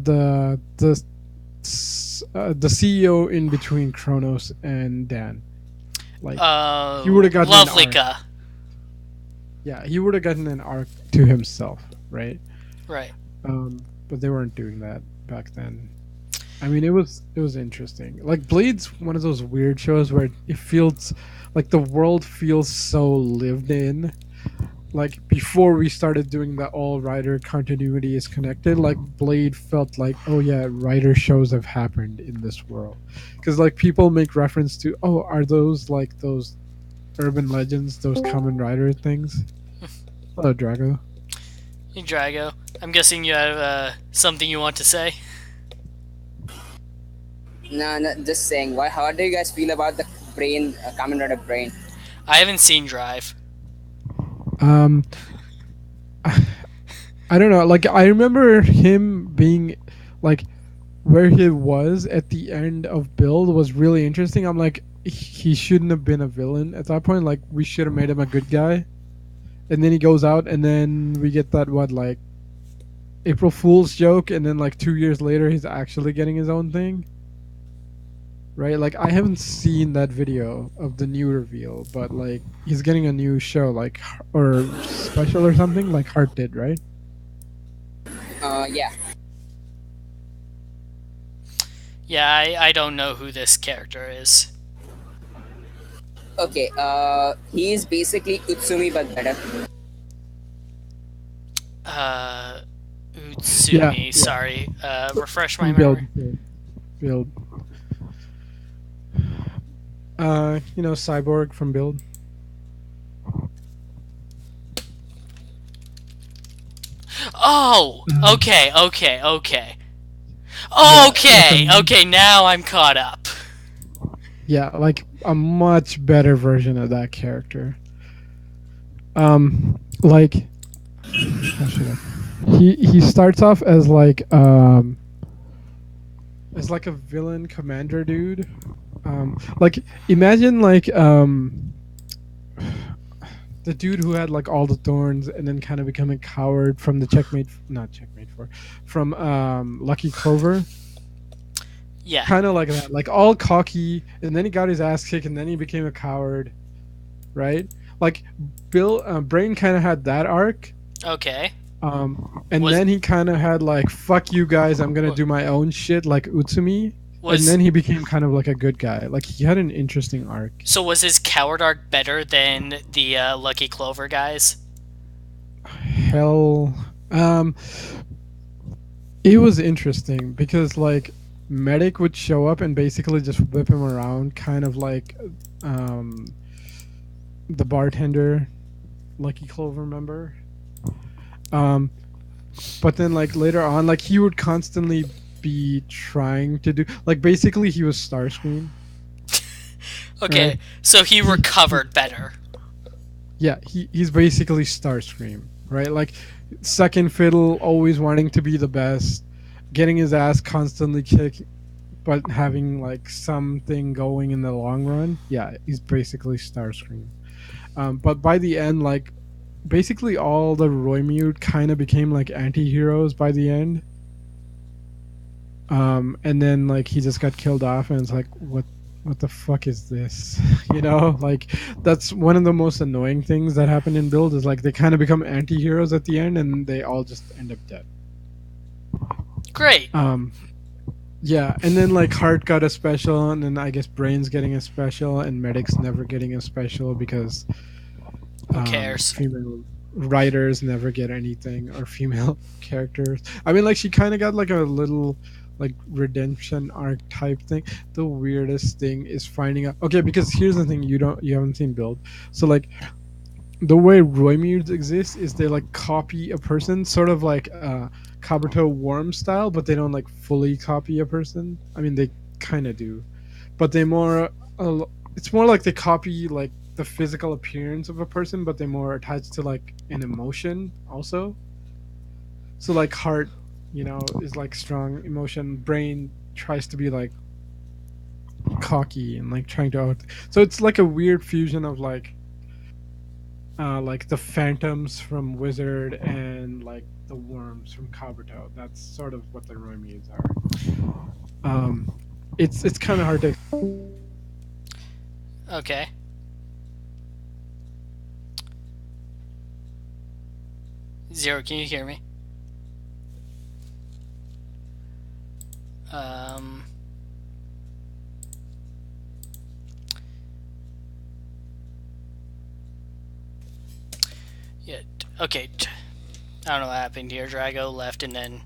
[SPEAKER 1] CEO in between Kronos and Dan. Like he would have gotten an arc.
[SPEAKER 2] Lovelyka.
[SPEAKER 1] Yeah, he would have gotten an arc to himself, right?
[SPEAKER 2] Right.
[SPEAKER 1] But they weren't doing that back then. I mean, it was interesting. Like Blade's one of those weird shows where it feels like the world feels so lived in. Like before we started doing the all writer continuity is connected, like Blade felt like, oh yeah, writer shows have happened in this world. Because like people make reference to, oh, are those like those urban legends, those Kamen Rider things? Hello, Drago.
[SPEAKER 2] Hey, Drago. I'm guessing you have something you want to say?
[SPEAKER 3] No, no, just saying. Why? How do you guys feel about the brain, Kamen Rider brain?
[SPEAKER 2] I haven't seen Drive.
[SPEAKER 1] Um, I don't know. Like I remember him being like where he was at the end of Build was really interesting. I'm like he shouldn't have been a villain at that point. Like we should have made him a good guy. And then he goes out, and then we get that what like April Fool's joke, and then like 2 years later he's actually getting his own thing. Right? Like I haven't seen that video of the new reveal, but like he's getting a new show, like or special or something, like Heart did, right?
[SPEAKER 3] Yeah.
[SPEAKER 2] Yeah, I don't know who this character is.
[SPEAKER 3] Okay. He is basically Utsumi but better.
[SPEAKER 2] Uh,
[SPEAKER 1] Yeah,
[SPEAKER 2] Utsumi. Sorry. Refresh my
[SPEAKER 1] build,
[SPEAKER 2] memory.
[SPEAKER 1] build. Cyborg from Build.
[SPEAKER 2] Oh,
[SPEAKER 1] Mhm.
[SPEAKER 2] okay.
[SPEAKER 1] Yeah,
[SPEAKER 2] Okay, okay, now I'm caught up.
[SPEAKER 1] yeah, like a much better version of that character. Like how should he starts off as like a villain commander dude. Like imagine like the dude who had like all the thorns and then kind of become a coward from the checkmate not checkmate for from Lucky Clover.
[SPEAKER 2] Yeah,
[SPEAKER 1] Kind of like that, like all cocky, and then he got his ass kicked, and then he became a coward, right? Like Bill Brain kind of had that arc,
[SPEAKER 2] okay.
[SPEAKER 1] and
[SPEAKER 2] Was
[SPEAKER 1] then he kind of had like fuck you guys, I'm gonna
[SPEAKER 2] wa-
[SPEAKER 1] do my own shit like Utsumi, and
[SPEAKER 2] was
[SPEAKER 1] then he became kind of like a good guy. Like he had an interesting arc.
[SPEAKER 2] so was his coward arc better than the Lucky Clover guys?
[SPEAKER 1] Hell, it was interesting because like Medic would show up and basically just whip him around, kind of like um the bartender Lucky Clover member. Um, but then like later on, like he would constantly be trying to do like basically he was Starscream.
[SPEAKER 2] Okay,
[SPEAKER 1] Right.
[SPEAKER 2] so he recovered better.
[SPEAKER 1] Yeah, he's basically Starscream, right? Like second fiddle, always wanting to be the best, getting his ass constantly kicked, but having like something going in the long run. Yeah, he's basically Starscream. But by the end, like basically all the Roymute kind of became like anti-heroes by the end. And then like he just got killed off, and it's like, what what the fuck is this? Like that's one of the most annoying things that happen in build is like they kind of become anti-heroes at the end and they all just end up dead.
[SPEAKER 2] Great.
[SPEAKER 1] Um yeah, and then like Heart got a special and then I guess Brain's getting a special and Medic's never getting a special because
[SPEAKER 2] Who cares?
[SPEAKER 1] female writers never get anything or female characters. I mean, like she kind of got like a little like redemption arc type thing. The weirdest thing is finding out. Okay, because here's the thing: you haven't seen Build, so like the way Roimirs exist is they like copy a person, sort of like Kabuto Worm style, but they don't like fully copy a person. I mean, they kind of do, but they more it's more like they copy like the physical appearance of a person, but they're more attached to like an emotion also. So like Heart, is like strong emotion. Brain tries to be like cocky and like trying to out. So it's like a weird fusion of like the phantoms from Wizard and like the worms from Kabuto. That's sort of what the Roimids are. It's kind of hard to.
[SPEAKER 2] Okay. Zero, can you hear me? Um. Yeah. Okay. I don't know what happened here. Drago left and then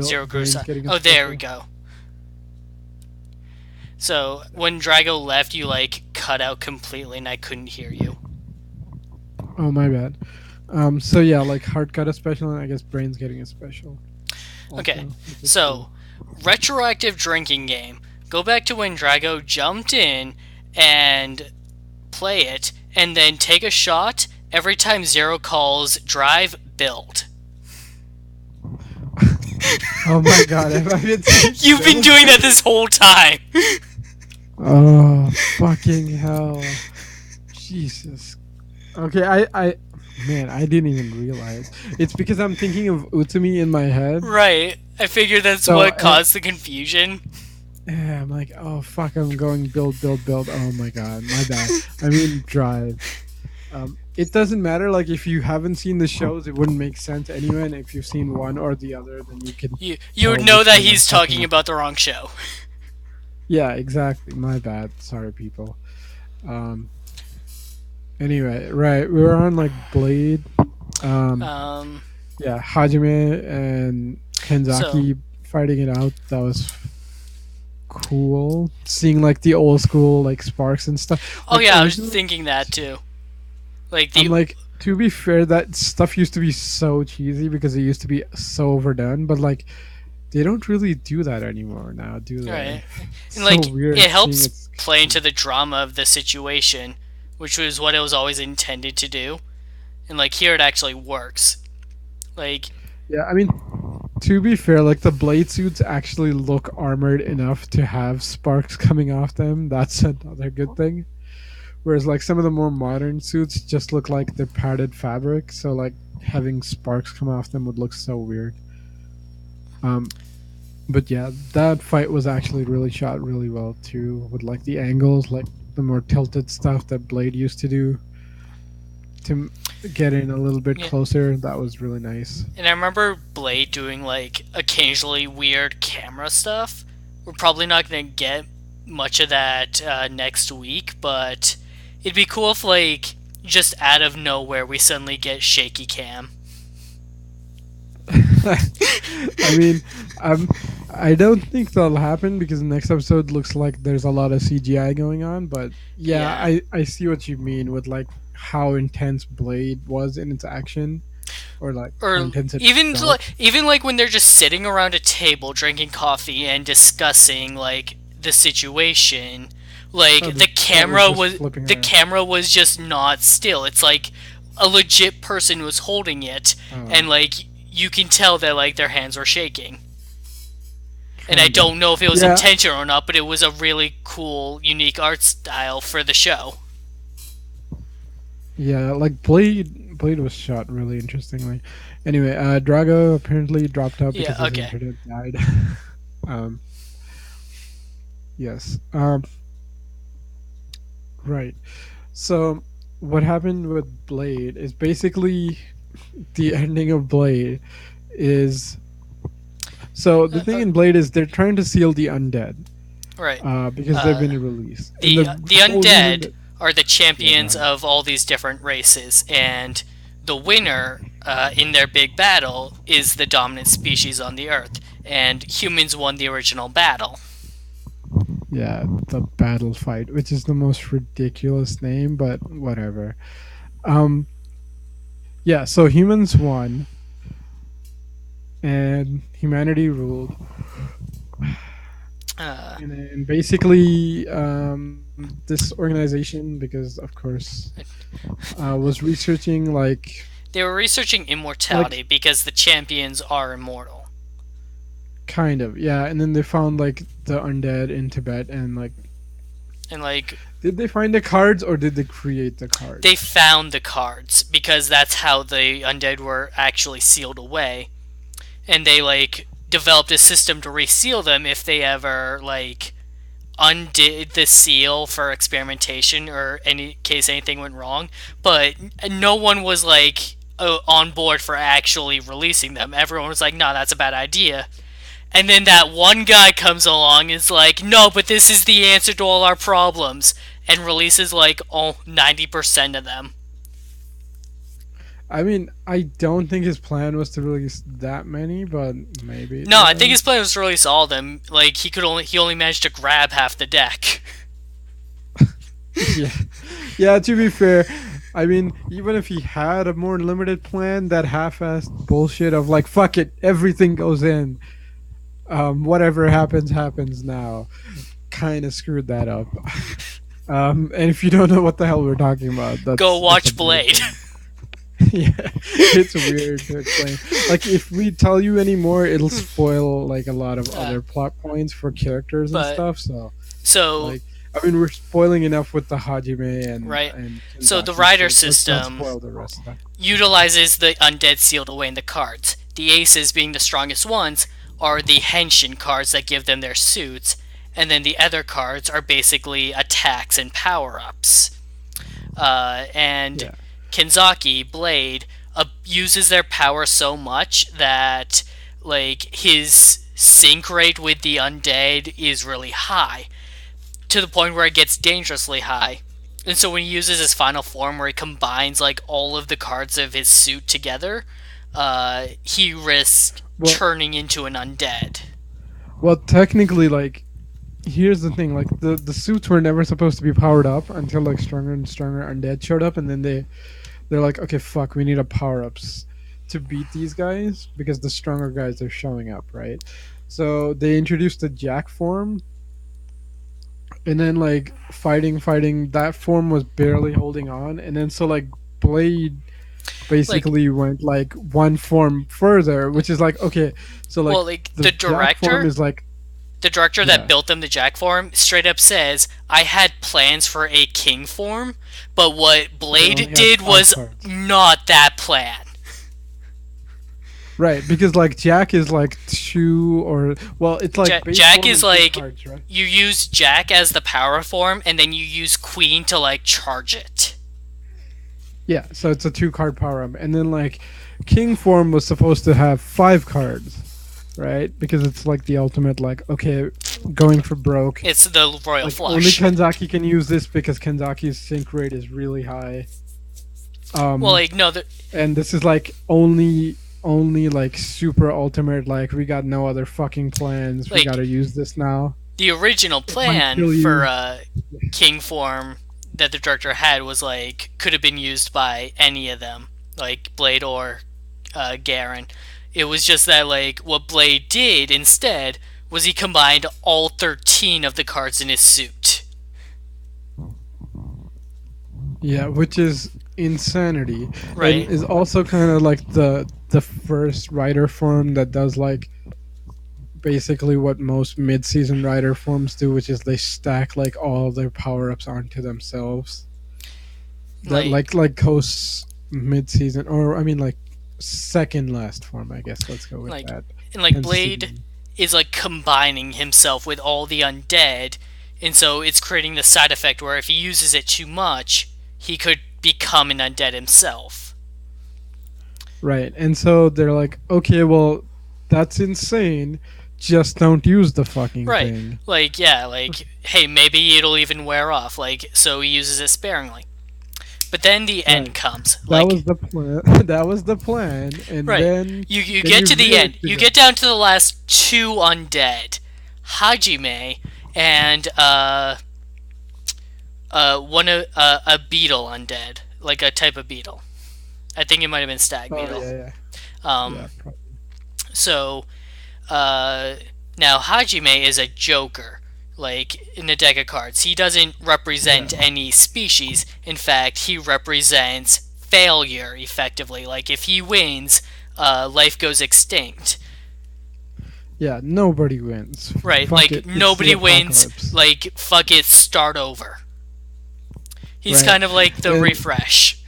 [SPEAKER 2] Zero grew.
[SPEAKER 1] Brain's getting a
[SPEAKER 2] Oh, there we
[SPEAKER 1] special.
[SPEAKER 2] go. So when Drago left, you like cut out completely, and I couldn't hear you.
[SPEAKER 1] Oh my bad. So yeah, like Heart got a special, and I guess Brain's getting a special.
[SPEAKER 2] Okay.
[SPEAKER 1] Also, which is
[SPEAKER 2] So
[SPEAKER 1] cool.
[SPEAKER 2] retroactive drinking game. Go back to when Drago jumped in and play it, and then take a shot every time Zero calls drive build.
[SPEAKER 1] Oh my god, have I been saying
[SPEAKER 2] You've been
[SPEAKER 1] build?
[SPEAKER 2] doing that this whole time.
[SPEAKER 1] Oh fucking hell, Jesus. Okay, man, I didn't even realize. It's because I'm thinking of Utami in my head.
[SPEAKER 2] Right. I figured that's
[SPEAKER 1] So
[SPEAKER 2] what caused the confusion.
[SPEAKER 1] yeah, I'm like, oh fuck, I'm going build, build, build. Oh my god, my bad. I mean drive. It doesn't matter. Like if you haven't seen the shows, it wouldn't make sense anyway. And if you've seen one or the other, then you can
[SPEAKER 2] You
[SPEAKER 1] tell
[SPEAKER 2] would know
[SPEAKER 1] which
[SPEAKER 2] that
[SPEAKER 1] one I'm
[SPEAKER 2] he's
[SPEAKER 1] talking
[SPEAKER 2] talking
[SPEAKER 1] about.
[SPEAKER 2] about the wrong show.
[SPEAKER 1] Yeah, exactly. My bad. Sorry, people. Um. Anyway, right, we were on like Blade. Um.
[SPEAKER 2] Um.
[SPEAKER 1] Yeah, Hajime and
[SPEAKER 2] So.
[SPEAKER 1] Kenzaki fighting it out. That was cool. Seeing like the old school like sparks and stuff.
[SPEAKER 2] Oh
[SPEAKER 1] Like
[SPEAKER 2] yeah, I was
[SPEAKER 1] originally,
[SPEAKER 2] thinking that too. Like
[SPEAKER 1] I'm
[SPEAKER 2] the.
[SPEAKER 1] like, to be fair, that stuff used to be so cheesy because it used to be so overdone. But like, they don't really do that anymore now, do they?
[SPEAKER 2] Right.
[SPEAKER 1] It's
[SPEAKER 2] And
[SPEAKER 1] so
[SPEAKER 2] like
[SPEAKER 1] weird
[SPEAKER 2] it
[SPEAKER 1] seeing
[SPEAKER 2] helps
[SPEAKER 1] it.
[SPEAKER 2] play into the drama of the situation, which was what it was always intended to do. And like here it actually works. Like
[SPEAKER 1] Yeah, I mean, to be fair, like the blade suits actually look armored enough to have sparks coming off them. That's another good thing. Whereas like some of the more modern suits just look like they're padded fabric, so like having sparks come off them would look so weird. Um, but yeah, that fight was actually really shot really well too, with like the angles, like the more tilted stuff that Blade used to do to get in a little bit
[SPEAKER 2] yeah.
[SPEAKER 1] closer. That was really nice.
[SPEAKER 2] And I remember Blade doing like occasionally weird camera stuff. We're probably not gonna get much of that next week, but it'd be cool if like just out of nowhere we suddenly get shaky cam.
[SPEAKER 1] I mean, um, I don't think that'll happen because the next episode looks like there's a lot of CGI going on. But yeah,
[SPEAKER 2] Yeah.
[SPEAKER 1] I see what you mean with like how intense Blade was in its action, or like how
[SPEAKER 2] Or
[SPEAKER 1] intense it
[SPEAKER 2] even
[SPEAKER 1] felt.
[SPEAKER 2] even like when they're just sitting around a table drinking coffee and discussing like the situation, like
[SPEAKER 1] Oh, the shit was just flipping
[SPEAKER 2] the
[SPEAKER 1] around.
[SPEAKER 2] camera was just not still. It's like a legit person was holding it, and
[SPEAKER 1] Oh,
[SPEAKER 2] like you can tell that like their hands were shaking. And I
[SPEAKER 1] kind of.
[SPEAKER 2] don't know if it was
[SPEAKER 1] Yeah,
[SPEAKER 2] intentional or not, but it was a really cool, unique art style for the show.
[SPEAKER 1] yeah. Like Blade was shot really interestingly. Anyway, Drago apparently dropped out because
[SPEAKER 2] Yeah.
[SPEAKER 1] his
[SPEAKER 2] Okay.
[SPEAKER 1] internet died. um, Yes. Right. So what happened with Blade is basically the ending of Blade is so the thing
[SPEAKER 2] Uh,
[SPEAKER 1] in Blade is they're trying to seal the undead
[SPEAKER 2] right.
[SPEAKER 1] because they've
[SPEAKER 2] Uh,
[SPEAKER 1] been released, and
[SPEAKER 2] the
[SPEAKER 1] the whole reason
[SPEAKER 2] undead
[SPEAKER 1] that
[SPEAKER 2] are the
[SPEAKER 1] yeah, go
[SPEAKER 2] champions
[SPEAKER 1] ahead.
[SPEAKER 2] of all these different races, and the winner in their big battle is the dominant species on the Earth, and humans won the original battle.
[SPEAKER 1] Yeah, the battle fight, which is the most ridiculous name, but whatever. Um, yeah, so humans won and humanity ruled,
[SPEAKER 2] Uh,
[SPEAKER 1] and then basically this organization, because of course, was researching
[SPEAKER 2] they were researching
[SPEAKER 1] like
[SPEAKER 2] immortality because the champions are immortal.
[SPEAKER 1] kind of yeah, and then they found like the undead in Tibet, and like
[SPEAKER 2] And like
[SPEAKER 1] did they find the cards or did they create the
[SPEAKER 2] they
[SPEAKER 1] cards?
[SPEAKER 2] found the cards because that's how the undead were actually sealed away. And they like developed a system to reseal them if they ever like undid the seal for experimentation or any case anything went wrong, but no one was like on board for actually releasing them. Everyone was like, "No, that's a bad idea." And then that one guy comes along and is like, "No, but this is the answer to all our problems," and releases like all 90% of them.
[SPEAKER 1] I mean, I don't think his plan was to release that many, but maybe it
[SPEAKER 2] No, I think his
[SPEAKER 1] was.
[SPEAKER 2] plan was to release all of them. Like he only managed to grab half the deck.
[SPEAKER 1] Yeah. Yeah, to be fair, I mean, even if he had a more limited plan, that half-assed bullshit of like, fuck it, everything goes in. Whatever happens, happens now. Kind of screwed that up. And if you don't know what the hell we're talking about,
[SPEAKER 2] Go
[SPEAKER 1] that's a
[SPEAKER 2] watch
[SPEAKER 1] weird
[SPEAKER 2] Blade.
[SPEAKER 1] thing. Yeah, it's weird to explain. Like, if we tell you any more, it'll spoil like a lot of
[SPEAKER 2] uh,
[SPEAKER 1] other plot points for characters and
[SPEAKER 2] but
[SPEAKER 1] stuff. So,
[SPEAKER 2] so
[SPEAKER 1] like, I mean, we're spoiling enough with the Hajime
[SPEAKER 2] right,
[SPEAKER 1] and
[SPEAKER 2] so the
[SPEAKER 1] Kenzaki
[SPEAKER 2] rider
[SPEAKER 1] shit. Let's not
[SPEAKER 2] system
[SPEAKER 1] spoil the rest of that.
[SPEAKER 2] utilizes the undead sealed away in the cards. The aces, being the strongest ones, are the henshin cards that give them their suits, and then the other cards are basically attacks and power ups. And
[SPEAKER 1] Yeah.
[SPEAKER 2] Kenzaki Blade uses their power so much that like his sync rate with the undead is really high, to the point where it gets dangerously high. And so when he uses his final form, where he combines like all of the cards of his suit together, he risks
[SPEAKER 1] Well,
[SPEAKER 2] turning into an undead.
[SPEAKER 1] well, technically, like, here's the thing: like, the suits were never supposed to be powered up until like stronger and stronger undead showed up, and then they're like, okay, fuck, we need a power ups to beat these guys because the stronger guys are showing up, right? So they introduced the Jack form, and then like fighting, that form was barely holding on, and then so like Blade
[SPEAKER 2] Like,
[SPEAKER 1] basically went like one form further, which is like okay, so
[SPEAKER 2] well,
[SPEAKER 1] like
[SPEAKER 2] like
[SPEAKER 1] the Jack form is like
[SPEAKER 2] the director that
[SPEAKER 1] yeah,
[SPEAKER 2] built them the Jack form straight up says, "I had plans for a king form, but what
[SPEAKER 1] but they only
[SPEAKER 2] Blade
[SPEAKER 1] had
[SPEAKER 2] did
[SPEAKER 1] five
[SPEAKER 2] was
[SPEAKER 1] cards.
[SPEAKER 2] not that plan."
[SPEAKER 1] Right, because like Jack is like two or well, it's like base
[SPEAKER 2] Jack
[SPEAKER 1] form
[SPEAKER 2] is
[SPEAKER 1] and two
[SPEAKER 2] like,
[SPEAKER 1] cards, right?
[SPEAKER 2] you use Jack as the power form, and then you use Queen to like charge it.
[SPEAKER 1] Yeah, so it's a two card power up, and then like King form was supposed to have five cards, right? Because it's like the ultimate like okay, going for broke.
[SPEAKER 2] It's the Royal
[SPEAKER 1] Like only
[SPEAKER 2] Flush.
[SPEAKER 1] Kenzaki can use this because Kenzaki's sync rate is really high.
[SPEAKER 2] Well,
[SPEAKER 1] Um,
[SPEAKER 2] like no,
[SPEAKER 1] and this is like only like super ultimate. Like we got no other fucking plans. We
[SPEAKER 2] like
[SPEAKER 1] gotta use this now
[SPEAKER 2] the original plan
[SPEAKER 1] until
[SPEAKER 2] for
[SPEAKER 1] you.
[SPEAKER 2] King form that the director had was like could have been used by any of them, like Blade or Garen. It was just that like what Blade did instead was he combined all 13 of the cards in his suit.
[SPEAKER 1] Yeah, which is insanity, and
[SPEAKER 2] Right?
[SPEAKER 1] is also kind of like the first writer form that does like basically what most mid-season writer forms do, which is they stack like all their power-ups onto themselves. That
[SPEAKER 2] Like
[SPEAKER 1] like Coast's mid-season, or I mean like second last form, I guess. Let's go with
[SPEAKER 2] like
[SPEAKER 1] that.
[SPEAKER 2] and like
[SPEAKER 1] Tends to
[SPEAKER 2] Blade
[SPEAKER 1] be.
[SPEAKER 2] is like combining himself with all the undead, and so it's creating the side effect where if he uses it too much, he could become an undead himself.
[SPEAKER 1] Right. And so they're like, okay, well, that's insane. Just don't use the fucking
[SPEAKER 2] Right.
[SPEAKER 1] thing.
[SPEAKER 2] Like, yeah, like, hey, maybe it'll even wear off. Like, so he uses it sparingly. But then the end
[SPEAKER 1] Right.
[SPEAKER 2] comes.
[SPEAKER 1] That
[SPEAKER 2] Like,
[SPEAKER 1] was the plan. That was the plan. And
[SPEAKER 2] right.
[SPEAKER 1] then
[SPEAKER 2] You
[SPEAKER 1] then
[SPEAKER 2] get
[SPEAKER 1] you
[SPEAKER 2] to the
[SPEAKER 1] really
[SPEAKER 2] end. You
[SPEAKER 1] screwed up.
[SPEAKER 2] get down to the last two undead, Hajime and one a beetle undead, like a type of beetle. I think it might have been stag
[SPEAKER 1] Oh
[SPEAKER 2] beetle.
[SPEAKER 1] yeah, yeah. Yeah,
[SPEAKER 2] Um,
[SPEAKER 1] probably.
[SPEAKER 2] so uh, now Hajime is a joker. Like in the deck of cards, he doesn't represent
[SPEAKER 1] Yeah.
[SPEAKER 2] any species. In fact, he represents failure effectively. Like if he wins, life goes extinct.
[SPEAKER 1] Yeah, nobody wins.
[SPEAKER 2] Right?
[SPEAKER 1] Fuck
[SPEAKER 2] Like
[SPEAKER 1] it. It's the
[SPEAKER 2] nobody wins.
[SPEAKER 1] apocalypse.
[SPEAKER 2] Like fuck it, start over. He's
[SPEAKER 1] Right.
[SPEAKER 2] kind of like the
[SPEAKER 1] And
[SPEAKER 2] refresh.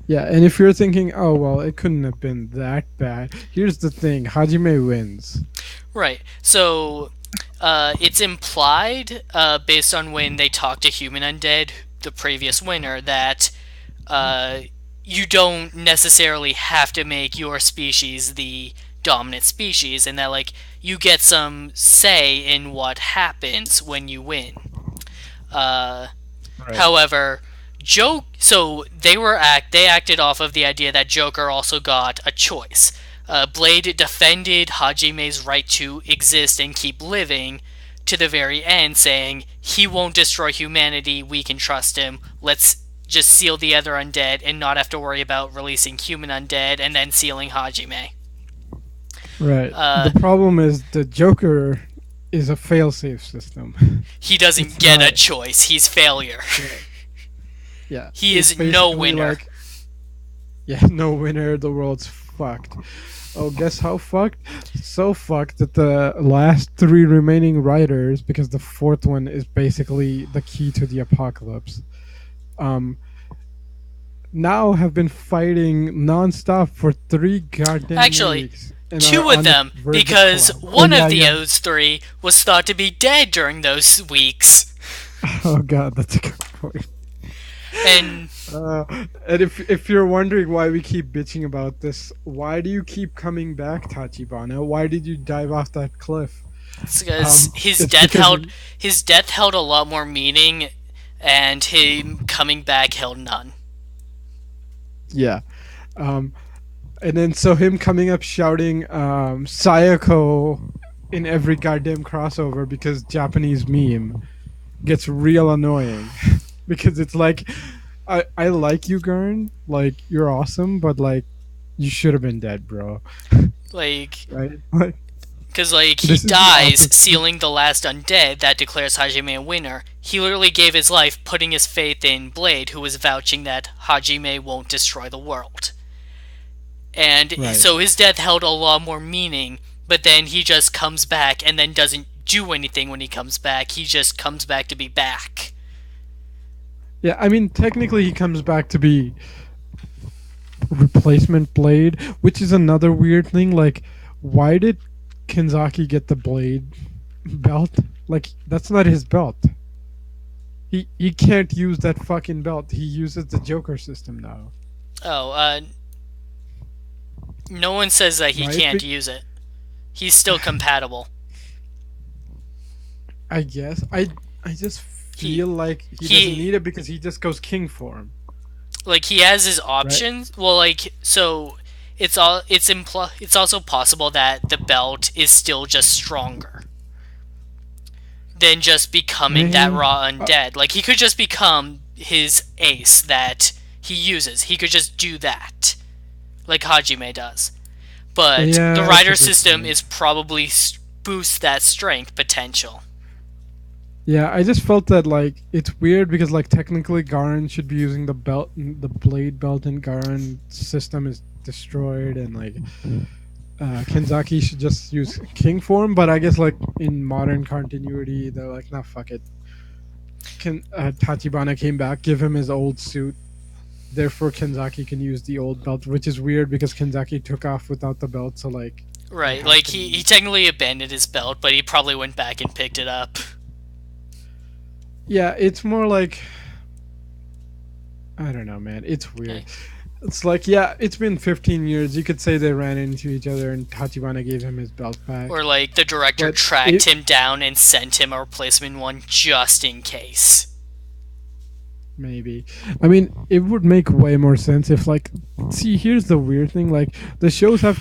[SPEAKER 1] yeah, and if you're thinking, oh well, it couldn't have been that bad. Here's the thing: Hajime wins.
[SPEAKER 2] Right. So it's implied, based on when they talk to Human Undead, the previous winner, that uh, you don't necessarily have to make your species the dominant species, and that like you get some say in what happens when you win. Uh,
[SPEAKER 1] Right.
[SPEAKER 2] However, so they acted off of the idea that Joker also got a choice. Blade defended Hajime's right to exist and keep living to the very end, saying he won't destroy humanity. We can trust him. Let's just seal the other undead and not have to worry about releasing human undead and then sealing Hajime.
[SPEAKER 1] Right.
[SPEAKER 2] Uh,
[SPEAKER 1] The problem is the Joker is a failsafe system.
[SPEAKER 2] he doesn't
[SPEAKER 1] It's
[SPEAKER 2] get a
[SPEAKER 1] not.
[SPEAKER 2] choice. He's failure.
[SPEAKER 1] Yeah.
[SPEAKER 2] He
[SPEAKER 1] It's
[SPEAKER 2] is no
[SPEAKER 1] basically
[SPEAKER 2] winner.
[SPEAKER 1] like, yeah, no winner. The world's fucked. Oh, guess how fucked? So fucked that the last three remaining riders, because the fourth one is basically the key to the apocalypse, um, now have been fighting nonstop for 3 goddamn
[SPEAKER 2] Actually,
[SPEAKER 1] weeks. And
[SPEAKER 2] two
[SPEAKER 1] are
[SPEAKER 2] of
[SPEAKER 1] on the
[SPEAKER 2] them,
[SPEAKER 1] verge of
[SPEAKER 2] because
[SPEAKER 1] collapse.
[SPEAKER 2] one
[SPEAKER 1] Oh, yeah,
[SPEAKER 2] of
[SPEAKER 1] yeah.
[SPEAKER 2] those three was thought to be dead during those weeks.
[SPEAKER 1] Oh god, that's a good point.
[SPEAKER 2] And
[SPEAKER 1] And if you're wondering why we keep bitching about this, why do you keep coming back, Tachibana? Why did you dive off that cliff?
[SPEAKER 2] it's because
[SPEAKER 1] It's because
[SPEAKER 2] his death held a lot more meaning, and him coming back held none.
[SPEAKER 1] yeah, um, and then so him coming up shouting Sayako in every goddamn crossover because Japanese meme gets real annoying because it's like I like you, Gurn, like you're awesome, but like you should have been dead, bro.
[SPEAKER 2] Like,
[SPEAKER 1] Right? Like
[SPEAKER 2] because like he
[SPEAKER 1] this is the
[SPEAKER 2] dies
[SPEAKER 1] opposite.
[SPEAKER 2] sealing the last undead that declares Hajime a winner. He literally gave his life putting his faith in Blade, who was vouching that Hajime won't destroy the world. And
[SPEAKER 1] Right.
[SPEAKER 2] so his death held a lot more meaning, but then he just comes back and then doesn't do anything when he comes back. He just comes back to be back.
[SPEAKER 1] Yeah, I mean, technically, he comes back to be replacement Blade, which is another weird thing. Like, why did Kenzaki get the Blade belt? Like, that's not his belt. He can't use that fucking belt. He uses the Joker system now,
[SPEAKER 2] Oh, no one says that he
[SPEAKER 1] right?
[SPEAKER 2] can't use it. He's still compatible.
[SPEAKER 1] I guess I just
[SPEAKER 2] He
[SPEAKER 1] feel like he doesn't need it because he just goes king form.
[SPEAKER 2] like he has his options. Well, like so it's also possible that the belt is still just stronger than just becoming that
[SPEAKER 1] Man,
[SPEAKER 2] raw undead. Like he could just become his ace that he uses. He could just do that, like Hajime does. But
[SPEAKER 1] yeah,
[SPEAKER 2] the
[SPEAKER 1] that's a
[SPEAKER 2] rider
[SPEAKER 1] good
[SPEAKER 2] system
[SPEAKER 1] point.
[SPEAKER 2] is probably boosts that strength potential.
[SPEAKER 1] Yeah, I just felt that like it's weird because like technically Garen should be using the belt, the blade belt, and Garen's system is destroyed, and like Kenzaki should just use king form. But I guess like in modern continuity, they're like, nah, fuck it. Tachibana came back, give him his old suit. Therefore, Kenzaki can use the old belt, which is weird because Kenzaki took off without the belt. So like, It
[SPEAKER 2] Right, like he
[SPEAKER 1] happened.
[SPEAKER 2] technically abandoned his belt, but he probably went back and picked it up.
[SPEAKER 1] Yeah, it's more like I don't know, man. It's weird.
[SPEAKER 2] Okay.
[SPEAKER 1] It's like, yeah, it's been 15 years. You could say they ran into each other and Tachibana gave him his belt
[SPEAKER 2] Or
[SPEAKER 1] back.
[SPEAKER 2] like the director
[SPEAKER 1] But
[SPEAKER 2] tracked
[SPEAKER 1] it,
[SPEAKER 2] him down and sent him a replacement one just in case.
[SPEAKER 1] maybe. I mean, it would make way more sense if, like, see, here's the weird thing. Like, the shows have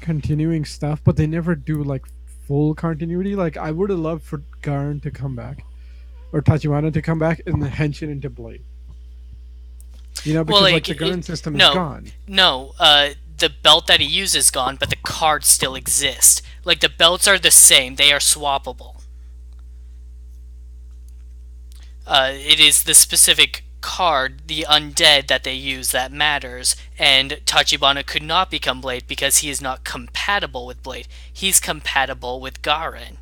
[SPEAKER 1] continuing stuff, but they never do, like, full continuity. Like, I would have loved for Garn to come back, or Tachibana to come back, and then Henshin into Blade. You know,
[SPEAKER 2] Well,
[SPEAKER 1] because, like,
[SPEAKER 2] like
[SPEAKER 1] the Garn system is
[SPEAKER 2] no,
[SPEAKER 1] gone.
[SPEAKER 2] no. The belt that he uses is gone, but the cards still exist. Like the belts are the same; they are swappable. It is the specific card, the undead that they use, that matters. And Tachibana could not become Blade because he is not compatible with Blade. He's compatible with Garen.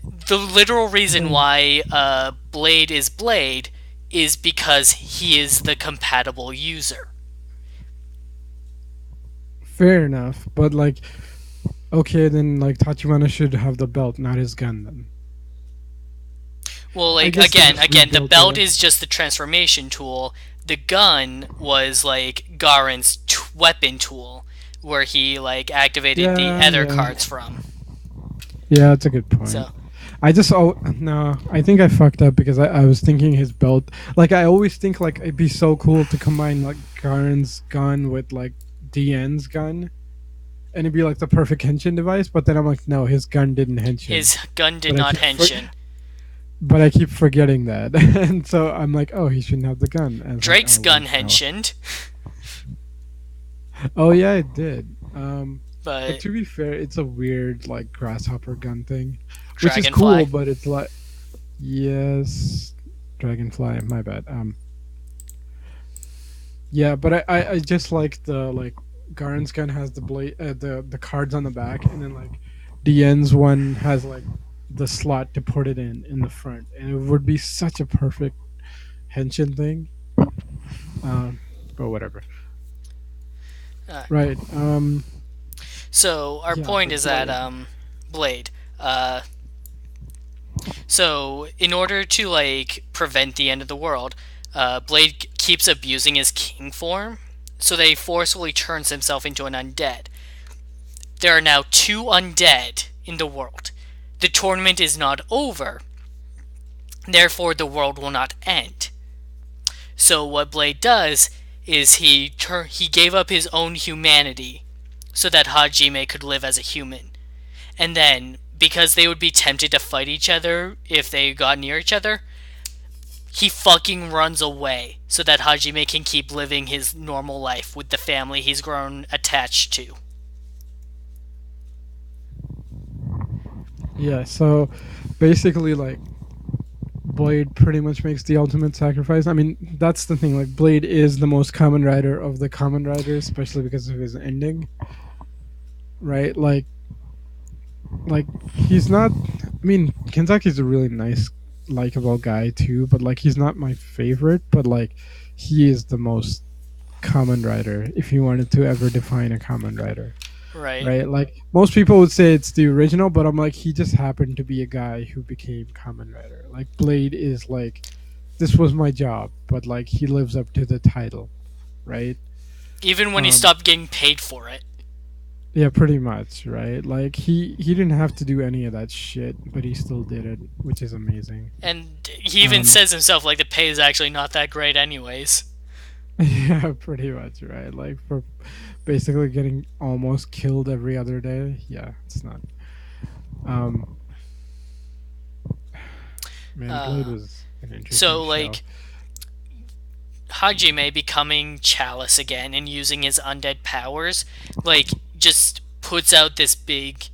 [SPEAKER 2] The literal reason
[SPEAKER 1] Well,
[SPEAKER 2] why Blade is because he is the compatible user.
[SPEAKER 1] fair enough, but, like, okay, then, like, Tachibana should have the belt, not his gun, then.
[SPEAKER 2] Well,
[SPEAKER 1] I
[SPEAKER 2] like
[SPEAKER 1] guess they just
[SPEAKER 2] again, the
[SPEAKER 1] rebuilt
[SPEAKER 2] belt
[SPEAKER 1] it.
[SPEAKER 2] is just the transformation tool. The gun was like Garen's weapon tool, where he like activated the
[SPEAKER 1] Yeah,
[SPEAKER 2] other
[SPEAKER 1] yeah.
[SPEAKER 2] cards from.
[SPEAKER 1] Yeah, that's a good point.
[SPEAKER 2] So
[SPEAKER 1] I just no, I think I fucked up because I was thinking his belt. Like I always think like it'd be so cool to combine like Garen's gun with like DN's gun, and it'd be like the perfect henshin device. But then I'm like, no, his gun didn't henshin.
[SPEAKER 2] his gun did
[SPEAKER 1] But I
[SPEAKER 2] not
[SPEAKER 1] keep
[SPEAKER 2] henshin.
[SPEAKER 1] but I keep forgetting that, and so I'm like, oh, he shouldn't have the gun. And it's like,
[SPEAKER 2] Drake's
[SPEAKER 1] oh wait,
[SPEAKER 2] gun
[SPEAKER 1] no.
[SPEAKER 2] henshined,
[SPEAKER 1] Oh yeah, it did. But
[SPEAKER 2] but
[SPEAKER 1] to be fair, it's a weird like grasshopper gun thing, which is cool.
[SPEAKER 2] Dragonfly.
[SPEAKER 1] But it's like yes, dragonfly. My bad. Yeah, but I just like the like Garen's gun has the blade, the cards on the back, and then like DN's one has like the slot to put it in the front, and it would be such a perfect henshin thing. Um, but whatever.
[SPEAKER 2] Uh,
[SPEAKER 1] Right.
[SPEAKER 2] so our
[SPEAKER 1] Yeah,
[SPEAKER 2] point
[SPEAKER 1] but
[SPEAKER 2] is that
[SPEAKER 1] Blade.
[SPEAKER 2] Blade. So in order to like prevent the end of the world, Blade keeps abusing his king form, so that he forcefully turns himself into an undead. There are now two undead in the world. The tournament is not over, therefore the world will not end. So what Blade does is he gave up his own humanity so that Hajime could live as a human. And then because they would be tempted to fight each other if they got near each other, he fucking runs away so that Hajime can keep living his normal life with the family he's grown attached to.
[SPEAKER 1] Yeah. So basically, like Blade pretty much makes the ultimate sacrifice. I mean, that's the thing. Like Blade is the most common rider of the common riders, especially because of his ending. Right. Like he's not. I mean, Kenzaki's a really nice, likable guy too, but like he's not my favorite. But like he is the most common rider if you wanted to ever define a common rider.
[SPEAKER 2] Right.
[SPEAKER 1] Right? Like most people would say it's the original, but I'm like he just happened to be a guy who became Kamen Rider. Like Blade is like this was my job, but like he lives up to the title, right?
[SPEAKER 2] Even when he
[SPEAKER 1] Um
[SPEAKER 2] stopped getting paid for it.
[SPEAKER 1] yeah, pretty much, right? Like he didn't have to do any of that shit, but he still did it, which is amazing.
[SPEAKER 2] And he even
[SPEAKER 1] Um
[SPEAKER 2] says himself, like, the pay is actually not that great, anyways.
[SPEAKER 1] yeah, pretty much, right? Like for basically getting almost killed every other day. Yeah, it's not. Um Man, Blade
[SPEAKER 2] Uh,
[SPEAKER 1] was an interesting
[SPEAKER 2] so,
[SPEAKER 1] show.
[SPEAKER 2] like, Hajime becoming Chalice again and using his undead powers, like, just puts out this big.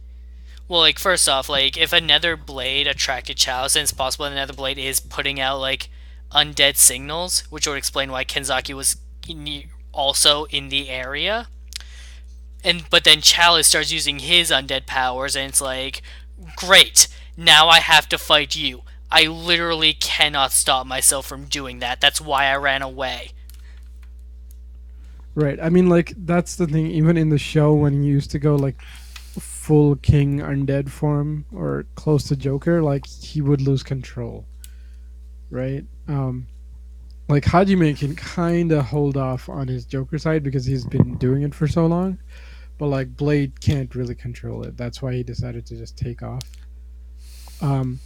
[SPEAKER 2] Well, like, first off, like, if another blade attracted Chalice, then it's possible another blade is putting out, like, undead signals, which would explain why Kenzaki was also in the area. But then Chalice starts using his undead powers, and it's like, great, now I have to fight you. I literally cannot stop myself from doing that. That's why I ran away.
[SPEAKER 1] Right. I mean, like that's the thing. Even in the show, when he used to go like full king undead form or close to Joker, like he would lose control. Right. Like Hajime can kind of hold off on his Joker side because he's been doing it for so long, but like Blade can't really control it. That's why he decided to just take off. Um,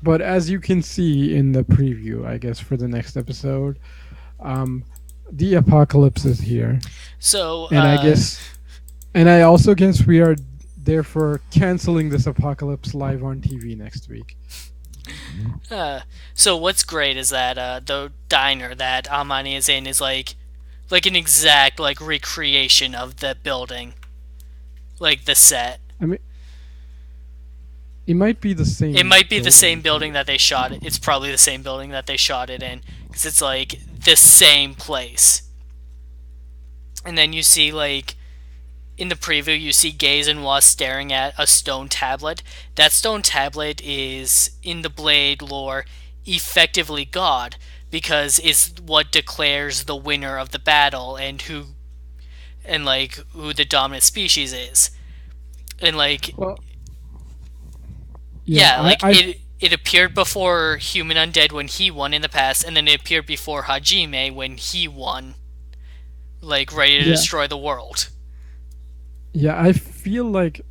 [SPEAKER 1] but as you can see in the preview, I guess for the next episode, um, the apocalypse is here,
[SPEAKER 2] So,
[SPEAKER 1] and I guess, and I also guess we are therefore canceling this apocalypse live on TV next week.
[SPEAKER 2] uh, so what's great is that the diner that Amani is in is like an exact like recreation of the building, like the set.
[SPEAKER 1] I mean, it might be the
[SPEAKER 2] It
[SPEAKER 1] same
[SPEAKER 2] might be the same
[SPEAKER 1] building
[SPEAKER 2] building
[SPEAKER 1] too.
[SPEAKER 2] that they shot it. It's probably the same building that they shot it in because it's like the same place. And then you see like in the preview, you see Gaze and Was staring at a stone tablet. That stone tablet is in the Blade lore effectively God because it's what declares the winner of the battle and like who the dominant species is. And like
[SPEAKER 1] Well, yeah,
[SPEAKER 2] yeah, like
[SPEAKER 1] I
[SPEAKER 2] it appeared before Human Undead when he won in the past, and then it appeared before Hajime when he won, like ready to
[SPEAKER 1] yeah,
[SPEAKER 2] destroy the world.
[SPEAKER 1] yeah, I feel like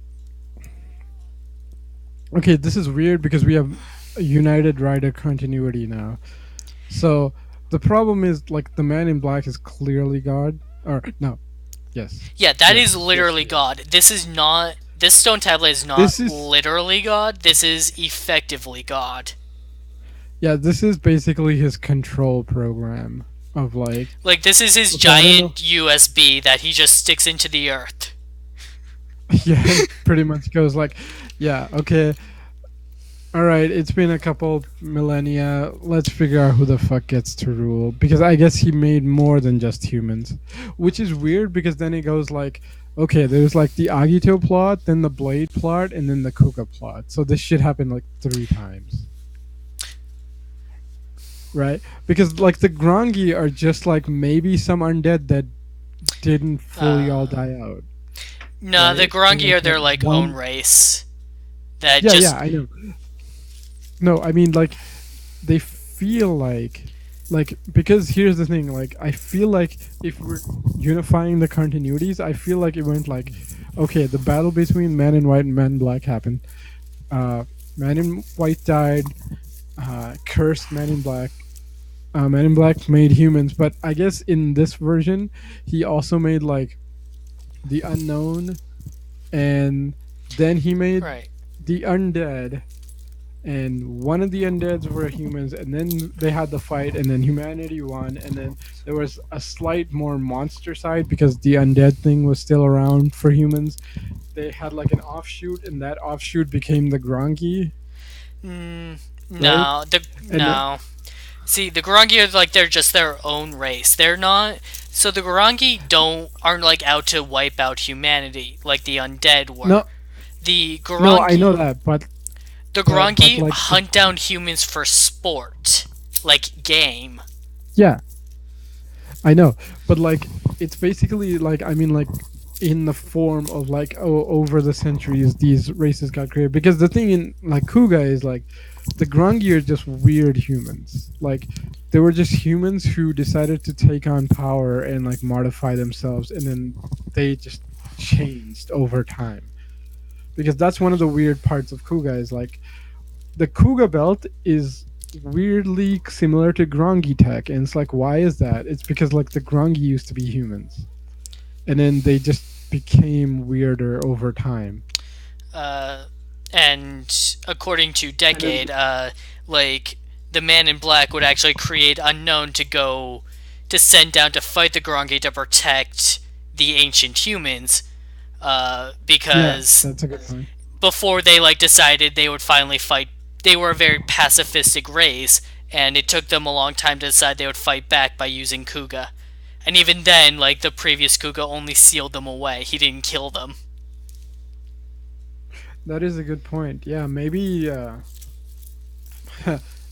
[SPEAKER 1] okay, this is weird because we have a United Rider continuity now. So the problem is like the Man in Black is clearly God, or no, yes,
[SPEAKER 2] Yeah, that is
[SPEAKER 1] yes,
[SPEAKER 2] literally
[SPEAKER 1] he is.
[SPEAKER 2] God. This is not. This stone tablet is
[SPEAKER 1] This
[SPEAKER 2] not
[SPEAKER 1] is
[SPEAKER 2] literally God. This is effectively God.
[SPEAKER 1] yeah, this is basically his control program of like
[SPEAKER 2] Like this is his
[SPEAKER 1] okay, I don't know.
[SPEAKER 2] giant USB that he just sticks into the earth.
[SPEAKER 1] Yeah, and pretty much goes like, yeah, okay, all right, it's been a couple millennia. Let's figure out who the fuck gets to rule. Because I guess he made more than just humans. Which is weird because then it goes like, okay, there's like the Agito plot, then the Blade plot, and then the Kuga plot. So this shit happened like 3 times. Right? Because like the Grongi are just like maybe some undead that didn't fully all
[SPEAKER 2] Uh,
[SPEAKER 1] die out.
[SPEAKER 2] no, the
[SPEAKER 1] Right? And
[SPEAKER 2] Grongi
[SPEAKER 1] like
[SPEAKER 2] are
[SPEAKER 1] that
[SPEAKER 2] their like own
[SPEAKER 1] one.
[SPEAKER 2] race that
[SPEAKER 1] Yeah, yeah,
[SPEAKER 2] just
[SPEAKER 1] I know. No, I mean like they feel like because here's the thing, like I feel like if we're unifying the continuities, I feel like it went like okay, the battle between Man in White and Man in Black happened. uh Man in White died, cursed Man in Black. Man in Black made humans, but I guess in this version he also made like the unknown, and then he made
[SPEAKER 2] right.
[SPEAKER 1] the undead, and one of the undeads were humans, and then they had the fight, and then humanity won, and then there was a slight more monster side because the undead thing was still around for humans. They had like an offshoot, and that offshoot became the Grongi,
[SPEAKER 2] Mm,
[SPEAKER 1] right?
[SPEAKER 2] no, the
[SPEAKER 1] And
[SPEAKER 2] no. See, the Garangi are like they're just their own race. They're not. So the Garangi don't aren't like out to wipe out humanity like the undead were.
[SPEAKER 1] no,
[SPEAKER 2] The
[SPEAKER 1] no, I know
[SPEAKER 2] Garangi
[SPEAKER 1] that,
[SPEAKER 2] the
[SPEAKER 1] but
[SPEAKER 2] Garangi
[SPEAKER 1] like the
[SPEAKER 2] hunt down humans for sport, like game.
[SPEAKER 1] yeah, I know, but like it's basically like I mean like in the form of like oh over the centuries these races got created because the thing in like Kuga is like the Grungi are just weird humans. Like they were just humans who decided to take on power and like modify themselves, and then they just changed over time. Because that's one of the weird parts of Kuga is like the Kuga belt is weirdly similar to Grongi tech, and it's like why is that? It's because like the Grongi used to be humans, and then they just became weirder over time.
[SPEAKER 2] Uh, and according to
[SPEAKER 1] And then
[SPEAKER 2] Decade, like the Man in Black would actually create Unknown to go to send down to fight the Garangi to protect the ancient humans.
[SPEAKER 1] yeah,
[SPEAKER 2] Because
[SPEAKER 1] that's a good point.
[SPEAKER 2] before they like decided they would finally fight, they were a very pacifistic race, and it took them a long time to decide they would fight back by using Kuga. And even then, like the previous Kuga only sealed them away. He didn't kill them.
[SPEAKER 1] That is a good point. Yeah, maybe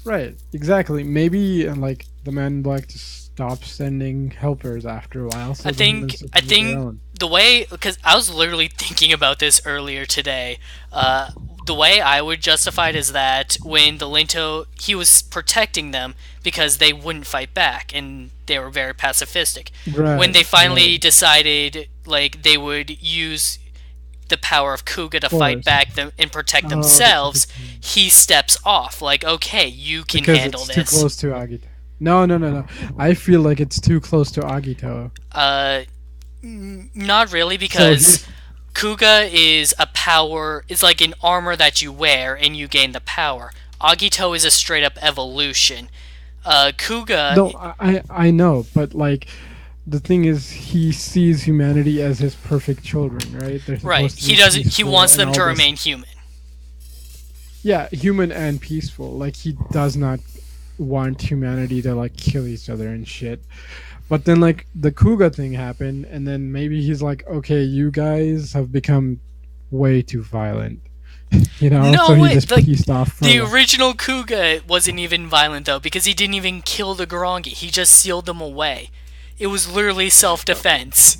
[SPEAKER 1] Right, exactly. Maybe like the Man in Black just stopped sending helpers after a while,
[SPEAKER 2] I
[SPEAKER 1] so the
[SPEAKER 2] think
[SPEAKER 1] humans just
[SPEAKER 2] I
[SPEAKER 1] made their
[SPEAKER 2] think
[SPEAKER 1] own.
[SPEAKER 2] the way, because I was literally thinking about this earlier today. Uh, the way I would justify it is that when the Linto, he was protecting them because they wouldn't fight back and they were very pacifistic. When
[SPEAKER 1] Right,
[SPEAKER 2] they
[SPEAKER 1] right.
[SPEAKER 2] finally decided like they would use the power of Kuga to fight
[SPEAKER 1] Force.
[SPEAKER 2] back them and protect
[SPEAKER 1] Oh, because
[SPEAKER 2] themselves,
[SPEAKER 1] it's
[SPEAKER 2] he steps off. Like, okay, you can
[SPEAKER 1] because
[SPEAKER 2] handle
[SPEAKER 1] it's too
[SPEAKER 2] this.
[SPEAKER 1] close to Agito. No, no, no, no. I feel like it's too close to Agito.
[SPEAKER 2] Uh, Not really,
[SPEAKER 1] So
[SPEAKER 2] because
[SPEAKER 1] he's
[SPEAKER 2] Kuga is a power, is like an armor that you wear and you gain the power. Agito is a straight up evolution.
[SPEAKER 1] no,
[SPEAKER 2] Kuga,
[SPEAKER 1] I know, but like the thing is, he sees humanity as his perfect children, right? They're
[SPEAKER 2] right?
[SPEAKER 1] supposed to
[SPEAKER 2] He
[SPEAKER 1] be
[SPEAKER 2] doesn't. He
[SPEAKER 1] peaceful
[SPEAKER 2] wants
[SPEAKER 1] and
[SPEAKER 2] them
[SPEAKER 1] all
[SPEAKER 2] to
[SPEAKER 1] this.
[SPEAKER 2] remain human.
[SPEAKER 1] Yeah, human and peaceful. Like he does not want humanity to like kill each other and shit. But then like the Kuga thing happened, and then maybe he's like, okay, you guys have become way too violent, you know.
[SPEAKER 2] No
[SPEAKER 1] So he
[SPEAKER 2] way.
[SPEAKER 1] just peaced off for a
[SPEAKER 2] The
[SPEAKER 1] while.
[SPEAKER 2] original Kuga wasn't even violent though, because he didn't even kill the Garangi. He just sealed them away. It was literally self defense.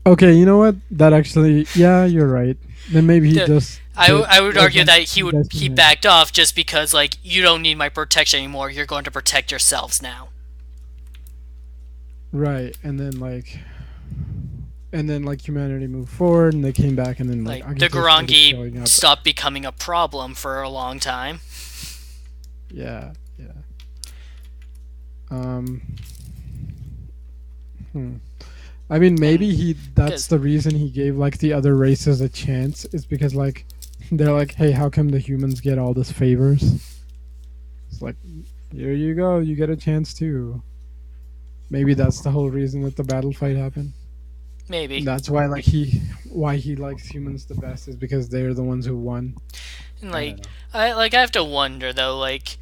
[SPEAKER 1] Okay, you know what? That actually, yeah, you're right. Then maybe he
[SPEAKER 2] The
[SPEAKER 1] just
[SPEAKER 2] I would
[SPEAKER 1] was
[SPEAKER 2] argue
[SPEAKER 1] like,
[SPEAKER 2] that
[SPEAKER 1] you guys can
[SPEAKER 2] he
[SPEAKER 1] have.
[SPEAKER 2] backed off just because like you don't need my protection anymore. You're going to protect yourselves now.
[SPEAKER 1] Right, and then like humanity moved forward, and they came back, and then like
[SPEAKER 2] Like the
[SPEAKER 1] Agito started
[SPEAKER 2] Garangi
[SPEAKER 1] showing up.
[SPEAKER 2] stopped becoming a problem for a long time.
[SPEAKER 1] Yeah, yeah. Um, hmm. I mean,
[SPEAKER 2] And
[SPEAKER 1] maybe he that's
[SPEAKER 2] because
[SPEAKER 1] the reason he gave like the other races a chance is because like they're like, hey, how come the humans get all this favors? It's like, here you go, you get a chance too. Maybe that's the whole reason that the battle fight happened.
[SPEAKER 2] maybe
[SPEAKER 1] That's why he likes humans the best is because they're the ones who won.
[SPEAKER 2] and
[SPEAKER 1] I don't know.
[SPEAKER 2] I have to wonder though like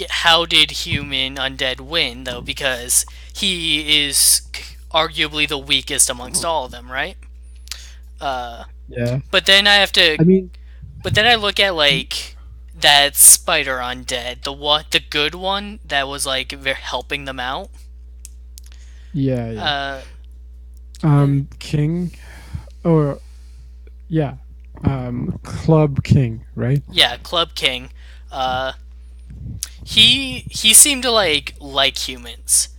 [SPEAKER 2] how did human undead win though, because he is arguably the weakest amongst all of them, right? Uh,
[SPEAKER 1] Yeah.
[SPEAKER 2] but then I have to
[SPEAKER 1] I mean,
[SPEAKER 2] but then I look at like that spider undead, the good one that was like helping them out.
[SPEAKER 1] yeah, yeah.
[SPEAKER 2] Uh, and
[SPEAKER 1] King or yeah. Club King, right?
[SPEAKER 2] yeah, Club King. Uh, he seemed to like humans,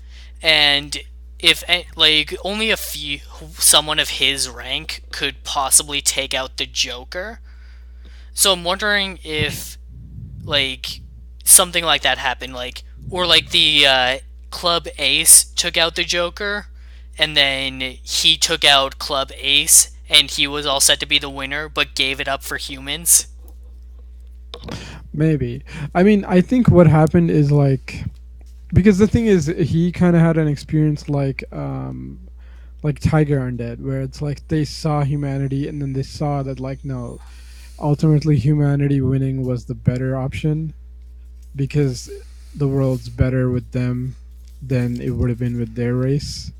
[SPEAKER 2] and if like only a few someone of his rank could possibly take out the Joker. So I'm wondering if like something like that happened, like or like the Club Ace took out the Joker, and then he took out Club Ace, and he was all set to be the winner, but gave it up for humans.
[SPEAKER 1] Maybe. I mean, I think what happened is like because the thing is he kind of had an experience like Tiger Undead where it's like they saw humanity and then they saw that like no, ultimately humanity winning was the better option because the world's better with them than it would have been with their race.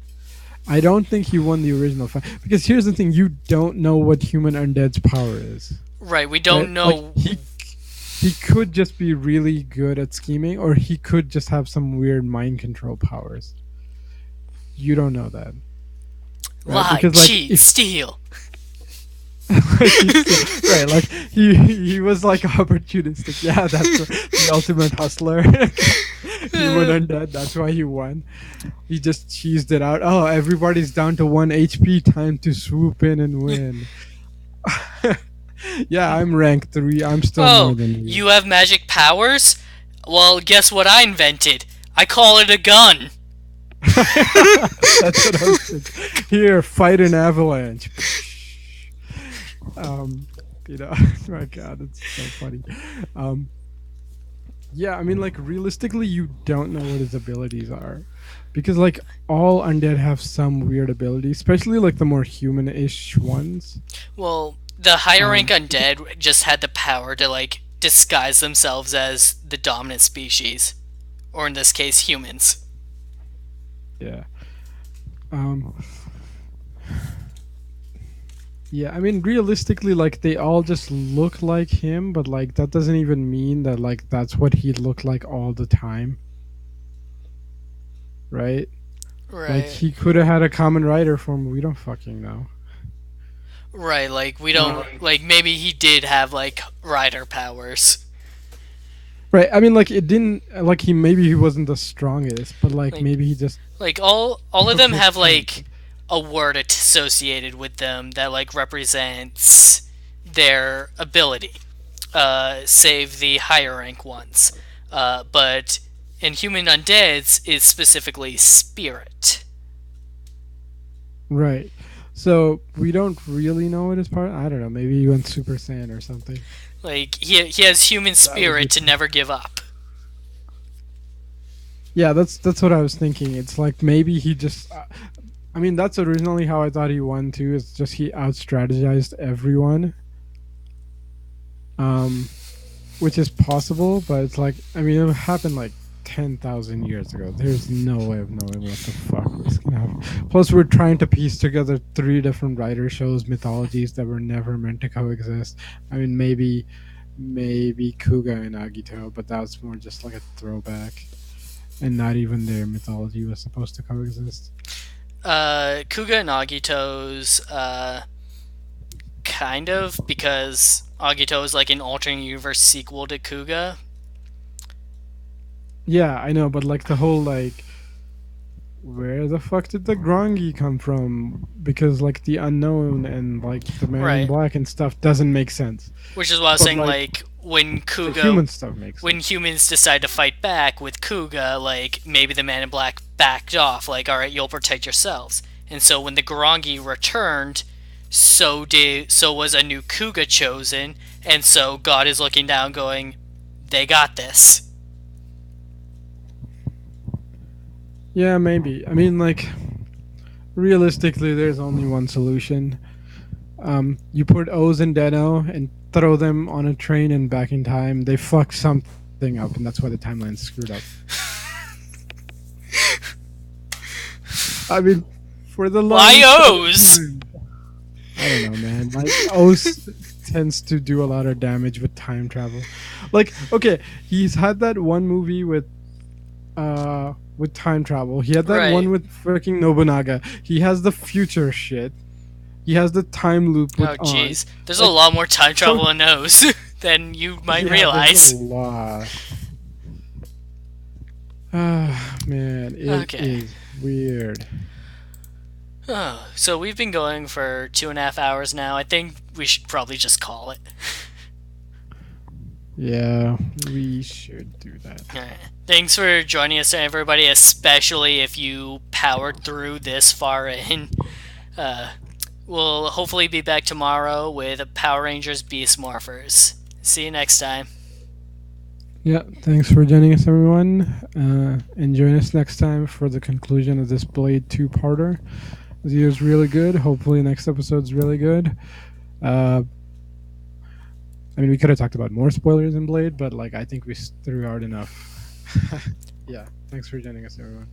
[SPEAKER 1] I don't think he won the original fight because here's the thing: you don't know what human undead's power is,
[SPEAKER 2] Right? We
[SPEAKER 1] right?
[SPEAKER 2] don't
[SPEAKER 1] Like
[SPEAKER 2] know.
[SPEAKER 1] he could just be really good at scheming, or he could just have some weird mind control powers. You don't know that, right?
[SPEAKER 2] Lie,
[SPEAKER 1] Because like
[SPEAKER 2] cheat,
[SPEAKER 1] if
[SPEAKER 2] steal.
[SPEAKER 1] right, like he was like opportunistic. Yeah, that's the ultimate hustler. He went undead. That's why he won. He just cheesed it out. Oh, everybody's down to 1 HP. Time to swoop in and win. Yeah, I'm rank 3. I'm still more
[SPEAKER 2] Oh,
[SPEAKER 1] than you.
[SPEAKER 2] you have magic powers? Well, guess what I invented? I call it a gun.
[SPEAKER 1] That's what I was thinking. Here, fight an avalanche. um, my God, it's so funny. Um, yeah, I mean, like realistically, you don't know what his abilities are, because like all undead have some weird ability, especially like the more human-ish ones.
[SPEAKER 2] Well, the higher rank
[SPEAKER 1] Um,
[SPEAKER 2] undead just had the power to like disguise themselves as the dominant species, or in this case, humans.
[SPEAKER 1] yeah. Um, Yeah, I mean, realistically, like they all just look like him, but like that doesn't even mean that like that's what he looked like all the time, right? Like
[SPEAKER 2] Right.
[SPEAKER 1] he could have had a common rider form. We don't fucking know.
[SPEAKER 2] Right, like we don't
[SPEAKER 1] Uh,
[SPEAKER 2] like maybe he did have like rider powers.
[SPEAKER 1] right. I mean, like it didn't. Like he maybe he wasn't the strongest, but like
[SPEAKER 2] Like
[SPEAKER 1] maybe he just
[SPEAKER 2] like all of
[SPEAKER 1] took
[SPEAKER 2] them
[SPEAKER 1] his
[SPEAKER 2] have
[SPEAKER 1] time.
[SPEAKER 2] like a word associated with them that like represents their ability. Save the higher rank ones. But in human undeads is specifically spirit.
[SPEAKER 1] Right. So we don't really know what his part. I don't know. Maybe he went Super Saiyan or something.
[SPEAKER 2] Like he has human
[SPEAKER 1] That would be
[SPEAKER 2] spirit to
[SPEAKER 1] cool.
[SPEAKER 2] never give up.
[SPEAKER 1] Yeah, that's what I was thinking. It's like maybe he just. I mean, that's originally how I thought he won too. It's just he out strategized everyone. Um, which is possible, but it's like I mean, it happened like 10,000 years ago. There's no way of knowing what the fuck was gonna happen. Plus, we're trying to piece together three different writer shows, mythologies that were never meant to coexist. I mean, maybe Kuga and Agito, but that's more just like a throwback, and not even their mythology was supposed to coexist.
[SPEAKER 2] Kuga and Agito's kind of because Agito is like an alternate universe sequel to Kuga.
[SPEAKER 1] Yeah, I know, but like the whole like where the fuck did the Grongi come from? Because like the unknown and like the man in
[SPEAKER 2] Right.
[SPEAKER 1] black and stuff doesn't make sense.
[SPEAKER 2] Which is why I was
[SPEAKER 1] But
[SPEAKER 2] saying
[SPEAKER 1] like
[SPEAKER 2] like when
[SPEAKER 1] the
[SPEAKER 2] Kuga
[SPEAKER 1] human stuff makes
[SPEAKER 2] when
[SPEAKER 1] sense.
[SPEAKER 2] humans decide to fight back with Kuga, like maybe the Man in Black backed off, like all right, you'll protect yourselves. And so when the Garangi returned, so was a new Kuga chosen, and so God is looking down, going, "They got this."
[SPEAKER 1] Yeah, maybe. I mean, like realistically, there's only one solution. You put O's in Deno and throw them on a train and back in time. They fuck something up, and that's why the timeline's screwed up. I mean, for the
[SPEAKER 2] Why
[SPEAKER 1] longest
[SPEAKER 2] O's?
[SPEAKER 1] time. I don't know, man. Like O's tends to do a lot of damage with time travel. Like, okay, he's had that one movie with time travel. He had that
[SPEAKER 2] Right.
[SPEAKER 1] one with freaking Nobunaga. He has the future shit. He has the time loop with
[SPEAKER 2] Oh,
[SPEAKER 1] on.
[SPEAKER 2] jeez. There's a
[SPEAKER 1] Like,
[SPEAKER 2] lot more time
[SPEAKER 1] so
[SPEAKER 2] travel in O's than you might
[SPEAKER 1] yeah, there's a
[SPEAKER 2] realize.
[SPEAKER 1] lot. Ah, man, it
[SPEAKER 2] Okay.
[SPEAKER 1] is weird.
[SPEAKER 2] Oh, so we've been going for 2.5 hours now. I think we should probably just call it.
[SPEAKER 1] Yeah, we should do that.
[SPEAKER 2] Alright. Thanks for joining us, everybody, especially if you powered through this far in. Uh, we'll hopefully be back tomorrow with Power Rangers Beast Morphers. See you next time.
[SPEAKER 1] Yeah, thanks for joining us, everyone. And join us next time for the conclusion of this Blade two-parter. This is really good. Hopefully, next episode's really good. Uh, I mean, we could have talked about more spoilers in Blade, but like I think we threw out enough. Yeah, thanks for joining us, everyone.